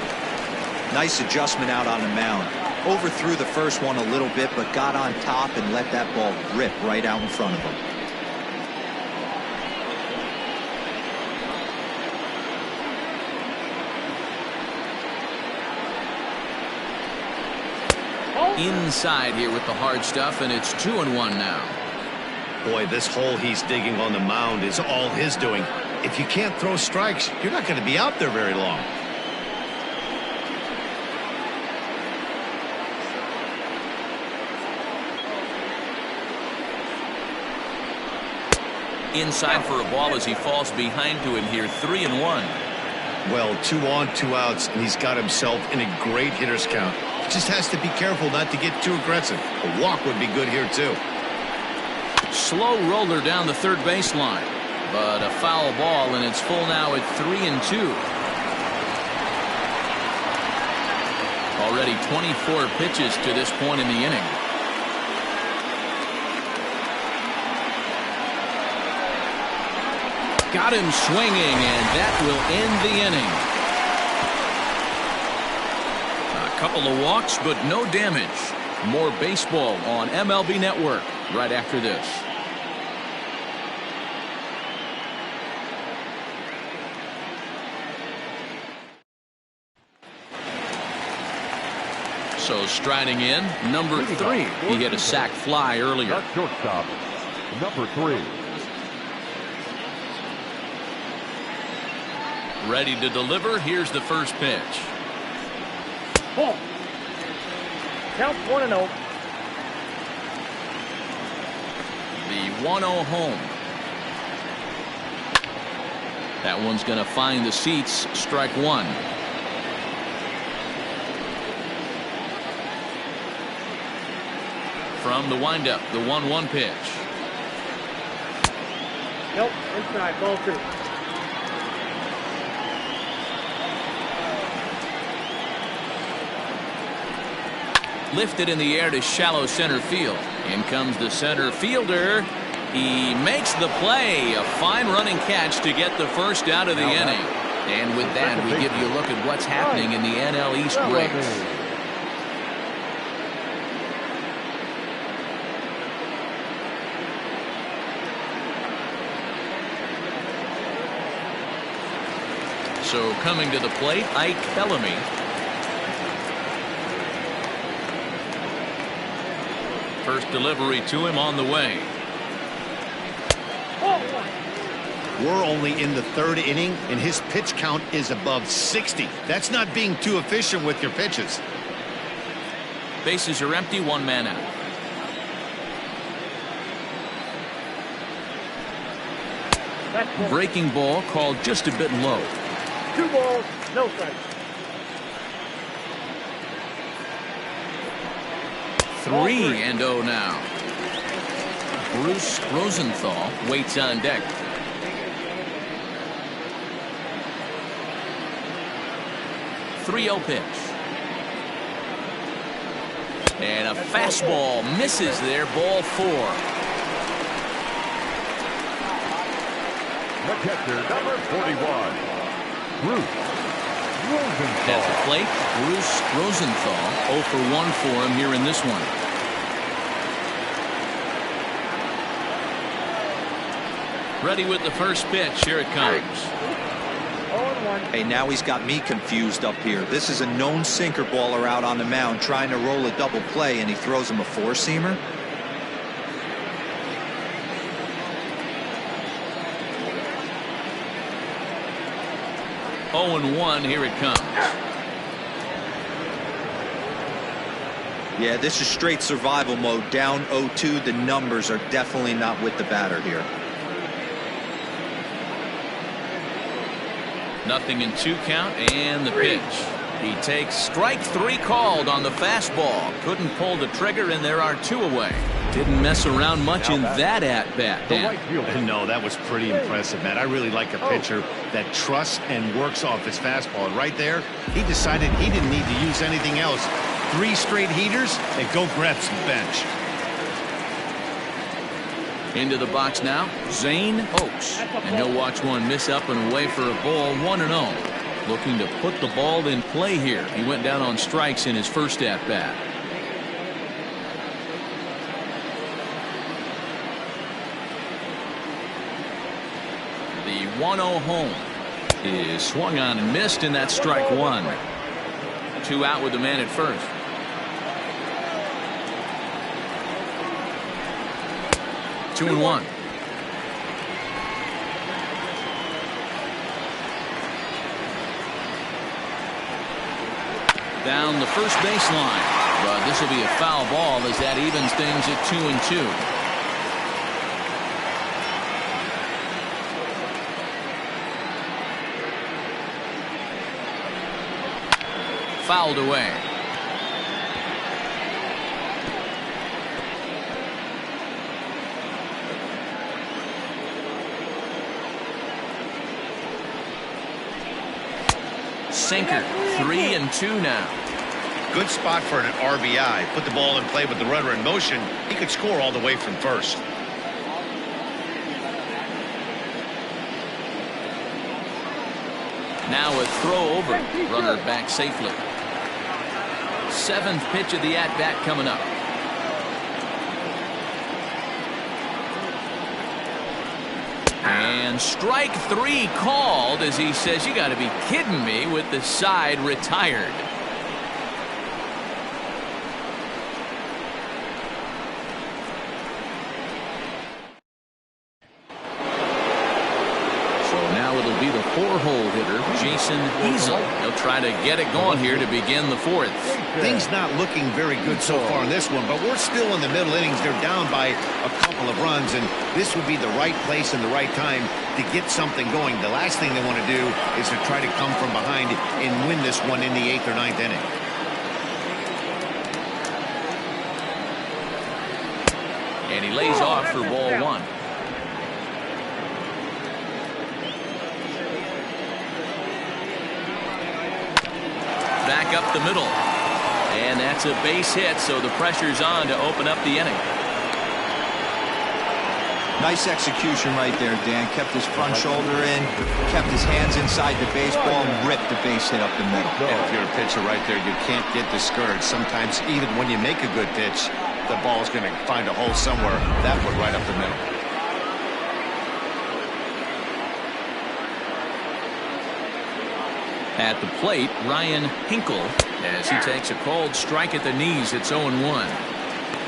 Nice adjustment out on the mound. Overthrew the first one a little bit, but got on top and let that ball rip right out in front of him. Inside here with the hard stuff, and it's 2-1 now. Boy, this hole he's digging on the mound is all his doing. If you can't throw strikes, you're not going to be out there very long. Inside for a ball as he falls behind to him here. 3-1. Well, 2 on, 2 outs, and he's got himself in a great hitter's count. He just has to be careful not to get too aggressive. A walk would be good here, too. Slow roller down the third baseline, but a foul ball, and it's full now at 3-2. Already 24 pitches to this point in the inning. Got him swinging, and that will end the inning. A couple of walks, but no damage. More baseball on MLB Network right after this. So striding in, number 3. He hit a sac fly earlier. At shortstop, number 3. Ready to deliver. Here's the first pitch. Ball. Count 1-0. The 1-0 home. That one's going to find the seats. Strike 1. From the windup, the 1-1 pitch. Nope, inside, ball 2. Lifted in the air to shallow center field. In comes the center fielder. He makes the play. A fine running catch to get the first out of the inning. And with that, we give you a look at what's happening in the NL East race. So coming to the plate, Ike Bellamy. First delivery to him on the way. We're only in the 3rd inning, and his pitch count is above 60. That's not being too efficient with your pitches. Bases are empty, 1 man out. Breaking ball called just a bit low. 2 balls, no strikes. 3-0 now. Bruce Rosenthal waits on deck. .30 pitch. And a fastball misses there. Ball 4. The catcher, number 41, Bruce Rosenthal. At the plate, Bruce Rosenthal 0 for 1 for him here in this one. Ready with the first pitch. Here it comes. 0-1. Hey, now he's got me confused up here. This is a known sinker baller out on the mound trying to roll a double play, and he throws him a four-seamer. Oh and 1. Here it comes. Yeah, this is straight survival mode. Down 0-2. The numbers are definitely not with the batter here. Nothing in 2 count, and the pitch. He takes strike 3 called on the fastball. Couldn't pull the trigger, and there are 2 away. Didn't mess around much in that at-bat, The Dan. right fielder. No, that was pretty impressive, Matt. I really like a pitcher that trusts and works off his fastball. And right there, he decided he didn't need to use anything else. 3 straight heaters, and go grab some bench. Into the box now, Zane Oaks. And he'll watch one miss up and away for a ball, 1-0. Looking to put the ball in play here. He went down on strikes in his first at-bat. The 1-0 home is swung on and missed, and that's strike 1. 2 out with the man at first. Two and 1. Down the first baseline, but this will be a foul ball as that evens things at 2-2. Fouled away. Sinker, 3-2 now. Good spot for an RBI. Put the ball in play with the runner in motion. He could score all the way from first. Now a throw over. Runner back safely. 7th pitch of the at-bat coming up. And strike 3 called as he says, you got to be kidding me, with the side retired. So now it'll be the 4-hole hitter, Jason Hazel. He'll try to get it going here to begin the 4th. Things not looking very good so far in this one, but we're still in the middle innings. They're down by a couple of runs, and this would be the right place and the right time to get something going. The last thing they want to do is to try to come from behind and win this one in the 8th or 9th inning. And he lays off for ball 1. Back up the middle. And that's a base hit, so the pressure's on to open up the inning. Nice execution right there, Dan. Kept his front shoulder in, kept his hands inside the baseball, and ripped the base hit up the middle. And if you're a pitcher right there, you can't get discouraged. Sometimes even when you make a good pitch, the ball's going to find a hole somewhere. That one right up the middle. At the plate, Ryan Hinkle, as he takes a cold strike at the knees. It's 0-1.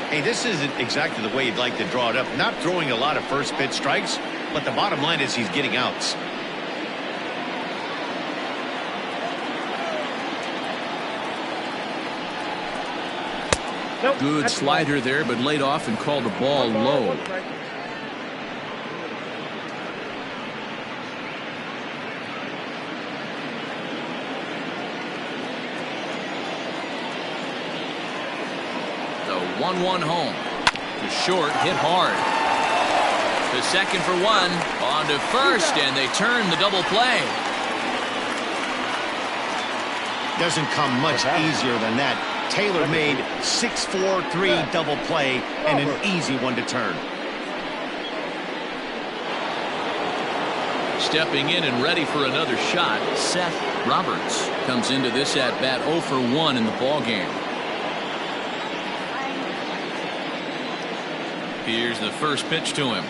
Hey, this isn't exactly the way you'd like to draw it up. Not throwing a lot of first pitch strikes, but the bottom line is he's getting outs. Good slider there, but laid off and called the ball low. The 1-1 home. To short, hit hard. To second for 1. On to first, and they turn the double play. Doesn't come much easier than that. Tailor-made 6-4-3 double play and an easy one to turn. Stepping in and ready for another shot, Seth Roberts comes into this at-bat 0 for 1 in the ballgame. Here's the first pitch to him.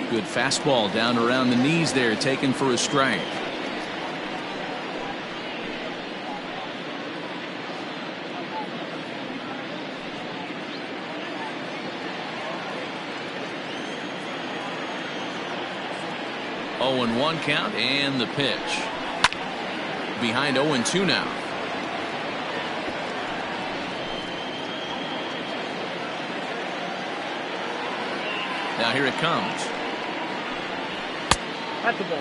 Good fastball down around the knees there, taken for a strike. Oh, and 1 count, and the pitch. Behind 0-2 now. Now here it comes. That's the ball.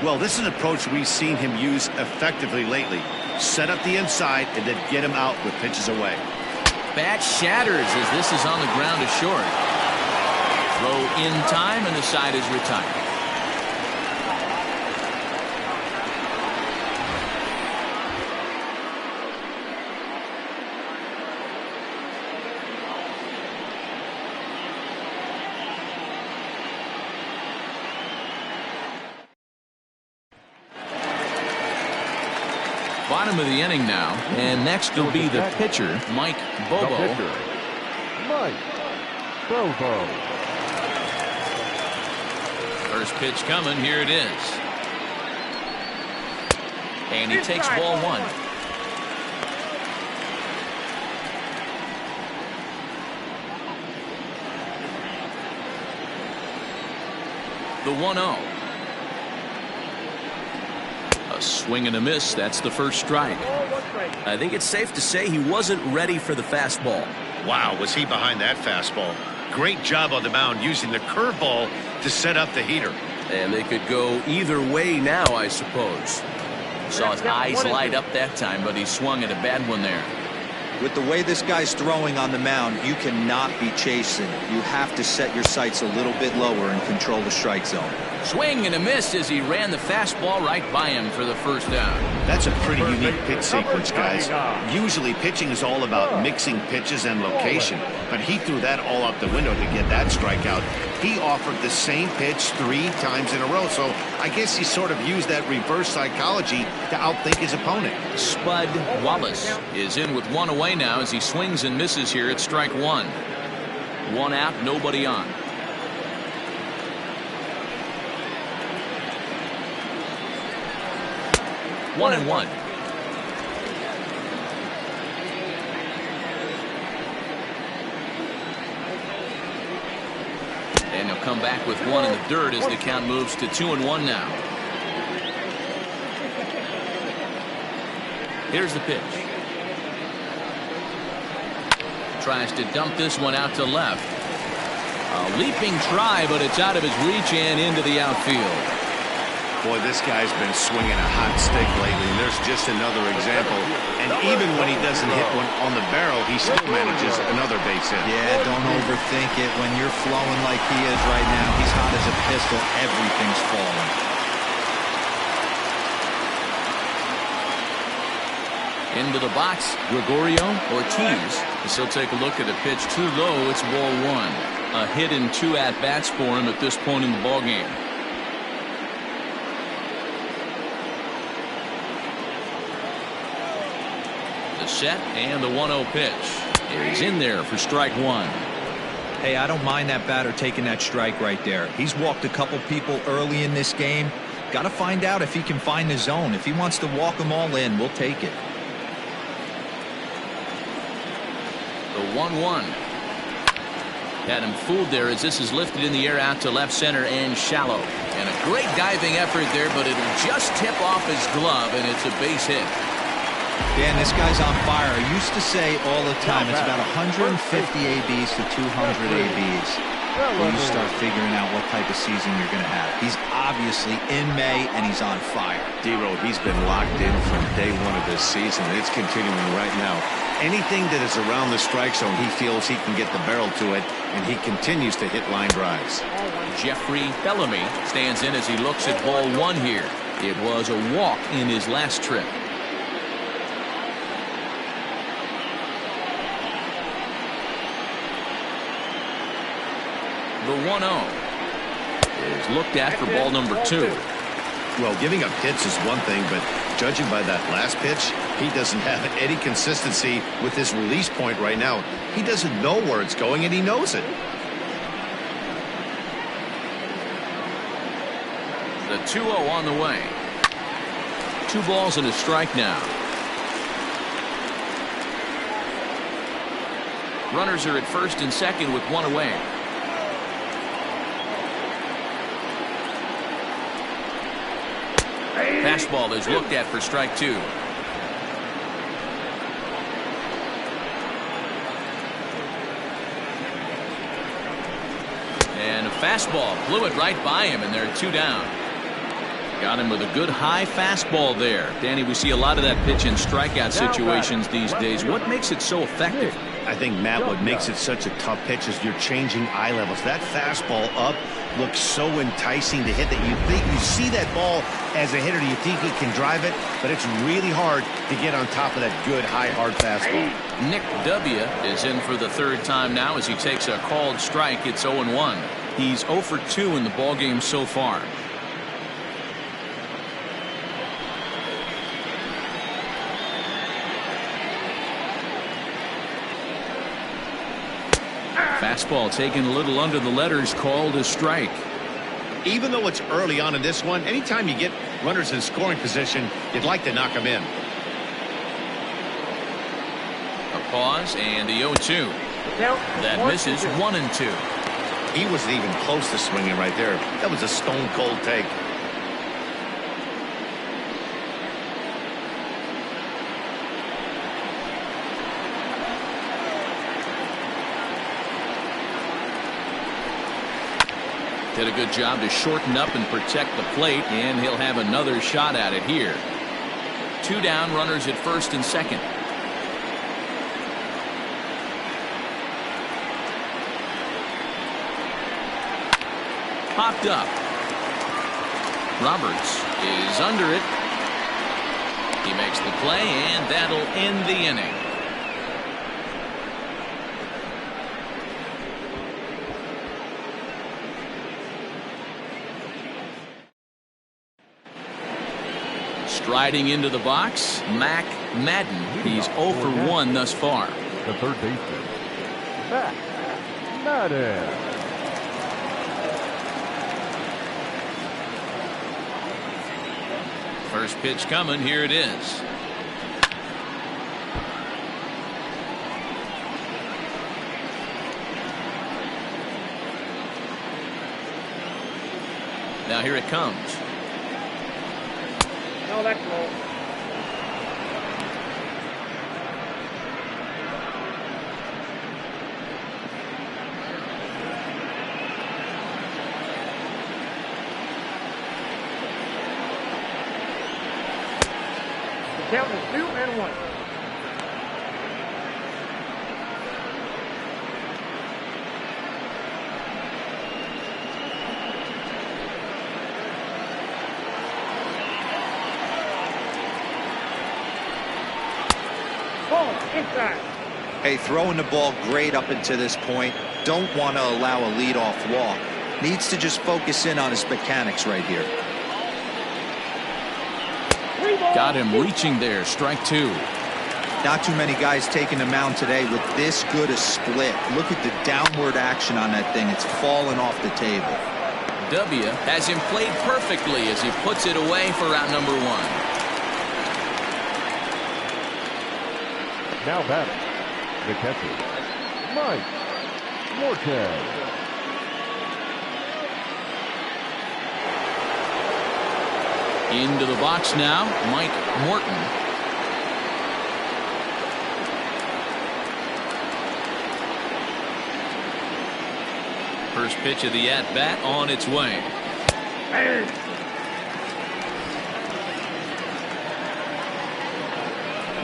Well, this is an approach we've seen him use effectively lately. Set up the inside and then get him out with pitches away. Bat shatters as this is on the ground to short. Throw in time and the side is retired. Bottom of the inning now, and next will be the pitcher, Mike Bobo. The pitcher, Mike Bobo. First pitch coming, here it is. And he takes ball 1. The 1-0. A swing and a miss. That's the first strike. I think it's safe to say he wasn't ready for the fastball. Wow, was he behind that fastball. Great job on the mound using the curveball to set up the heater. And they could go either way now, I suppose. Saw his eyes light up that time, but he swung at a bad one there. With the way this guy's throwing on the mound, you cannot be chasing. You have to set your sights a little bit lower and control the strike zone. Swing and a miss as he ran the fastball right by him for the first down. That's a pretty unique pitch sequence, guys. Usually pitching is all about mixing pitches and location, but he threw that all out the window to get that strikeout. He offered the same pitch 3 times in a row, so I guess he sort of used that reverse psychology to outthink his opponent. Spud Wallace is in with 1 away now as he swings and misses here at strike 1. 1 out, nobody on. One and 1. And he'll come back with 1 in the dirt as the count moves to 2-1 now. Here's the pitch. Tries to dump this one out to left. A leaping try, but it's out of his reach and into the outfield. Boy, this guy's been swinging a hot stick lately, and there's just another example. And even when he doesn't hit one on the barrel, he still manages another base hit. Yeah, don't overthink it. When you're flowing like he is right now, he's hot as a pistol. Everything's falling. Into the box, Gregorio Ortiz. So take a look at a pitch too low. It's ball 1. A hit in 2 at-bats for him at this point in the ballgame. Set and the 1-0 pitch. He's in there for strike 1. Hey, I don't mind that batter taking that strike right there. He's walked a couple people early in this game. Got to find out if he can find the zone. If he wants to walk them all in, we'll take it. The 1-1. Had him fooled there as this is lifted in the air out to left center and shallow. And a great diving effort there, but it'll just tip off his glove, and it's a base hit. Dan, this guy's on fire. I used to say all the time it's about 150 ABs to 200 ABs when you start figuring out what type of season you're going to have. He's obviously in May, and he's on fire. D-Row, he's been locked in from day 1 of this season. It's continuing right now. Anything that is around the strike zone, he feels he can get the barrel to it, and he continues to hit line drives. Jeffrey Bellamy stands in as he looks at ball 1 here. It was a walk in his last trip. The 1-0 is looked at for ball number 2. Well, giving up hits is one thing, but judging by that last pitch, he doesn't have any consistency with his release point right now. He doesn't know where it's going, and he knows it. The 2-0 on the way. 2 balls and a strike now. Runners are at first and second with 1 away. Fastball is looked at for strike 2. And a fastball blew it right by him, and they're 2 down. Got him with a good high fastball there. Danny, we see a lot of that pitch in strikeout situations these days. What makes it so effective? I think, Matt, what makes it such a tough pitch is you're changing eye levels. That fastball up looks so enticing to hit that you think you see that ball as a hitter. You think you can drive it, but it's really hard to get on top of that good high hard fastball. Nick W. is in for the 3rd time now as he takes a called strike. It's 0-1. He's 0 for 2 in the ballgame so far. Fastball taken a little under the letters, called a strike. Even though it's early on in this one, anytime you get runners in scoring position, you'd like to knock them in. A pause and the 0-2. That misses 1-2. He wasn't even close to swinging right there. That was a stone cold take. Did a good job to shorten up and protect the plate, and he'll have another shot at it here. 2 down, runners at first and second. Popped up. Roberts is under it. He makes the play, and that'll end the inning. Striding into the box, Mac Madden. He's 0 for 1 thus far. The third baseman, Mac Madden. First pitch coming. Here it is. Now here it comes. No, that's low. The count is 2-1. Hey, throwing the ball great up until this point. Don't want to allow a leadoff walk. Needs to just focus in on his mechanics right here. Got him reaching there. Strike 2. Not too many guys taking the mound today with this good a split. Look at the downward action on that thing. It's falling off the table. W has him played perfectly as he puts it away for out number 1. Now batting, the catcher, Mike Morton. Into the box now, Mike Morton. First pitch of the at-bat on its way.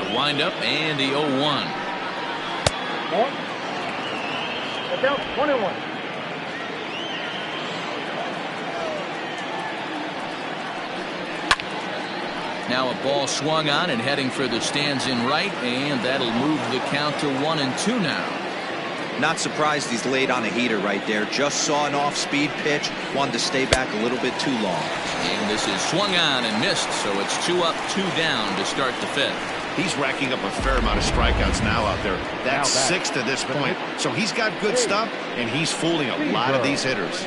The wind-up and the 0-1. About 21. Now a ball swung on and heading for the stands in right, and that'll move the count to 1-2 now. Not surprised he's laid on a heater right there. Just saw an off-speed pitch. Wanted to stay back a little bit too long. And this is swung on and missed, so it's 2 up, 2 down to start the 5th. He's racking up a fair amount of strikeouts now out there. That's 6 to this point. So he's got good stuff, and he's fooling a lot of these hitters.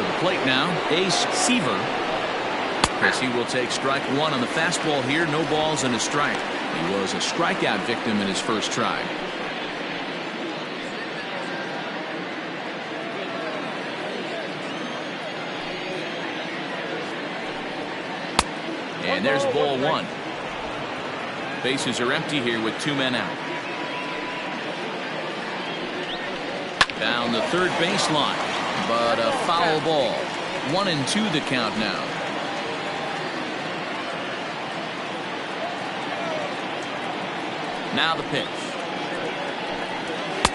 To the plate now, Ace Seaver. As he will take strike one on the fastball here. No balls and a strike. He was a strikeout victim in his first try. And there's ball one. Bases are empty here with 2 men out. Down the third baseline, but a foul ball. 1-2 the count now. Now the pitch.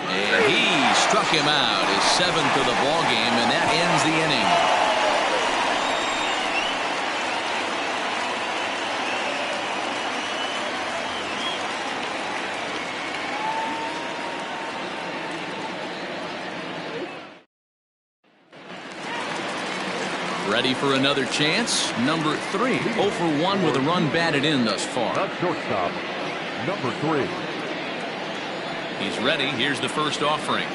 And he struck him out, his 7th of the ball game, and that ends the inning. Ready for another chance. Number 3, 0 for 1 with a run batted in thus far. That's shortstop, number 3. He's ready. Here's the first offering.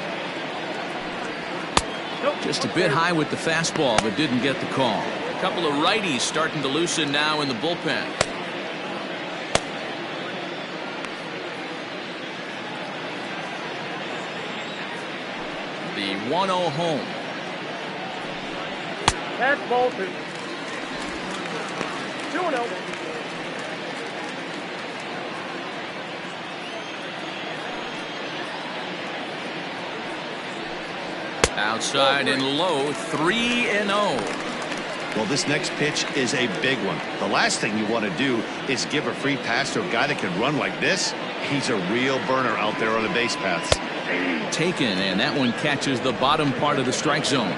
Just a bit high with the fastball, but didn't get the call. A couple of righties starting to loosen now in the bullpen. The 1-0 home. That's ball 2. 2-0. Outside and low, 3-0. Well, this next pitch is a big one. The last thing you want to do is give a free pass to a guy that can run like this. He's a real burner out there on the base paths. Taken, and that one catches the bottom part of the strike zone.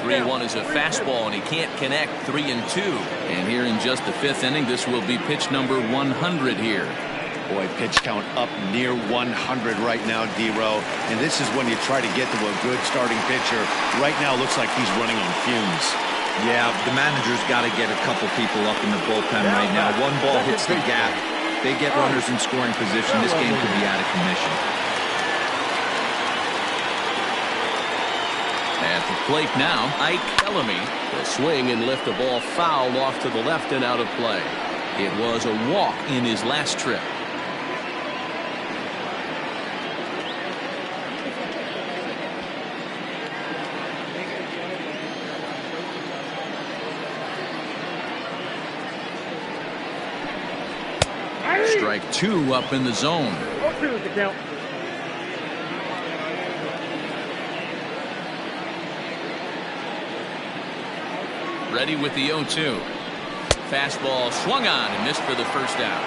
3-1 is a fastball, and he can't connect. 3-2. And here in just the 5th inning, this will be pitch number 100 here. Boy, pitch count up near 100 right now, D-Row. And this is when you try to get to a good starting pitcher. Right now, looks like he's running on fumes. Yeah, the manager's got to get a couple people up in the bullpen right now. One ball hits the gap. They get runners in scoring position. This game could be out of commission. At the plate now, Ike Bellamy will swing and lift a ball foul off to the left and out of play. It was a walk in his last trip. Strike 2 up in the zone. 0-2 is the count. Ready with the 0-2. Fastball swung on and missed for the first out.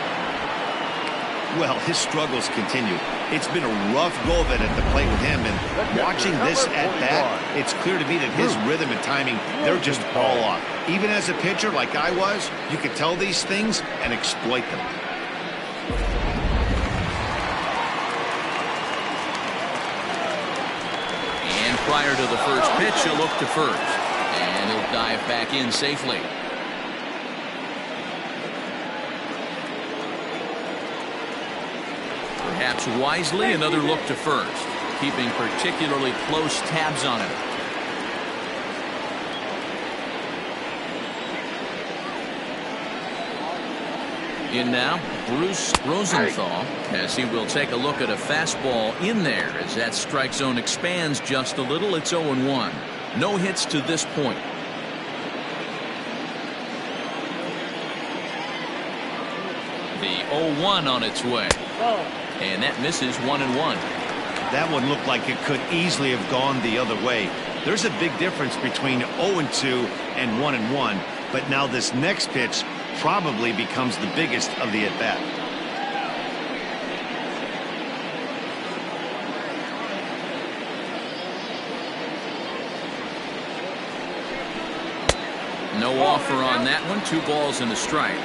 Well, his struggles continue. It's been a rough go of it at the plate with him, and watching this at bat, it's clear to me that his rhythm and timing, they're just all off. Even as a pitcher like I was, you could tell these things and exploit them. And prior to the first pitch, he'll look to first. And he'll dive back in safely. Perhaps wisely, another look to first, keeping particularly close tabs on it. In now, Bruce Rosenthal, as he will take a look at a fastball in there as that strike zone expands just a little. It's 0-1. No hits to this point. The 0-1 on its way. And that misses 1-1. That one looked like it could easily have gone the other way. There's a big difference between 0-2 and 1-1. But now this next pitch probably becomes the biggest of the at-bat. No offer on that one. 2 balls and a strike.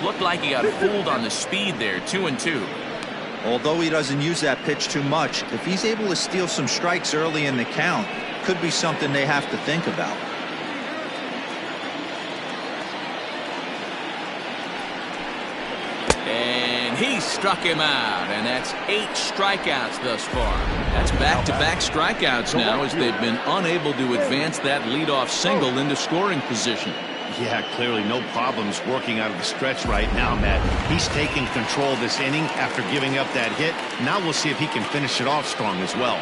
Looked like he got fooled on the speed there. 2-2. Although he doesn't use that pitch too much, if he's able to steal some strikes early in the count, could be something they have to think about. And he struck him out, and that's 8 strikeouts thus far. That's back-to-back strikeouts now as they've been unable to advance that leadoff single into scoring position. Yeah, clearly no problems working out of the stretch right now, Matt. He's taking control of this inning after giving up that hit. Now we'll see if he can finish it off strong as well.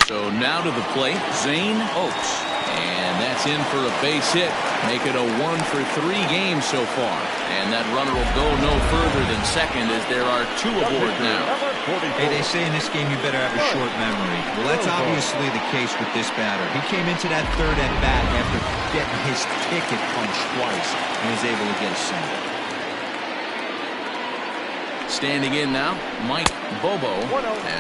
So now to the plate, Zane Oaks. And that's in for a base hit. Make it a 1-for-3 game so far. And that runner will go no further than second as there are 2 aboard now. Hey, they say in this game you better have a short memory. Well, that's obviously the case with this batter. He came into that third at bat after getting his ticket punched twice and was able to get a single. Standing in now, Mike Bobo,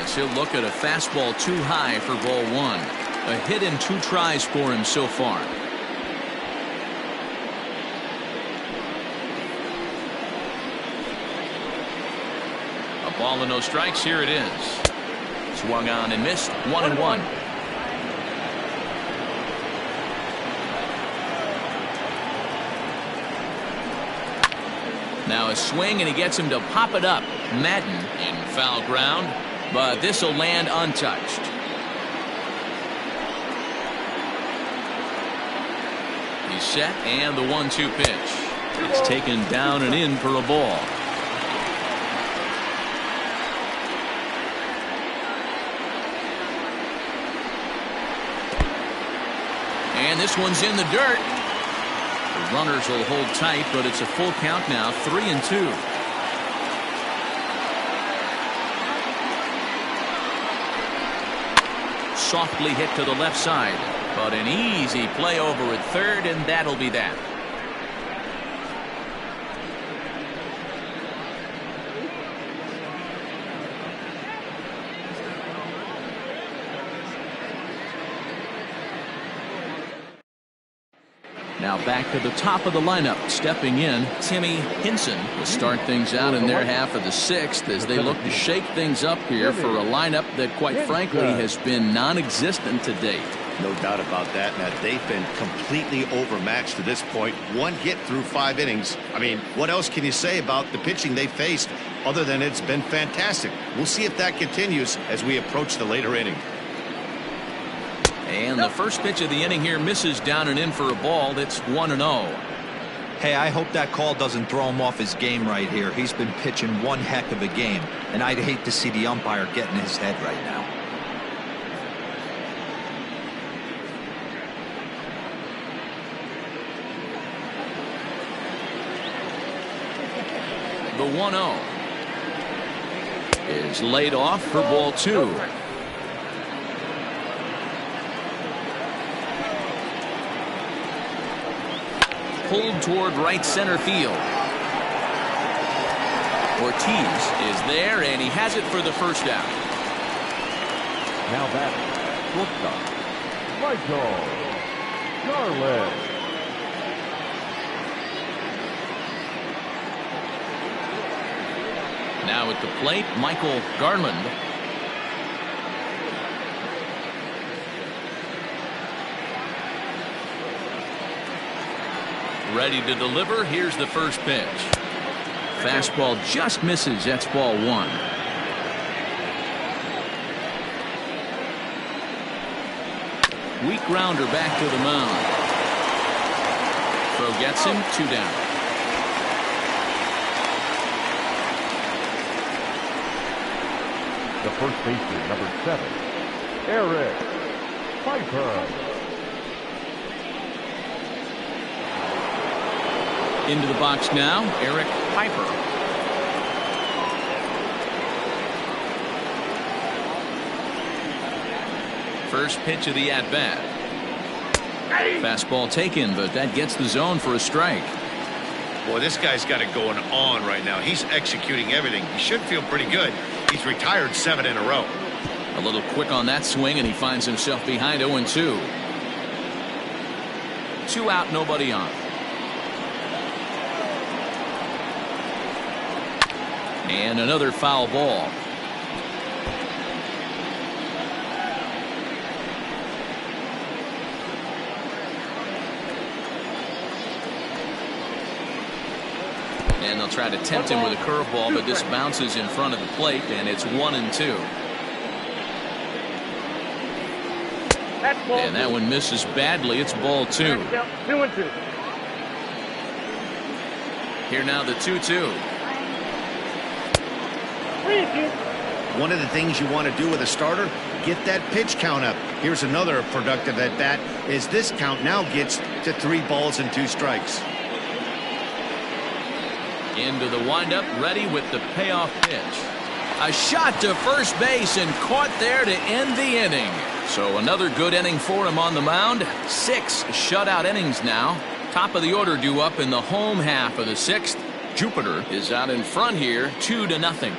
as he'll look at a fastball too high for ball 1. A hit in 2 tries for him so far. A ball and no strikes. Here it is. Swung on and missed. 1-1. Now a swing, and he gets him to pop it up. Madden in foul ground, but this will land untouched. He's set, and the 1-2 pitch is taken down and in for a ball. And this one's in the dirt. The runners will hold tight, but it's a full count now, 3-2. Softly hit to the left side, but an easy play over at third, and that'll be that. Now back to the top of the lineup. Stepping in, Timmy Hinson will start things out in their half of the 6th as they look to shake things up here for a lineup that, quite frankly, has been non-existent to date. No doubt about that, Matt. They've been completely overmatched to this point. 1 hit through 5 innings. I mean, what else can you say about the pitching they faced other than it's been fantastic? We'll see if that continues as we approach the later inning. And the first pitch of the inning here misses down and in for a ball. That's 1-0. Hey, I hope that call doesn't throw him off his game right here. He's been pitching one heck of a game, and I'd hate to see the umpire get in his head right now. The 1-0 is laid off for ball 2. Pulled toward right center field. Ortiz is there, and he has it for the first out. Now batting, shortstop, Michael Garland. Now at the plate, Michael Garland. Ready to deliver. Here's the first pitch. Fastball just misses. That's ball 1. Weak grounder back to the mound. Throw gets him. 2 down. The first baseman, number 7, Eric Piper. Into the box now, Eric Piper. First pitch of the at-bat. Fastball taken, but that gets the zone for a strike. Boy, this guy's got it going on right now. He's executing everything. He should feel pretty good. He's retired 7 in a row. A little quick on that swing, and he finds himself behind 0-2. 2 out, nobody on. And another foul ball. And they'll try to tempt him with a curveball, but this bounces in front of the plate, and it's 1-2. And that one misses badly. It's ball 2. 2-2. Here now the 2-2. 3-2. One of the things you want to do with a starter, get that pitch count up. Here's another productive at bat, is this count now gets to 3 balls and 2 strikes. Into the windup, ready with the payoff pitch. A shot to first base and caught there to end the inning. So another good inning for him on the mound. 6 shutout innings now. Top of the order due up in the home half of the 6th. Jupiter is out in front here, 2-0.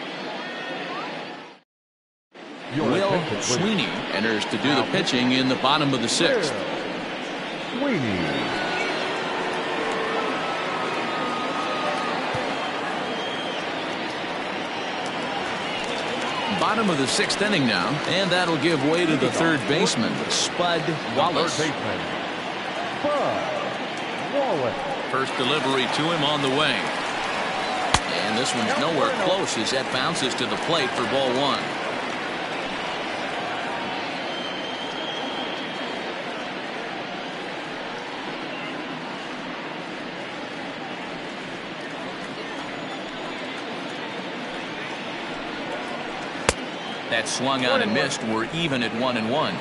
Will Sweeney enters to do the pitching in the bottom of the 6th. Sweeney. Bottom of the 6th inning now, and that'll give way to the third baseman, Spud Wallace. Third baseman, Spud Wallace. First delivery to him on the way. And this one's nowhere close as that bounces to the plate for ball 1. That swung on and missed. We're even at 1-1.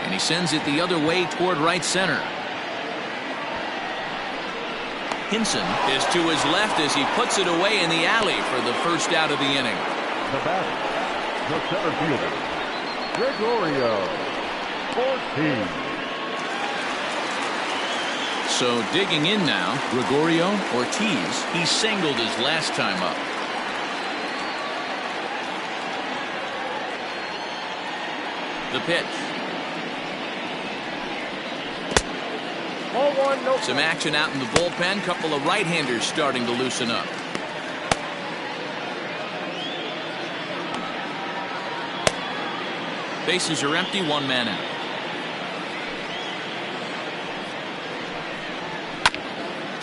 And he sends it the other way toward right center. Hinson is to his left as he puts it away in the alley for the first out of the inning. The batter, the center fielder, Gregorio Ortiz. So digging in now, Gregorio Ortiz. He singled his last time up. The pitch. Ball 1, no. Some action out in the bullpen. Couple of right-handers starting to loosen up. Bases are empty, 1 man out.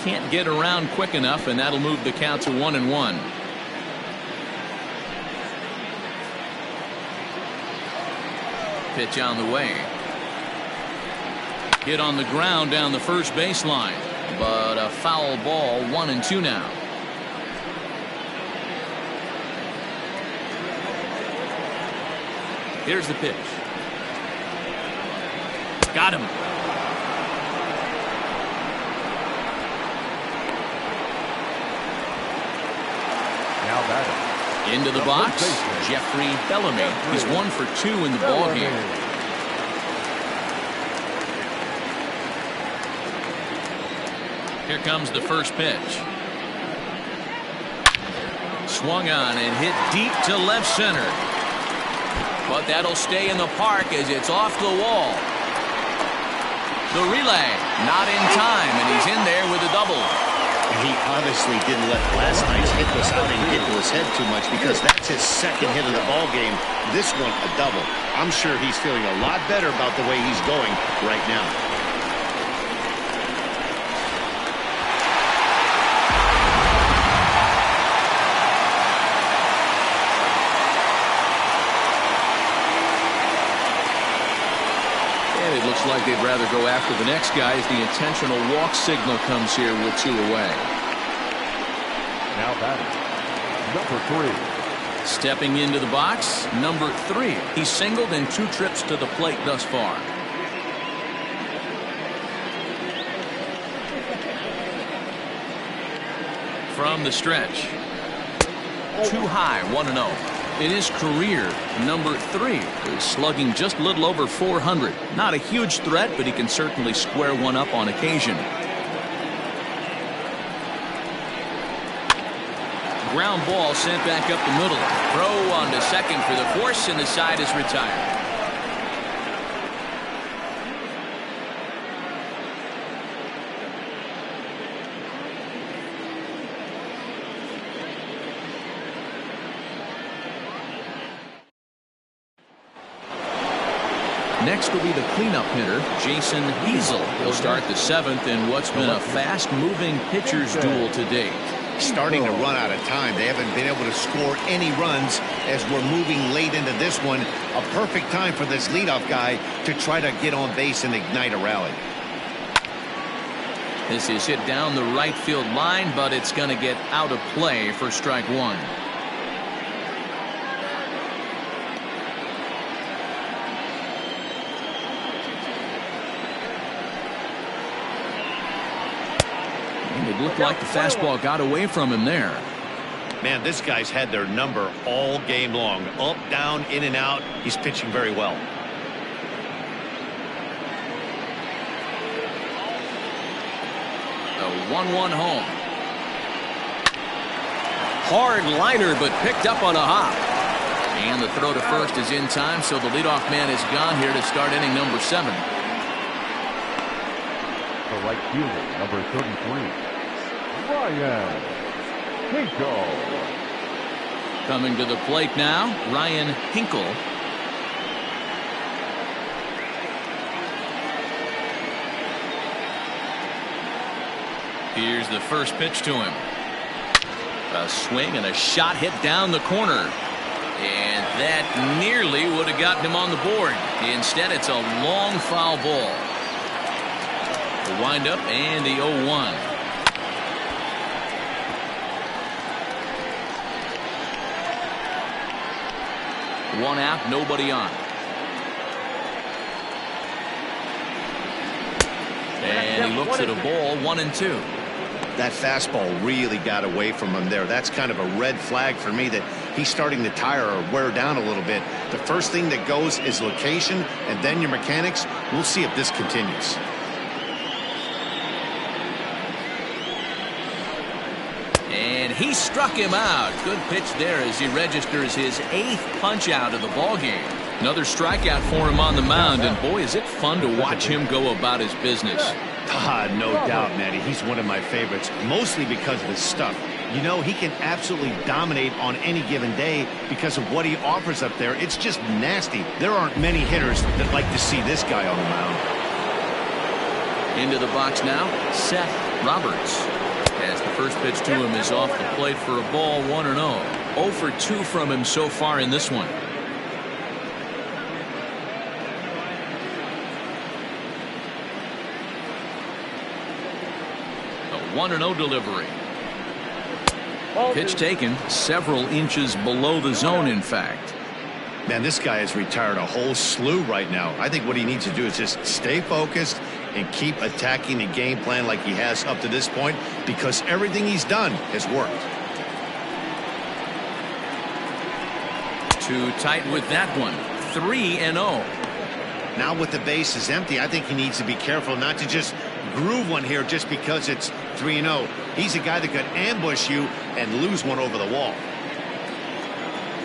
Can't get around quick enough, and that'll move the count to 1-1. Pitch on the way. Hit on the ground down the first baseline, but a foul ball. 1-2 now. Here's the pitch. Got him. Now batting. Into the box, Jeffrey Bellamy. He's 1 for 2 in the ball game. Here comes the first pitch. Swung on and hit deep to left center. But that'll stay in the park as it's off the wall. The relay, not in time, and he's in there with a double. He obviously didn't let last night's hitless outing get to his head too much, because that's his second hit of the ball game. This one a double. I'm sure he's feeling a lot better about the way he's going right now. And it looks like they'd rather go after the next guy as the intentional walk signal comes here with 2 away. Now batting, number 3. Stepping into the box, number 3. He's singled in 2 trips to the plate thus far. From the stretch. Too high, 1-0. In his career, number 3 is slugging just a little over 400. Not a huge threat, but he can certainly square one up on occasion. Ground ball sent back up the middle. Throw on to second for the force, and the side is retired. Next will be the cleanup hitter, Jason Hazel. He'll start the 7th in what's been a fast-moving pitcher's duel to date. Starting to run out of time. They haven't been able to score any runs as we're moving late into this one. A perfect time for this leadoff guy to try to get on base and ignite a rally. This is hit down the right field line, but it's going to get out of play for strike 1. It looked like the fastball got away from him there. Man, this guy's had their number all game long. Up, down, in and out. He's pitching very well. The 1-1 home. Hard liner, but picked up on a hop. And the throw to first is in time, so the leadoff man is gone here to start inning number 7. The right fielder, number 33. Ryan Hinkle. Coming to the plate now, Ryan Hinkle. Here's the first pitch to him. A swing and a shot hit down the corner. And that nearly would have gotten him on the board. Instead, it's a long foul ball. The windup and the 0-1. One out, nobody on. And he looks at a ball, 1-2. That fastball really got away from him there. That's kind of a red flag for me that he's starting to tire or wear down a little bit. The first thing that goes is location and then your mechanics. We'll see if this continues. And he struck him out. Good pitch there as he registers his 8th punch out of the ball game. Another strikeout for him on the mound, and boy, is it fun to watch him go about his business. No doubt, Matty. He's one of my favorites, mostly because of his stuff. You know, he can absolutely dominate on any given day because of what he offers up there. It's just nasty. There aren't many hitters that like to see this guy on the mound. Into the box now, Seth Roberts. As the first pitch to him is off the plate for a ball, 1-0. 0 for 2 from him so far in this one. A 1-0 delivery. Pitch taken several inches below the zone, in fact. Man, this guy has retired a whole slew right now. I think what he needs to do is just stay focused and keep attacking the game plan like he has up to this point, because everything he's done has worked. Too tight with that one. 3-0. Now with the base is empty, I think he needs to be careful not to just groove one here just because it's 3-0. He's a guy that could ambush you and lose one over the wall.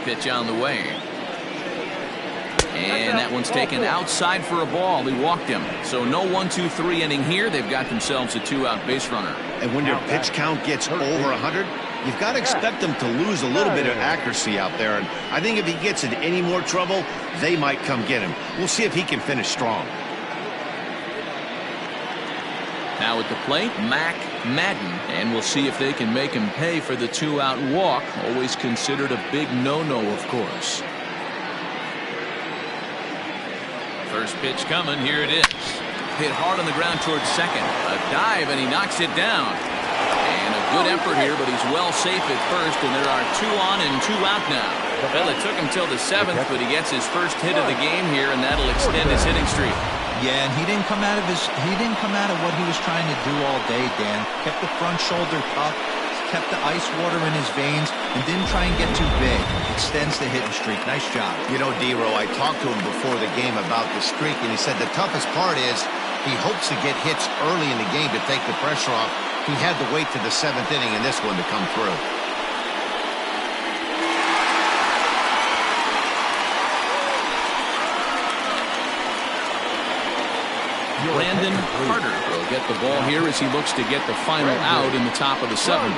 Pitch on the way. And that one's taken outside for a ball. He walked him. So no 1-2-3 inning here. They've got themselves a 2-out base runner. And when your pitch count gets over 100, you've got to expect them to lose a little bit of accuracy out there. And I think if he gets in any more trouble, they might come get him. We'll see if he can finish strong. Now at the plate, Mac Madden. And we'll see if they can make him pay for the 2-out walk. Always considered a big no-no, of course. First pitch coming. Here it is. Hit hard on the ground towards second. A dive, and he knocks it down. And a good effort here, but he's well safe at first, and there are 2 on and 2 out now. Well, it took him till the 7th, but he gets his first hit of the game here, and that'll extend his hitting streak. Yeah, and he didn't come out of what he was trying to do all day, Dan. Kept the front shoulder up, kept the ice water in his veins, and didn't try and get too big. Extends the hitting streak. Nice job. You know, D-Row, I talked to him before the game about the streak, and he said the toughest part is he hopes to get hits early in the game to take the pressure off. He had to wait to the 7th inning in this one to come through. Brandon Carter will get the ball here as he looks to get the final out in the top of the 7th.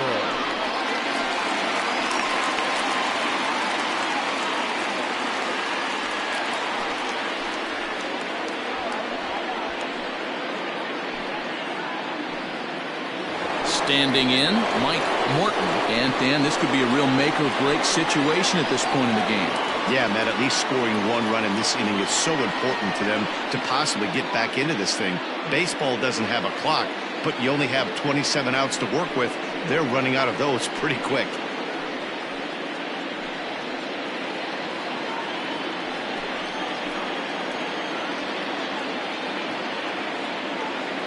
Standing in, Mike Morton. And, Dan, this could be a real make-or-break situation at this point in the game. Yeah, Matt, at least scoring one run in this inning is so important to them to possibly get back into this thing. Baseball doesn't have a clock, but you only have 27 outs to work with. They're running out of those pretty quick.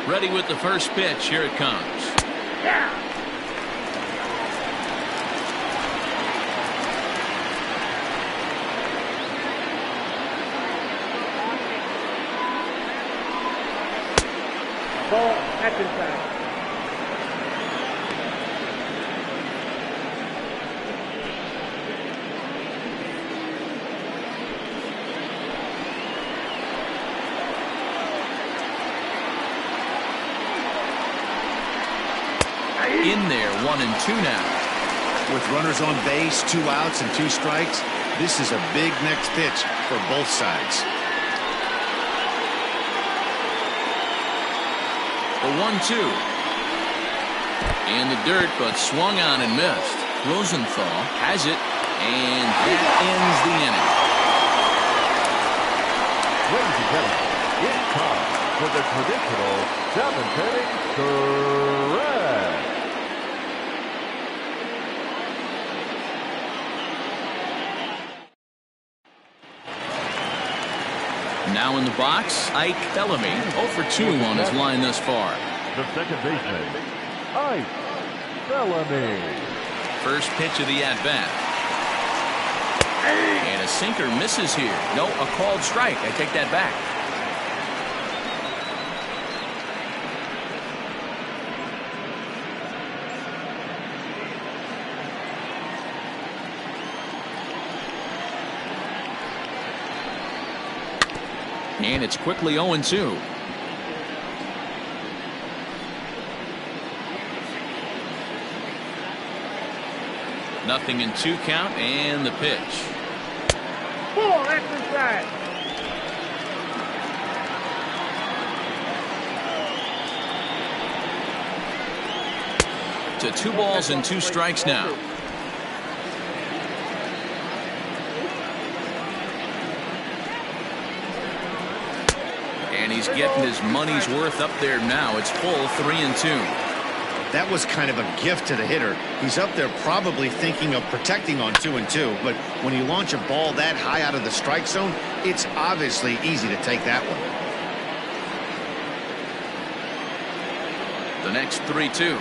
Ready with the first pitch. Here it comes. Yeah. Ball, that's inside. In there, 1-2 now. With runners on base, 2 outs and 2 strikes, this is a big next pitch for both sides. The 1-2. In the dirt, but swung on and missed. Rosenthal has it, and that ends the inning. Ladies and gentlemen, it's time for the traditional 7th inning stretch. Now in the box, Ike Bellamy, 0 for 2 on his line thus far. The second baseman, Ike Bellamy. First pitch of the at-bat. And a sinker misses here. No, a called strike. I take that back. And it's quickly 0-2. Nothing in 2 count, and the pitch. Ball, that's inside. To 2 balls and 2 strikes now. And he's getting his money's worth up there now. It's full 3-2. That was kind of a gift to the hitter. He's up there probably thinking of protecting on 2-2, but when you launch a ball that high out of the strike zone, it's obviously easy to take that one. The next 3-2.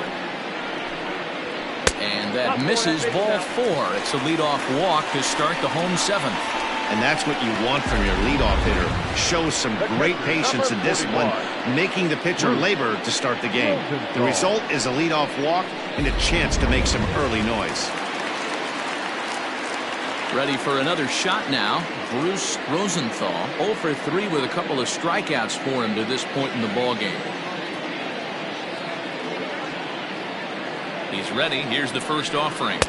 And that misses ball 4. It's a leadoff walk to start the home 7th. And that's what you want from your leadoff hitter. Shows some great patience and discipline, making the pitcher labor to start the game. The result is a leadoff walk and a chance to make some early noise. Ready for another shot now. Bruce Rosenthal, 0 for 3 with a couple of strikeouts for him to this point in the ballgame. He's ready. Here's the first offering.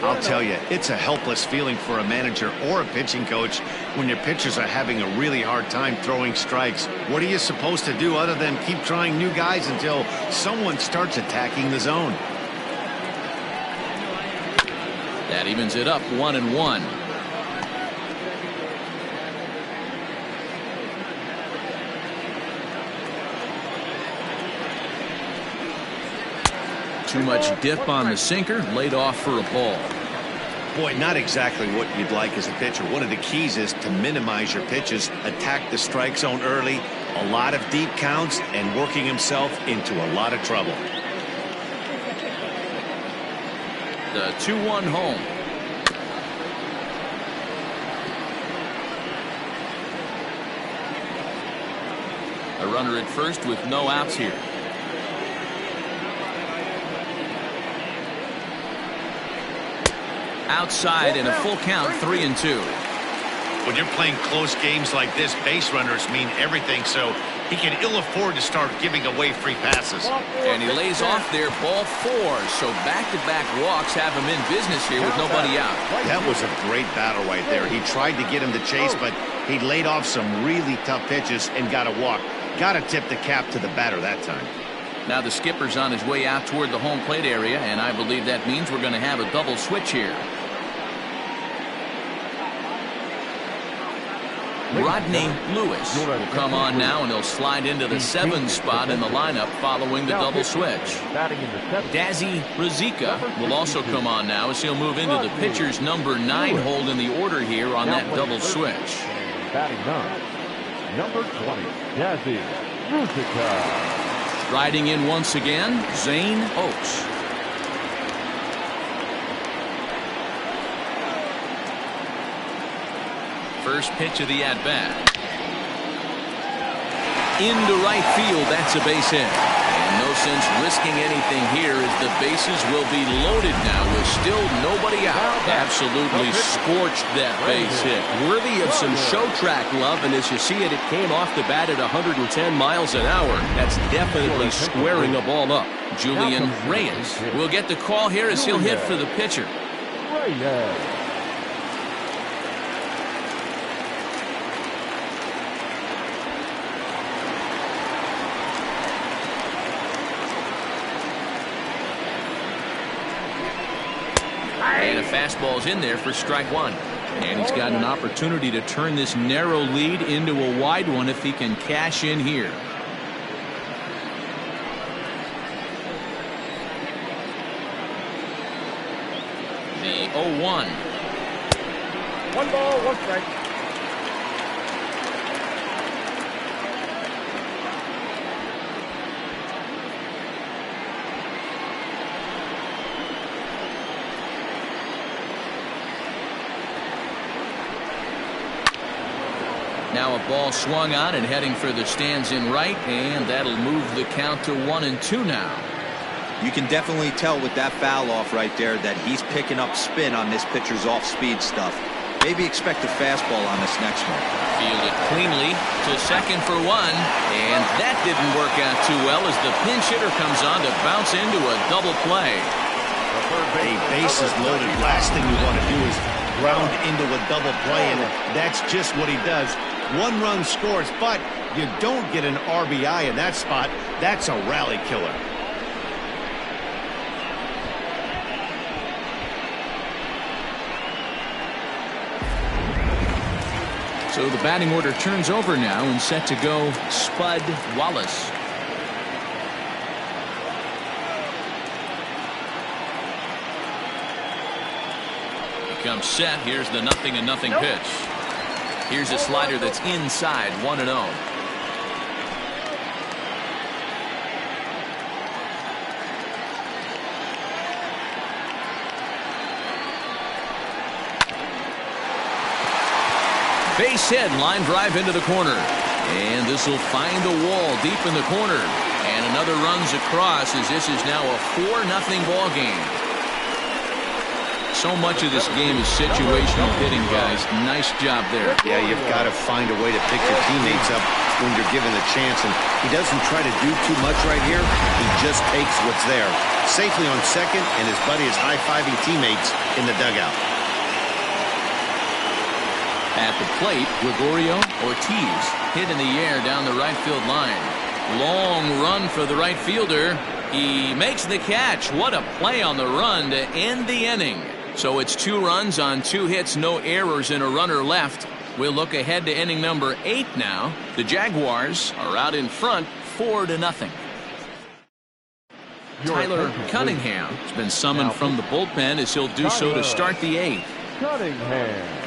I'll tell you, it's a helpless feeling for a manager or a pitching coach when your pitchers are having a really hard time throwing strikes. What are you supposed to do other than keep trying new guys until someone starts attacking the zone? That evens it up 1-1. Too much dip on the sinker, laid off for a ball. Boy, not exactly what you'd like as a pitcher. One of the keys is to minimize your pitches, attack the strike zone early, a lot of deep counts, and working himself into a lot of trouble. The 2-1 home. A runner at first with no outs here. Outside and a full count, 3-2. When you're playing close games like this, base runners mean everything, so he can ill afford to start giving away free passes. And he lays off there, ball 4. So back-to-back walks have him in business here with nobody out. That was a great battle right there. He tried to get him to chase, but he laid off some really tough pitches and got a walk. Got to tip the cap to the batter that time. Now the skipper's on his way out toward the home plate area, and I believe that means we're going to have a double switch here. Rodney Lewis will come on now, and he'll slide into the 7 spot in the lineup following the double switch. Dazzy Ruzicka will also come on now as he'll move into the pitcher's number 9 hold in the order here on that double switch. Batting 9, number 20, Dazzy Ruzicka. Riding in once again, Zane Oaks. First pitch of the at-bat. Into right field, that's a base hit. And no sense risking anything here as the bases will be loaded now with still nobody out. Absolutely scorched that base hit. Worthy of some show track love, and as you see it, it came off the bat at 110 miles an hour. That's definitely squaring a ball up. Julian Reyes will get the call here as he'll hit for the pitcher. Reyes. And a fastball's in there for strike 1. And he's got an opportunity to turn this narrow lead into a wide one if he can cash in here. The 0-1. 1 ball, 1 strike. Now a ball swung on and heading for the stands in right, and that'll move the count to 1-2 now. You can definitely tell with that foul off right there that he's picking up spin on this pitcher's off-speed stuff. Maybe expect a fastball on this next one. Fielded cleanly to second for 1, and that didn't work out too well as the pinch hitter comes on to bounce into a double play. A base is loaded. Last thing you want to do is ground into a double play, and that's just what he does. 1 run scores, but you don't get an RBI in that spot. That's a rally killer. So the batting order turns over now and set to go Spud Wallace. He comes set. Here's the 0-0 pitch. Here's a slider that's inside, 1-0. Base hit, line drive into the corner. And this will find the wall deep in the corner. And another runs across as this is now a 4-0 ball game. So much of this game is situational hitting, guys. Nice job there. Yeah, you've got to find a way to pick your teammates up when you're given the chance. And he doesn't try to do too much right here. He just takes what's there. Safely on second, and his buddy is high-fiving teammates in the dugout. At the plate, Gregorio Ortiz hit in the air down the right field line. Long run for the right fielder. He makes the catch. What a play on the run to end the inning. So it's 2 runs on 2 hits, no errors, and a runner left. We'll look ahead to inning number 8 now. The Jaguars are out in front 4-0. Tyler Cunningham has been summoned from the bullpen as he'll do so to start the 8th. Cunningham.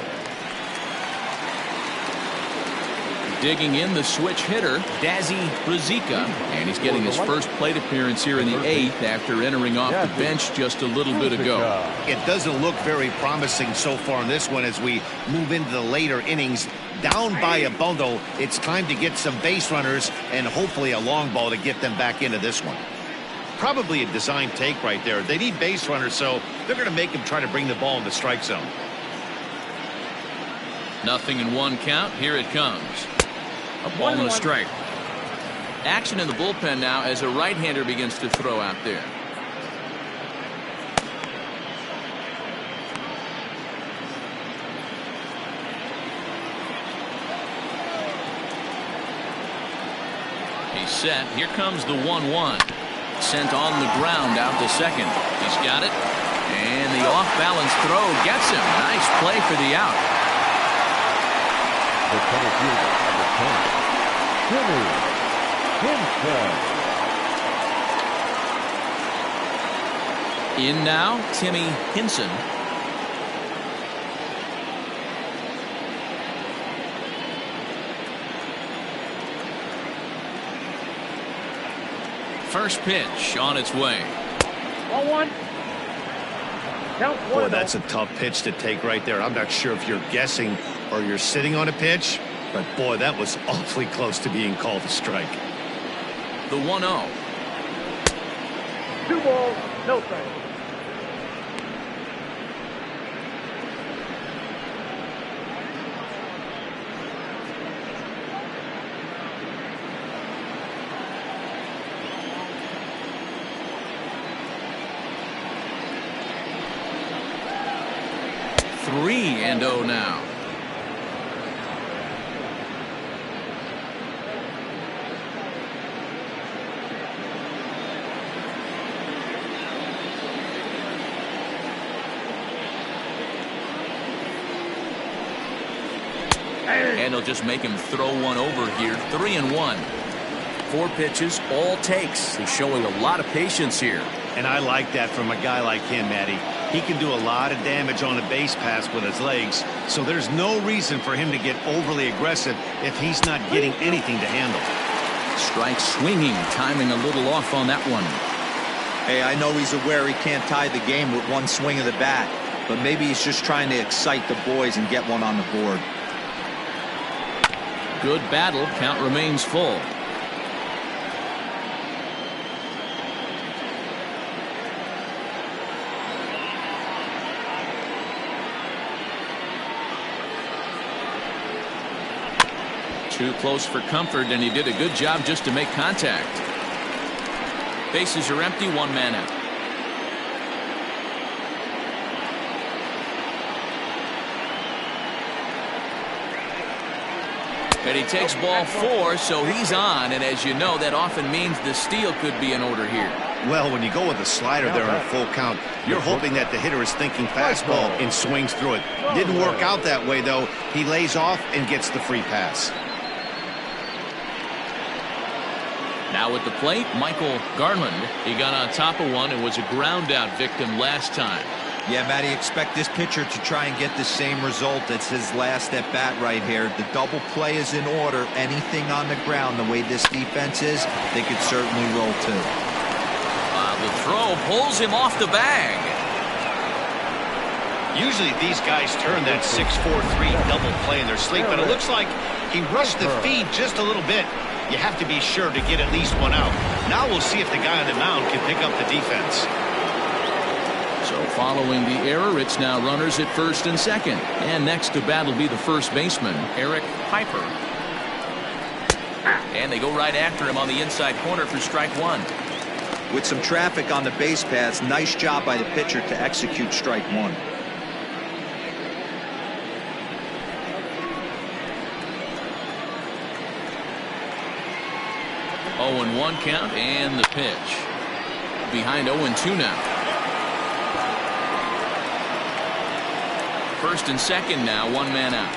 Digging in the switch hitter, Dazzy Ruzicka, and he's getting his first plate appearance here in the 8th after entering off the bench just a little bit ago. It doesn't look very promising so far in this one as we move into the later innings. Down by a bundle, it's time to get some base runners and hopefully a long ball to get them back into this one. Probably a design take right there. They need base runners, so they're going to make them try to bring the ball in the strike zone. 0-1 count. Here it comes. A ball and a strike. Action in the bullpen now as a right-hander begins to throw out there. He's set. Here comes the 1-1. Sent on the ground out to second. He's got it. And the off-balance throw gets him. Nice play for the out. The center fielder, number 10, Timmy Hinson. In now, Timmy Hinson. First pitch on its way. 1-1. Count 1. Boy, that's a tough pitch to take right there. I'm not sure if you're guessing or you're sitting on a pitch, but boy, that was awfully close to being called a strike. The 1-0. 2 balls, no strikes. Three and 0 now. And he'll just make him throw one over here. 3-1. 4 pitches, all takes. He's showing a lot of patience here. And I like that from a guy like him, Matty. He can do a lot of damage on a base pass with his legs, so there's no reason for him to get overly aggressive if he's not getting anything to handle. Strike swinging, timing a little off on that one. Hey, I know he's aware he can't tie the game with one swing of the bat, but maybe he's just trying to excite the boys and get one on the board. Good battle. Count remains full. Too close for comfort, and he did a good job just to make contact. Bases are empty, 1 man out. And he takes ball 4, so he's on, and as you know, that often means the steal could be in order here. Well, when you go with a slider there on a full count, you're hoping that the hitter is thinking fastball and swings through it. Didn't work out that way, though. He lays off and gets the free pass. Now at the plate, Michael Garland. He got on top of one and was a ground out victim last time. Yeah, Matty, expect this pitcher to try and get the same result as his last at bat right here. The double play is in order. Anything on the ground, the way this defense is, they could certainly roll too. The throw pulls him off the bag. Usually these guys turn that 6-4-3 double play in their sleep, but it looks like he rushed the feed just a little bit. You have to be sure to get at least one out. Now we'll see if the guy on the mound can pick up the defense. So following the error, it's now runners at first and second. And next to bat will be the first baseman, Eric Piper. And they go right after him on the inside corner for strike 1. With some traffic on the base paths, nice job by the pitcher to execute strike 1. Oh, 0-1 count, and the pitch. Behind 0-2 now. First and second now, 1 man out.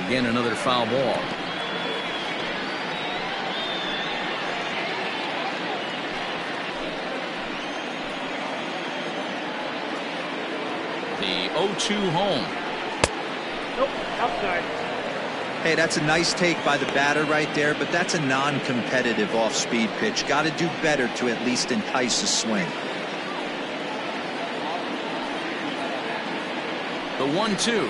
Again, another foul ball. The 0-2 home. Nope, outside. Hey, that's a nice take by the batter right there, but that's a non-competitive off-speed pitch. Got to do better to at least entice a swing. The 1-2.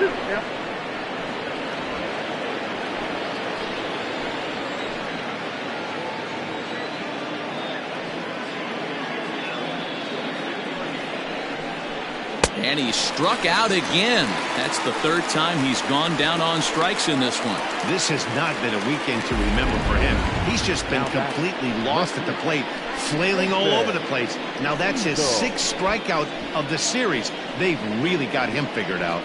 Yep. And he struck out again. That's the third time he's gone down on strikes in this one. This has not been a weekend to remember for him. He's just been completely lost at the plate, flailing all over the place. Now that's his 6th strikeout of the series. They've really got him figured out.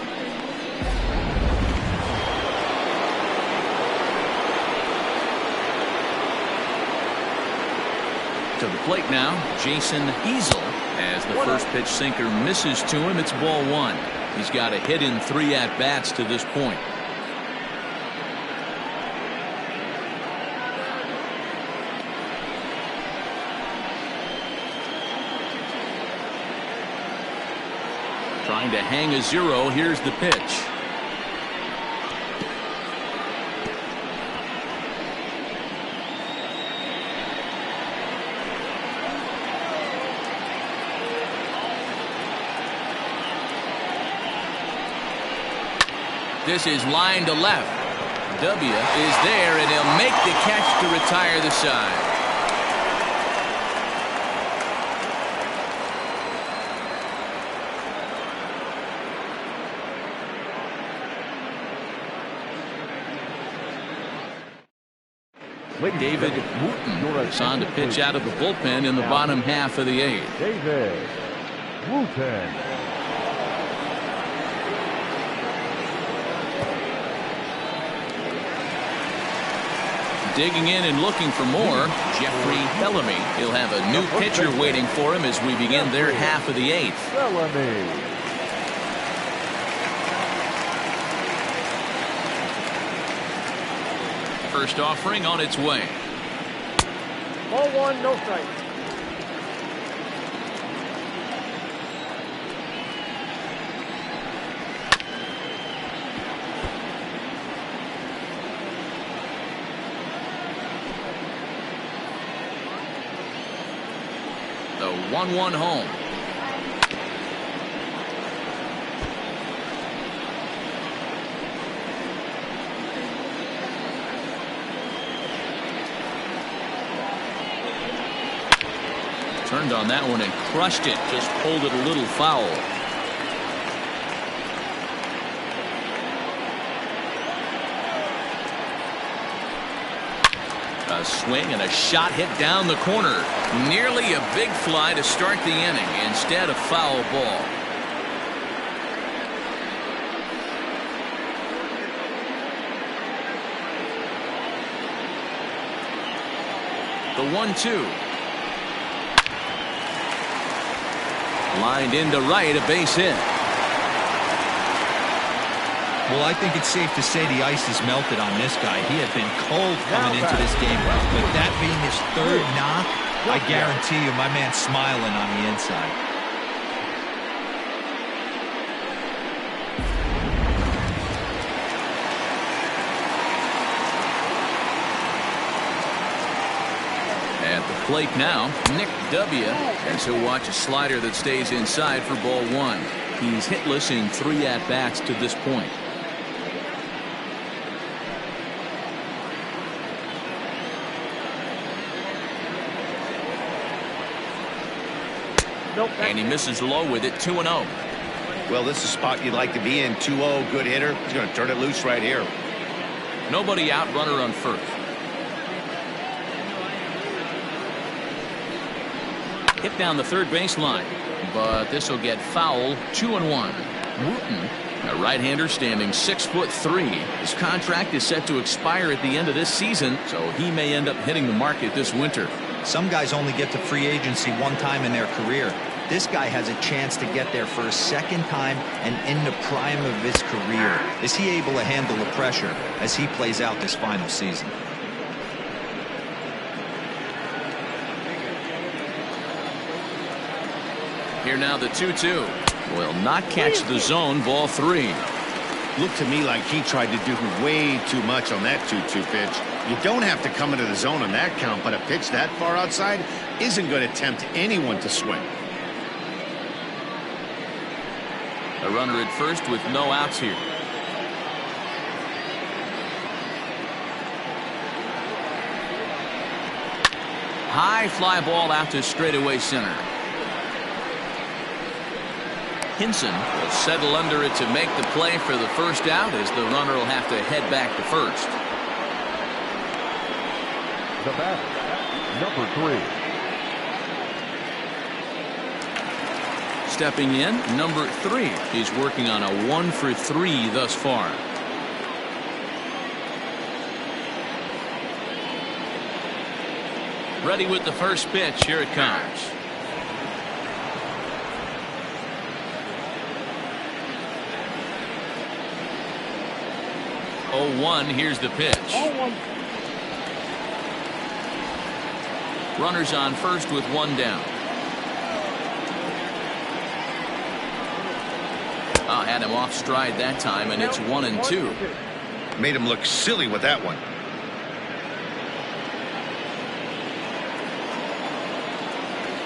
To the plate now, Jason Easel. As the first pitch sinker misses to him, it's ball 1. He's got a hit in 3 at-bats to this point. Trying to hang a 0. Here's the pitch. This is line to left. W is there, and he'll make the catch to retire the side. David Wooten is on to pitch out of the bullpen in the bottom half of the 8th. David Wooten. Digging in and looking for more, Jeffrey Bellamy. He'll have a new pitcher waiting for him as we begin their half of the 8th. Bellamy. First offering on its way. Ball 1, no strike. The 1-1 home. Turned on that one and crushed it. Just pulled it a little foul. A swing and a shot hit down the corner. Nearly a big fly to start the inning. Instead, a foul ball. The 1-2. Lined into right, a base hit. Well, I think it's safe to say the ice has melted on this guy. He had been cold coming into this game, but that being his 3rd knock, I guarantee you my man's smiling on the inside. At the plate now, Nick W. as he'll watch a slider that stays inside for ball 1. He's hitless in 3 at-bats to this point. And he misses low with it, 2-0. Well, this is a spot you'd like to be in. 2-0, good hitter. He's going to turn it loose right here. Nobody out, runner on first. Hit down the third baseline, but this will get foul. 2-1. Wooten, a right-hander standing 6'3". His contract is set to expire at the end of this season, so he may end up hitting the market this winter. Some guys only get to free agency one time in their career. This guy has a chance to get there for a second time and in the prime of his career. Is he able to handle the pressure as he plays out this final season? Here now the 2-2. Will not catch the zone, ball 3. Looked to me like he tried to do way too much on that 2-2 pitch. You don't have to come into the zone on that count, but a pitch that far outside isn't going to tempt anyone to swing. A runner at first with no outs here. High fly ball out to straightaway center. Hinson will settle under it to make the play for the first out, as the runner will have to head back to first. The batter, number 3. Stepping in, number 3. He's working on a 1-for-3 thus far. Ready with the first pitch. Here it comes. Oh, 1. Here's the pitch. Runners on first with one down. Had him off stride that time, and it's 1-2. Made him look silly with that one.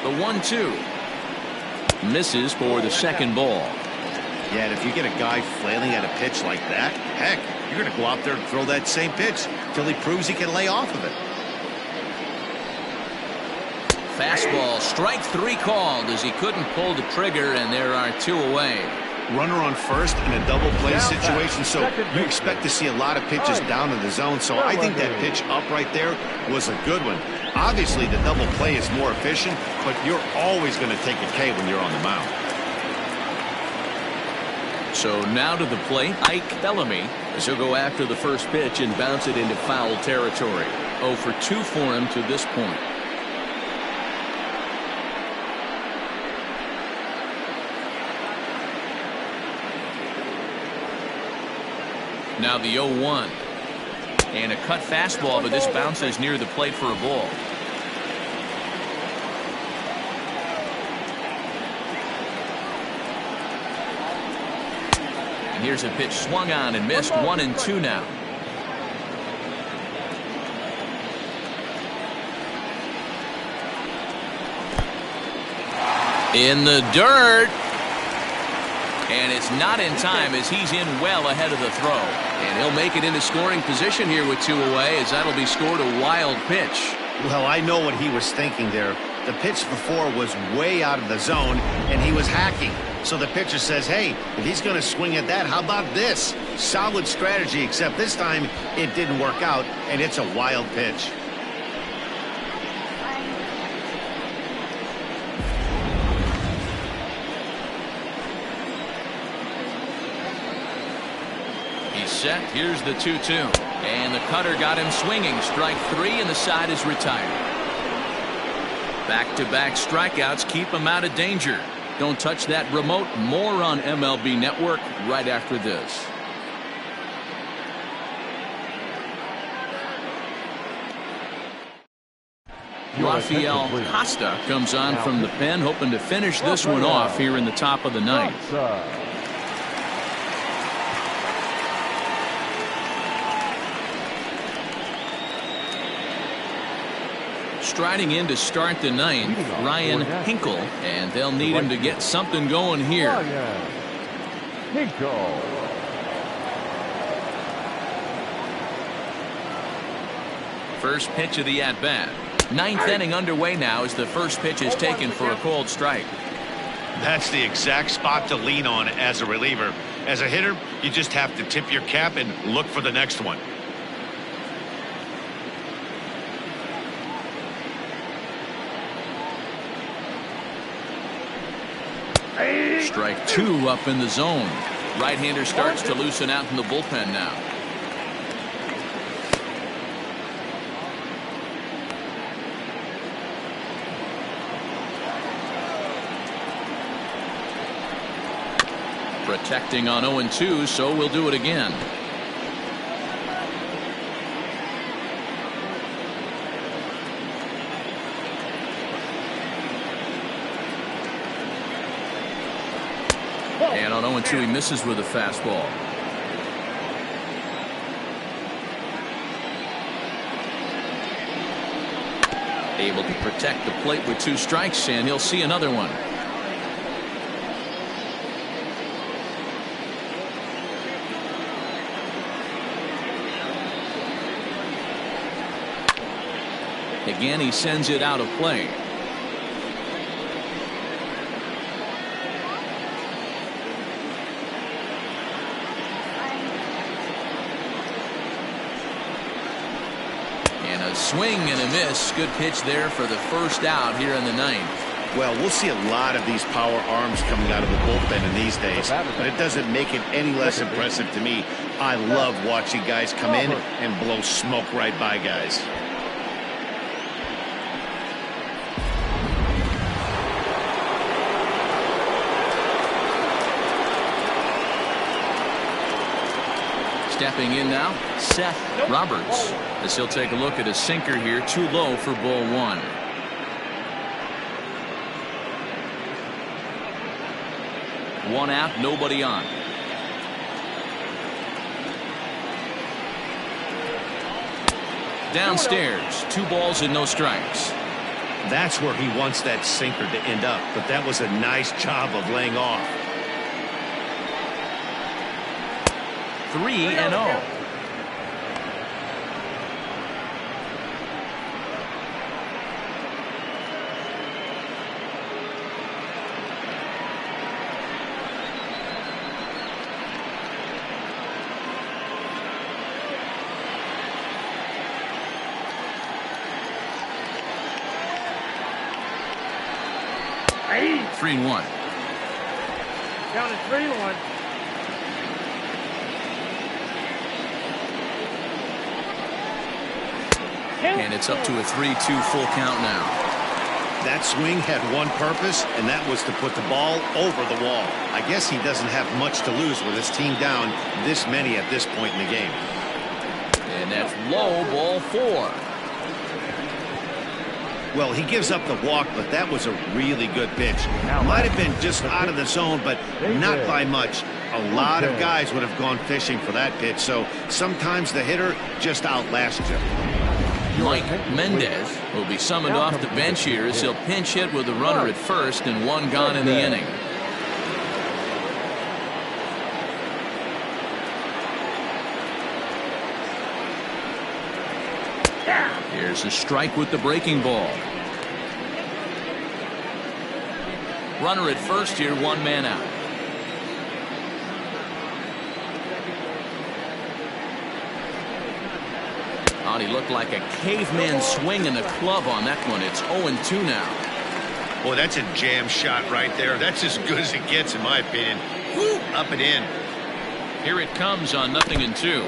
The 1-2 misses for the second ball. Yeah, and if you get a guy flailing at a pitch like that, heck, you're going to go out there and throw that same pitch till he proves he can lay off of it. Fastball, strike 3 called, as he couldn't pull the trigger, and there are 2 away. Runner on first in a double play situation, so you expect to see a lot of pitches down in the zone. So I think that pitch up right there was a good one. Obviously, the double play is more efficient, but you're always going to take a K when you're on the mound. So now to the plate, Ike Bellamy, as he'll go after the first pitch and bounce it into foul territory. 0 for 2 for him to this point. Now the 0-1. And a cut fastball, but this bounces near the plate for a ball. And here's a pitch swung on and missed. 1-2 now. In the dirt. And it's not in time, as he's in well ahead of the throw. And he'll make it into scoring position here with 2 away, as that'll be scored a wild pitch. Well, I know what he was thinking there. The pitch before was way out of the zone, and he was hacking. So the pitcher says, hey, if he's going to swing at that, how about this? Solid strategy, except this time it didn't work out, and it's a wild pitch. Set. Here's the 2-2. And the cutter got him swinging. Strike 3, and the side is retired. Back-to-back strikeouts keep him out of danger. Don't touch that remote. More on MLB Network right after this. Rafael Costa comes on from the pen, hoping to finish this one off here in the top of the 9th. Striding in to start the 9th, Ryan Hinkle, and they'll need him to get something going here. First pitch of the at-bat. 9th inning underway now, as the first pitch is taken for a cold strike. That's the exact spot to lean on as a reliever. As a hitter, you just have to tip your cap and look for the next one. Strike 2 up in the zone. Right-hander starts to loosen out in the bullpen now. Protecting on 0-2, so we'll do it again. And on 0-2, he misses with a fastball. Able to protect the plate with 2 strikes, and he'll see another one. Again, he sends it out of play. A swing and a miss. Good pitch there for the first out here in the ninth. Well, we'll see a lot of these power arms coming out of the bullpen in these days, but it doesn't make it any less impressive to me. I love watching guys come in and blow smoke right by guys. Stepping in now, Seth Roberts, as he'll take a look at a sinker here, too low for ball one. One out, nobody on. Downstairs, 2 balls and no strikes. That's where he wants that sinker to end up, but that was a nice job of laying off. 3-0. Hey. 3-1. Counted 3-1. And it's up to a 3-2 full count now. That swing had one purpose, and that was to put the ball over the wall. I guess he doesn't have much to lose with his team down this many at this point in the game. And that's low, ball 4. Well, he gives up the walk, but that was a really good pitch. Might have been just out of the zone, but not by much. A lot of guys would have gone fishing for that pitch, so sometimes the hitter just outlasts you. Mike Mendez will be summoned off the bench here as he'll pinch hit with a runner at first and 1 gone in the inning. Here's a strike with the breaking ball. Runner at first here, 1 man out. Oh, he looked like a caveman swinging the club on that one. It's 0-2 now. Boy, that's a jam shot right there. That's as good as it gets, in my opinion. Woo, up and in. Here it comes on 0-2.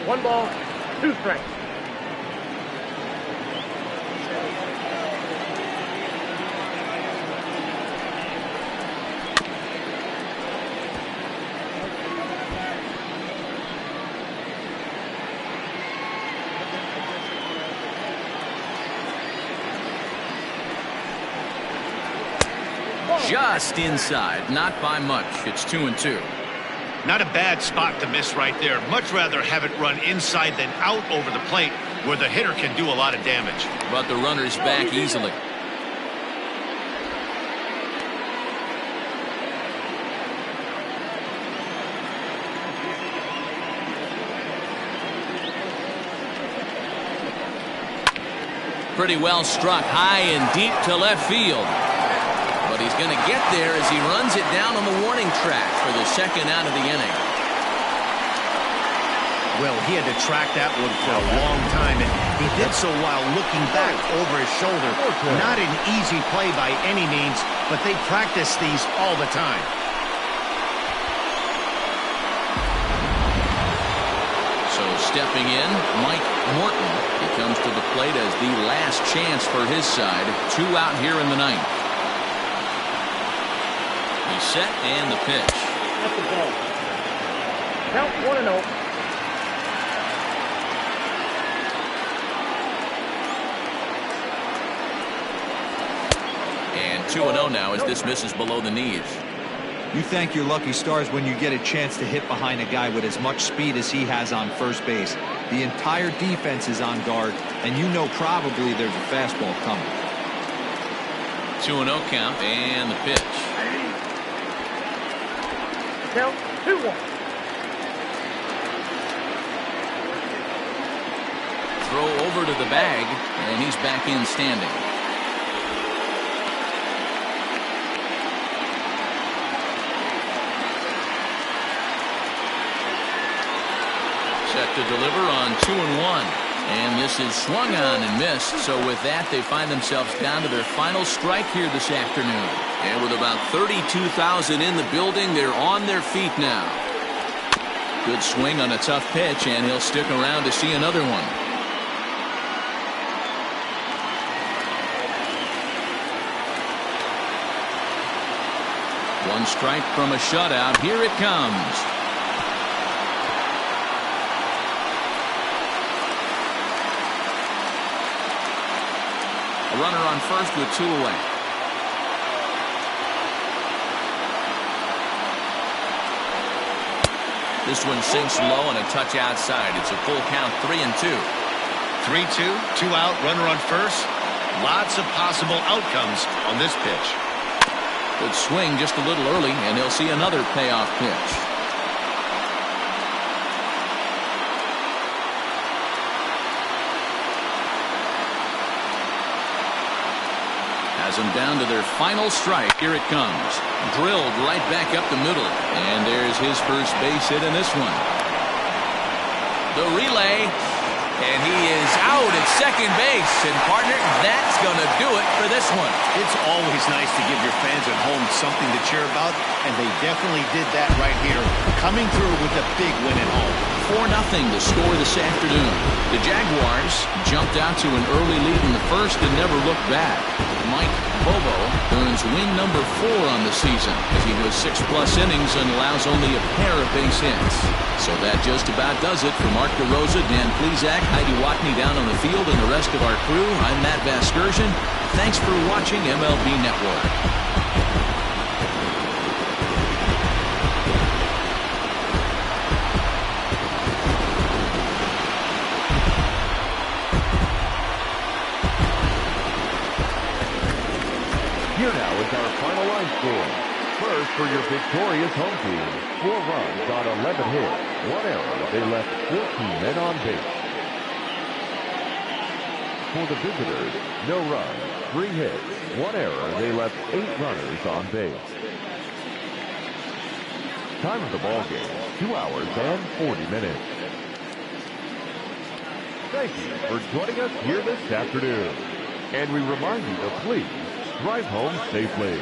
One ball, 2 strikes. Just inside, not by much. It's 2-2. Not a bad spot to miss right there. Much rather have it run inside than out over the plate where the hitter can do a lot of damage. But the runner's back easily. Pretty well struck high and deep to left field. But he's going to get there as he runs it down on the warning track for the second out of the inning. Well, he had to track that one for a long time, and he did so while looking back over his shoulder. Not an easy play by any means, but they practice these all the time. So stepping in, Mike Morton. He comes to the plate as the last chance for his side. 2 out here in the ninth. He's set and the pitch. That's the ball. Count 1-0. And 2-0 now as this misses below the knees. You thank your lucky stars when you get a chance to hit behind a guy with as much speed as he has on first base. The entire defense is on guard, and you know probably there's a fastball coming. 2-0 count and the pitch. Count 2-1. Throw over over to the bag, and he's back in standing. Set to deliver on 2-1. And this is swung on and missed. So with that, they find themselves down to their final strike here this afternoon. And with about 32,000 in the building, they're on their feet now. Good swing on a tough pitch, and he'll stick around to see another one. One strike from a shutout. Here it comes. A runner on first with 2 away. This one sinks low and a touch outside. It's a full count, 3-2. 3-2, 2 out, runner on first. Lots of possible outcomes on this pitch. Good swing just a little early, and he'll see another payoff pitch. Has them down to their final strike. Here it comes. Drilled right back up the middle. And there's his first base hit in this one. The relay. And he is out at second base. And partner, that's going to do it for this one. It's always nice to give your fans at home something to cheer about. And they definitely did that right here. Coming through with a big win at home. 4-0 the score this afternoon. The Jaguars jumped out to an early lead in the first and never looked back. Mike Bobo earns win number 4 on the season as he goes 6+ innings and allows only a pair of base hits. So that just about does it for Mark DeRosa, Dan Plesac, Heidi Watney down on the field, and the rest of our crew. I'm Matt Vasgersian. Thanks for watching MLB Network. Here now is our final line score. First, for your victorious home team, 4 runs on 11 hits, 1 error. They left 14 men on base. For the visitors, no runs, 3 hits, 1 error. They left 8 runners on base. Time of the ball game, 2 hours and 40 minutes. Thank you for joining us here this afternoon. And we remind you to please drive home safely.